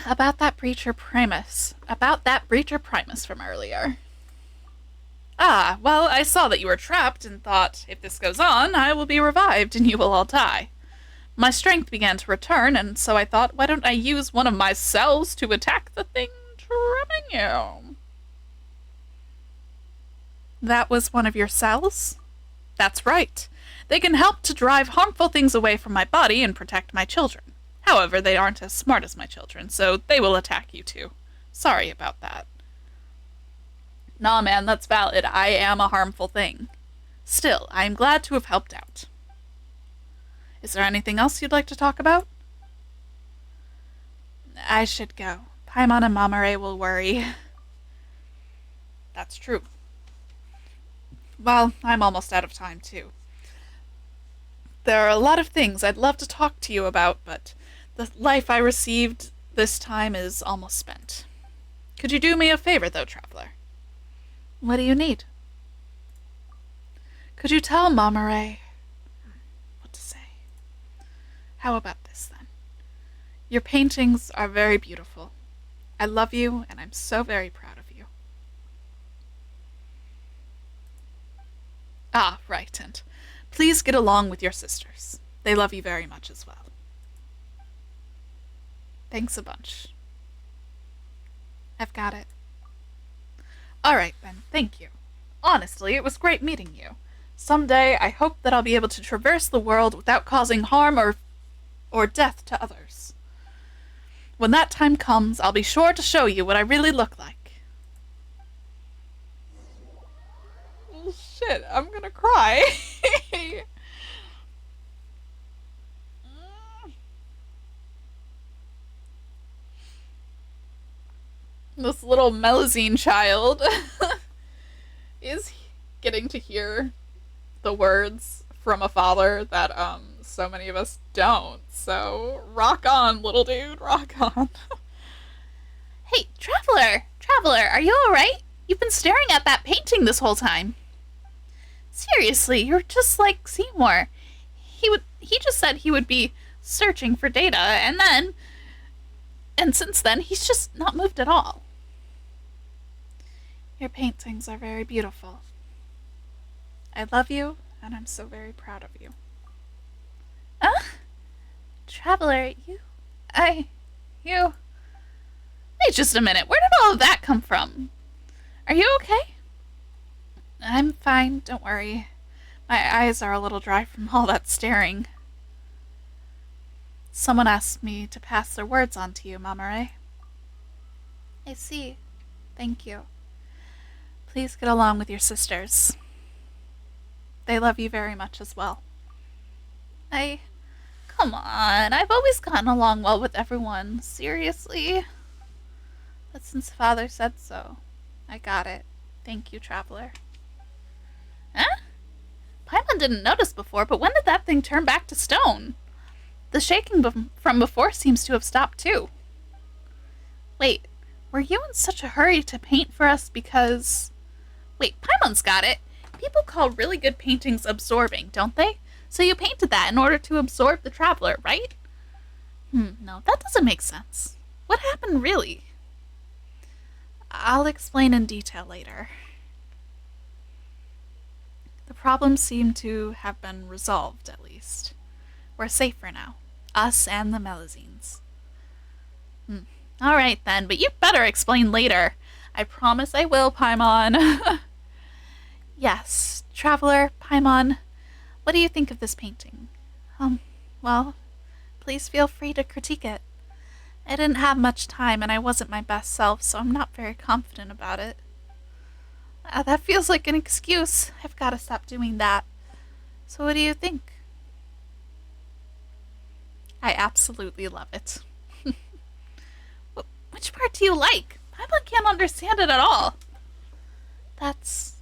S1: About that breacher primus from earlier. Ah, well, I saw that you were trapped and thought, if this goes on, I will be revived and you will all die. My strength began to return, and so I thought, why don't I use one of my cells to attack the thing trapping you? That was one of your cells? That's right. They can help to drive harmful things away from my body and protect my children. However, they aren't as smart as my children, so they will attack you too. Sorry about that. Nah, man, that's valid. I am a harmful thing. Still, I am glad to have helped out. Is there anything else you'd like to talk about? I should go. Paimon and Mamare will worry. That's true. Well, I'm almost out of time, too. There are a lot of things I'd love to talk to you about, but the life I received this time is almost spent. Could you do me a favor, though, Traveler? What do you need? Could you tell Mamare what to say? How about this, then? Your paintings are very beautiful. I love you, and I'm so very proud of you. Ah, right, and please get along with your sisters. They love you very much as well. Thanks a bunch. I've got it. All right, then. Thank you. Honestly, it was great meeting you. Someday, I hope that I'll be able to traverse the world without causing harm or death to others. When that time comes, I'll be sure to show you what I really look like. Oh, shit, I'm gonna cry. This little Melazine child is getting to hear the words from a father that so many of us don't. So rock on, little dude, rock on. Hey, Traveler, are you alright? You've been staring at that painting this whole time. Seriously, you're just like Seymour. He just said he would be searching for data, and since then he's just not moved at all. Your paintings are very beautiful. I love you, and I'm so very proud of you. Traveler, Wait just a minute, where did all of that come from? Are you okay? I'm fine, don't worry. My eyes are a little dry from all that staring. Someone asked me to pass their words on to you, Mamare. I see. Thank you. Please get along with your sisters. They love you very much as well. Come on, I've always gotten along well with everyone. Seriously? But since Father said so, I got it. Thank you, Traveler. Huh? Paimon didn't notice before, but when did that thing turn back to stone? The shaking from before seems to have stopped too. Wait, were you in such a hurry to paint for us because... Wait, Paimon's got it. People call really good paintings absorbing, don't they? So you painted that in order to absorb the Traveler, right? No, that doesn't make sense. What happened really? I'll explain in detail later. The problem seemed to have been resolved, at least. We're safer now. Us and the Melazines. Alright then, but you better explain later. I promise I will, Paimon. Yes, Traveler, Paimon, what do you think of this painting? Well, please feel free to critique it. I didn't have much time and I wasn't my best self, so I'm not very confident about it. That feels like an excuse. I've got to stop doing that. So what do you think? I absolutely love it. Which part do you like? Paimon can't understand it at all. That's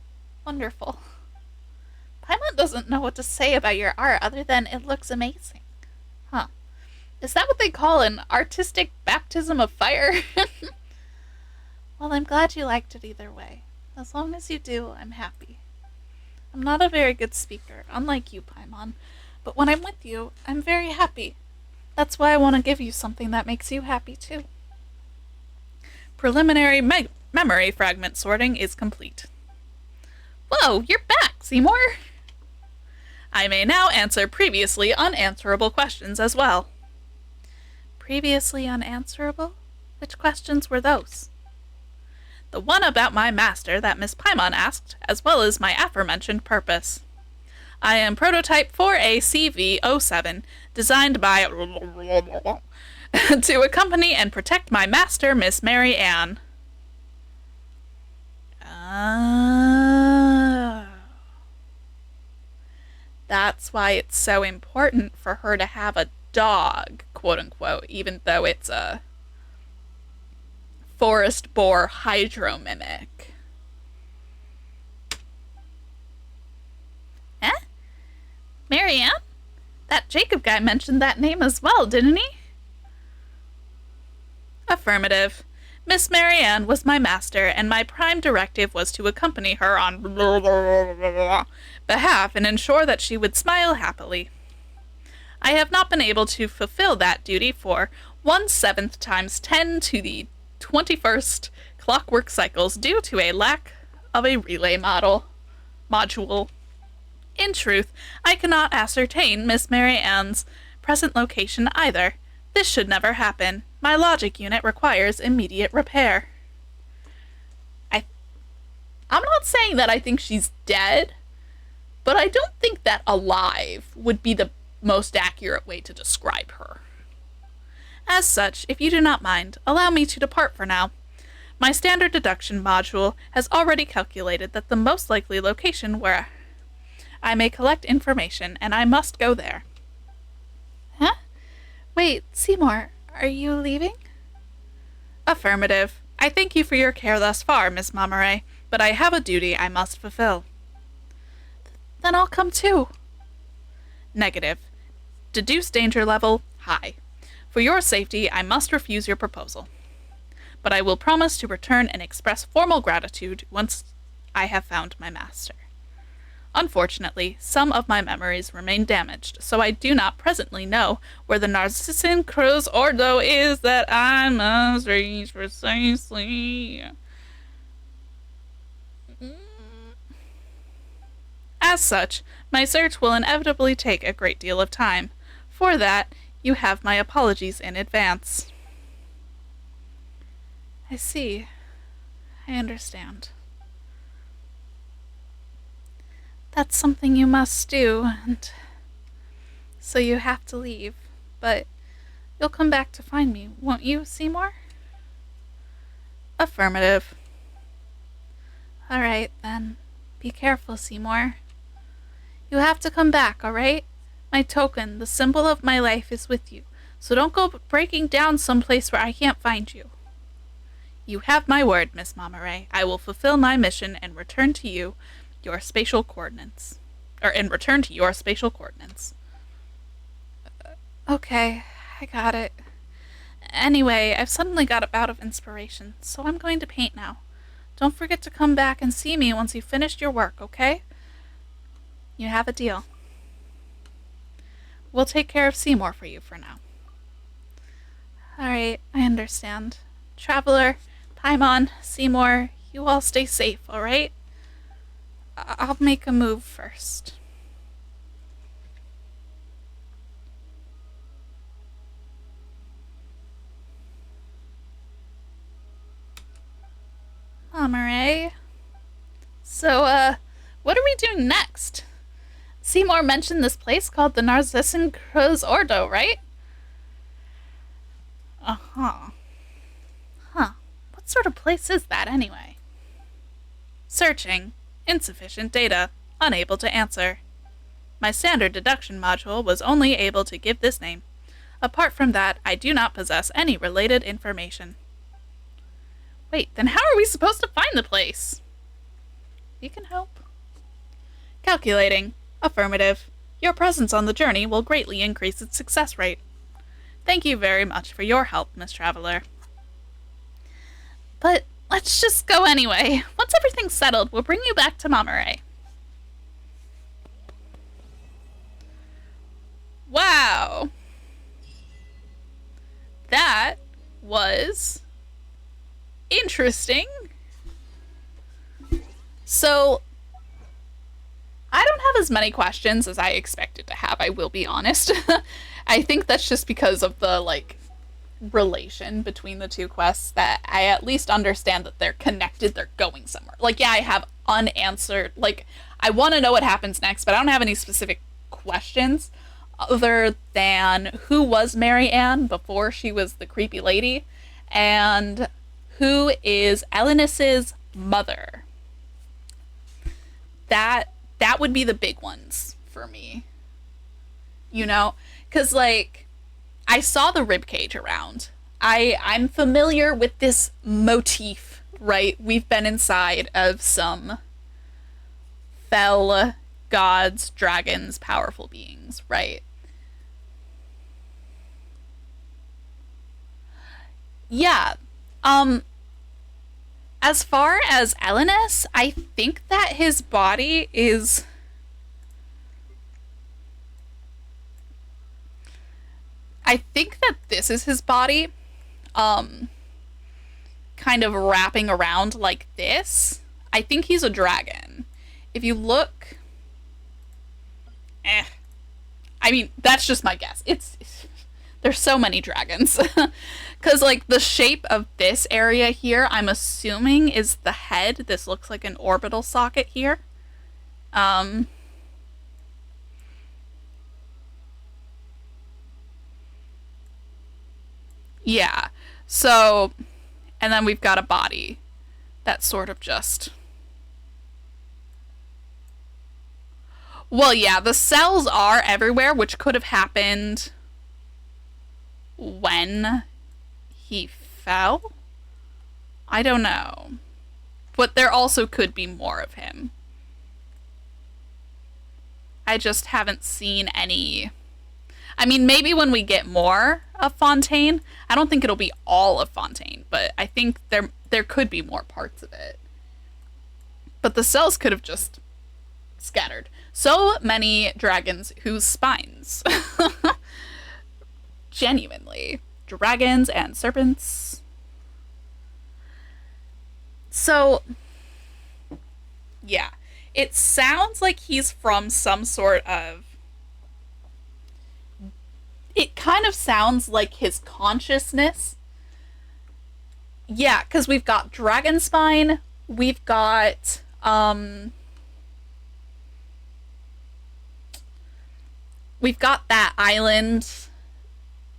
S1: wonderful. Paimon doesn't know what to say about your art other than it looks amazing. Huh. Is that what they call an artistic baptism of fire? Well, I'm glad you liked it either way. As long as you do, I'm happy. I'm not a very good speaker, unlike you, Paimon, but when I'm with you, I'm very happy. That's why I want to give you something that makes you happy too. Preliminary memory fragment sorting is complete. Whoa, you're back, Seymour! I may now answer previously unanswerable questions as well. Previously unanswerable? Which questions were those? The one about my master that Miss Paimon asked, as well as my aforementioned purpose. I am prototype 4A-CV-07, designed by to accompany and protect my master, Miss Mary Ann. That's why it's so important for her to have a dog, quote-unquote, even though it's a forest boar hydromimic. Eh? Marianne? That Jacob guy mentioned that name as well, didn't he? Affirmative. Miss Marianne was my master, and my prime directive was to accompany her on behalf and ensure that she would smile happily. I have not been able to fulfill that duty for 1/7 times 10 to the 21st clockwork cycles due to a lack of a relay module. In truth, I cannot ascertain Miss Mary Ann's present location either. This should never happen. My logic unit requires immediate repair. I'm not saying that I think she's dead, but I don't think that alive would be the most accurate way to describe her. As such, if you do not mind, allow me to depart for now. My standard deduction module has already calculated that the most likely location where I may collect information, and I must go there. Huh? Wait, Seymour, are you leaving? Affirmative. I thank you for your care thus far, Miss Mamare, but I have a duty I must fulfill. Then I'll come too. Negative. Deduce danger level high. For your safety, I must refuse your proposal. But I will promise to return and express formal gratitude once I have found my master. Unfortunately, some of my memories remain damaged, so I do not presently know where the Narcissan Cruz Ordo is that I must reach precisely. As such, my search will inevitably take a great deal of time. For that, you have my apologies in advance. I see. I understand. That's something you must do, and so you have to leave. But You'll come back to find me, won't you, Seymour? Affirmative. Alright, then. Be careful, Seymour. You have to come back, alright? My token, the symbol of my life, is with you, so don't go breaking down someplace where I can't find you. You have my word, Miss Mamaray. I will fulfill my mission and return to you your spatial coordinates. Return to your spatial coordinates. Okay, I got it. Anyway, I've suddenly got a bout of inspiration, so I'm going to paint now. Don't forget to come back and see me once you've finished your work, okay? You have a deal. We'll take care of Seymour for you for now. Alright, I understand. Traveler, Paimon, Seymour, you all stay safe, alright? I'll make a move first. Mamaray. So, what are we doing next? Seymour mentioned this place called the Narcissan Cruz Ordo, right? Uh-huh. Huh. What sort of place is that, anyway? Searching. Insufficient data. Unable to answer. My standard deduction module was only able to give this name. Apart from that, I do not possess any related information. Wait, then how are we supposed to find the place? You can help. Calculating. Affirmative. Your presence on the journey will greatly increase its success rate. Thank you very much for your help, Miss Traveler. But let's just go anyway. Once everything's settled, we'll bring you back to Mamaray. Wow. That was interesting. So, I don't have as many questions as I expected to have, I will be honest. I think that's just because of the, relation between the two quests, that I at least understand that they're connected, they're going somewhere. Yeah, I have unanswered, I want to know what happens next, but I don't have any specific questions other than who was Mary Ann before she was the creepy lady, and who is Elenis's mother. That would be the big ones for me. You know? Because, I saw the ribcage around. I'm familiar with this motif, right? We've been inside of some fell gods, dragons, powerful beings, right? Yeah. As far as Elenis, I think that his body is... I think that this is his body, kind of wrapping around like this. I think he's a dragon. If you look... I mean, that's just my guess. There's so many dragons. Because, the shape of this area here, I'm assuming, is the head. This looks like an orbital socket here. Yeah. So, and then we've got a body that's sort of just... Well, yeah, the cells are everywhere, which could have happened when he fell? I don't know. But there also could be more of him. I just haven't seen any... I mean, maybe when we get more of Fontaine, I don't think it'll be all of Fontaine, but I think there could be more parts of it. But the cells could have just scattered. So many dragons whose spines. Genuinely. Dragons and serpents. So, yeah. It sounds like he's from some sort of... It kind of sounds like his consciousness. Yeah, because we've got dragon spine. We've got... We've got that island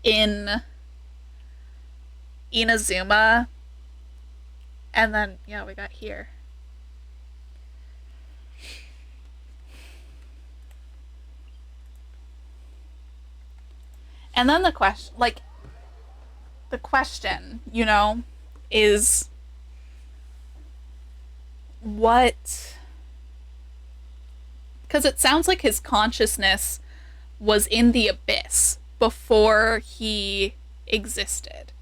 S1: in Inazuma, and then yeah, we got here. And then the question, you know, is what, because it sounds like his consciousness was in the abyss before he existed,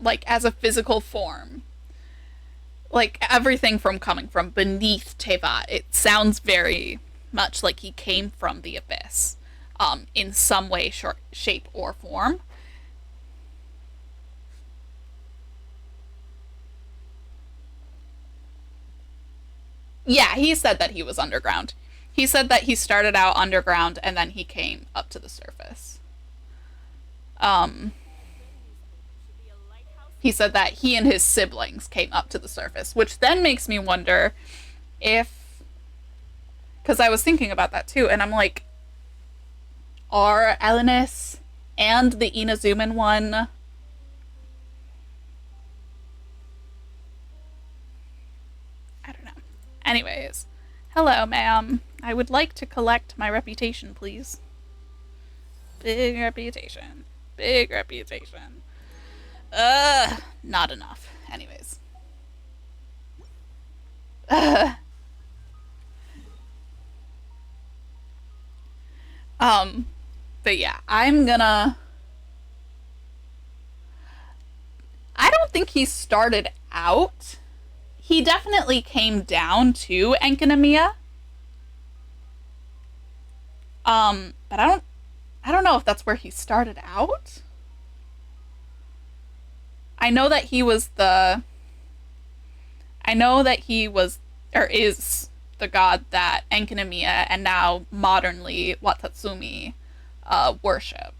S1: like as a physical form, like everything from coming from beneath Teva. It sounds very much like he came from the abyss, in some way, shape, or form. Yeah, he said that he was underground. He said that he started out underground and then he came up to the surface. He said that he and his siblings came up to the surface, which then makes me wonder if, because I was thinking about that too, and I'm like, are Elenis and the Inazuman one I don't know. Anyways, hello, ma'am. I would like to collect my reputation, please. Big reputation. Big reputation. Not enough. Anyways. But yeah, I'm gonna. I don't think he started out. He definitely came down to Enkanomiya. But I don't know if that's where he started out. I know that he was the I know that he was or is the god that Enkanomiya and now modernly Watatsumi worship.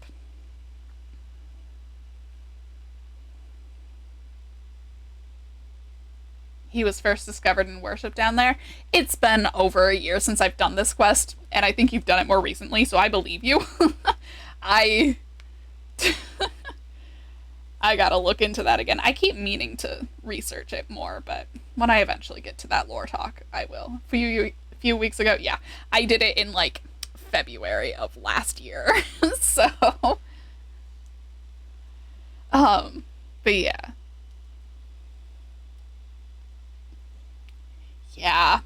S1: He was first discovered and worshipped down there. It's been over a year since I've done this quest, and I think you've done it more recently, so I believe you. I I gotta look into that again. I keep meaning to research it more, but when I eventually get to that lore talk, I will. A few weeks ago, yeah, I did it in like February of last year. So, but yeah. Yeah.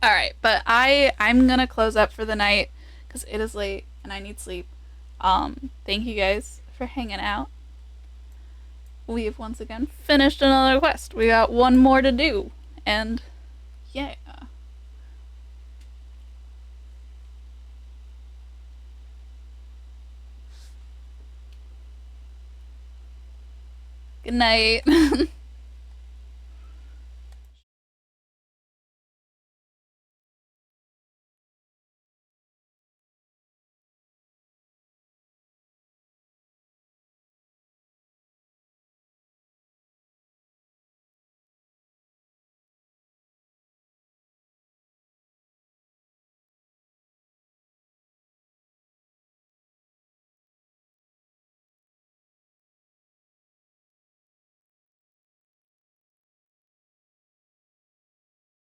S1: All right, but I'm gonna close up for the night because it is late and I need sleep. Thank you guys for hanging out. We have once again finished another quest. We got one more to do, and yeah. Good night.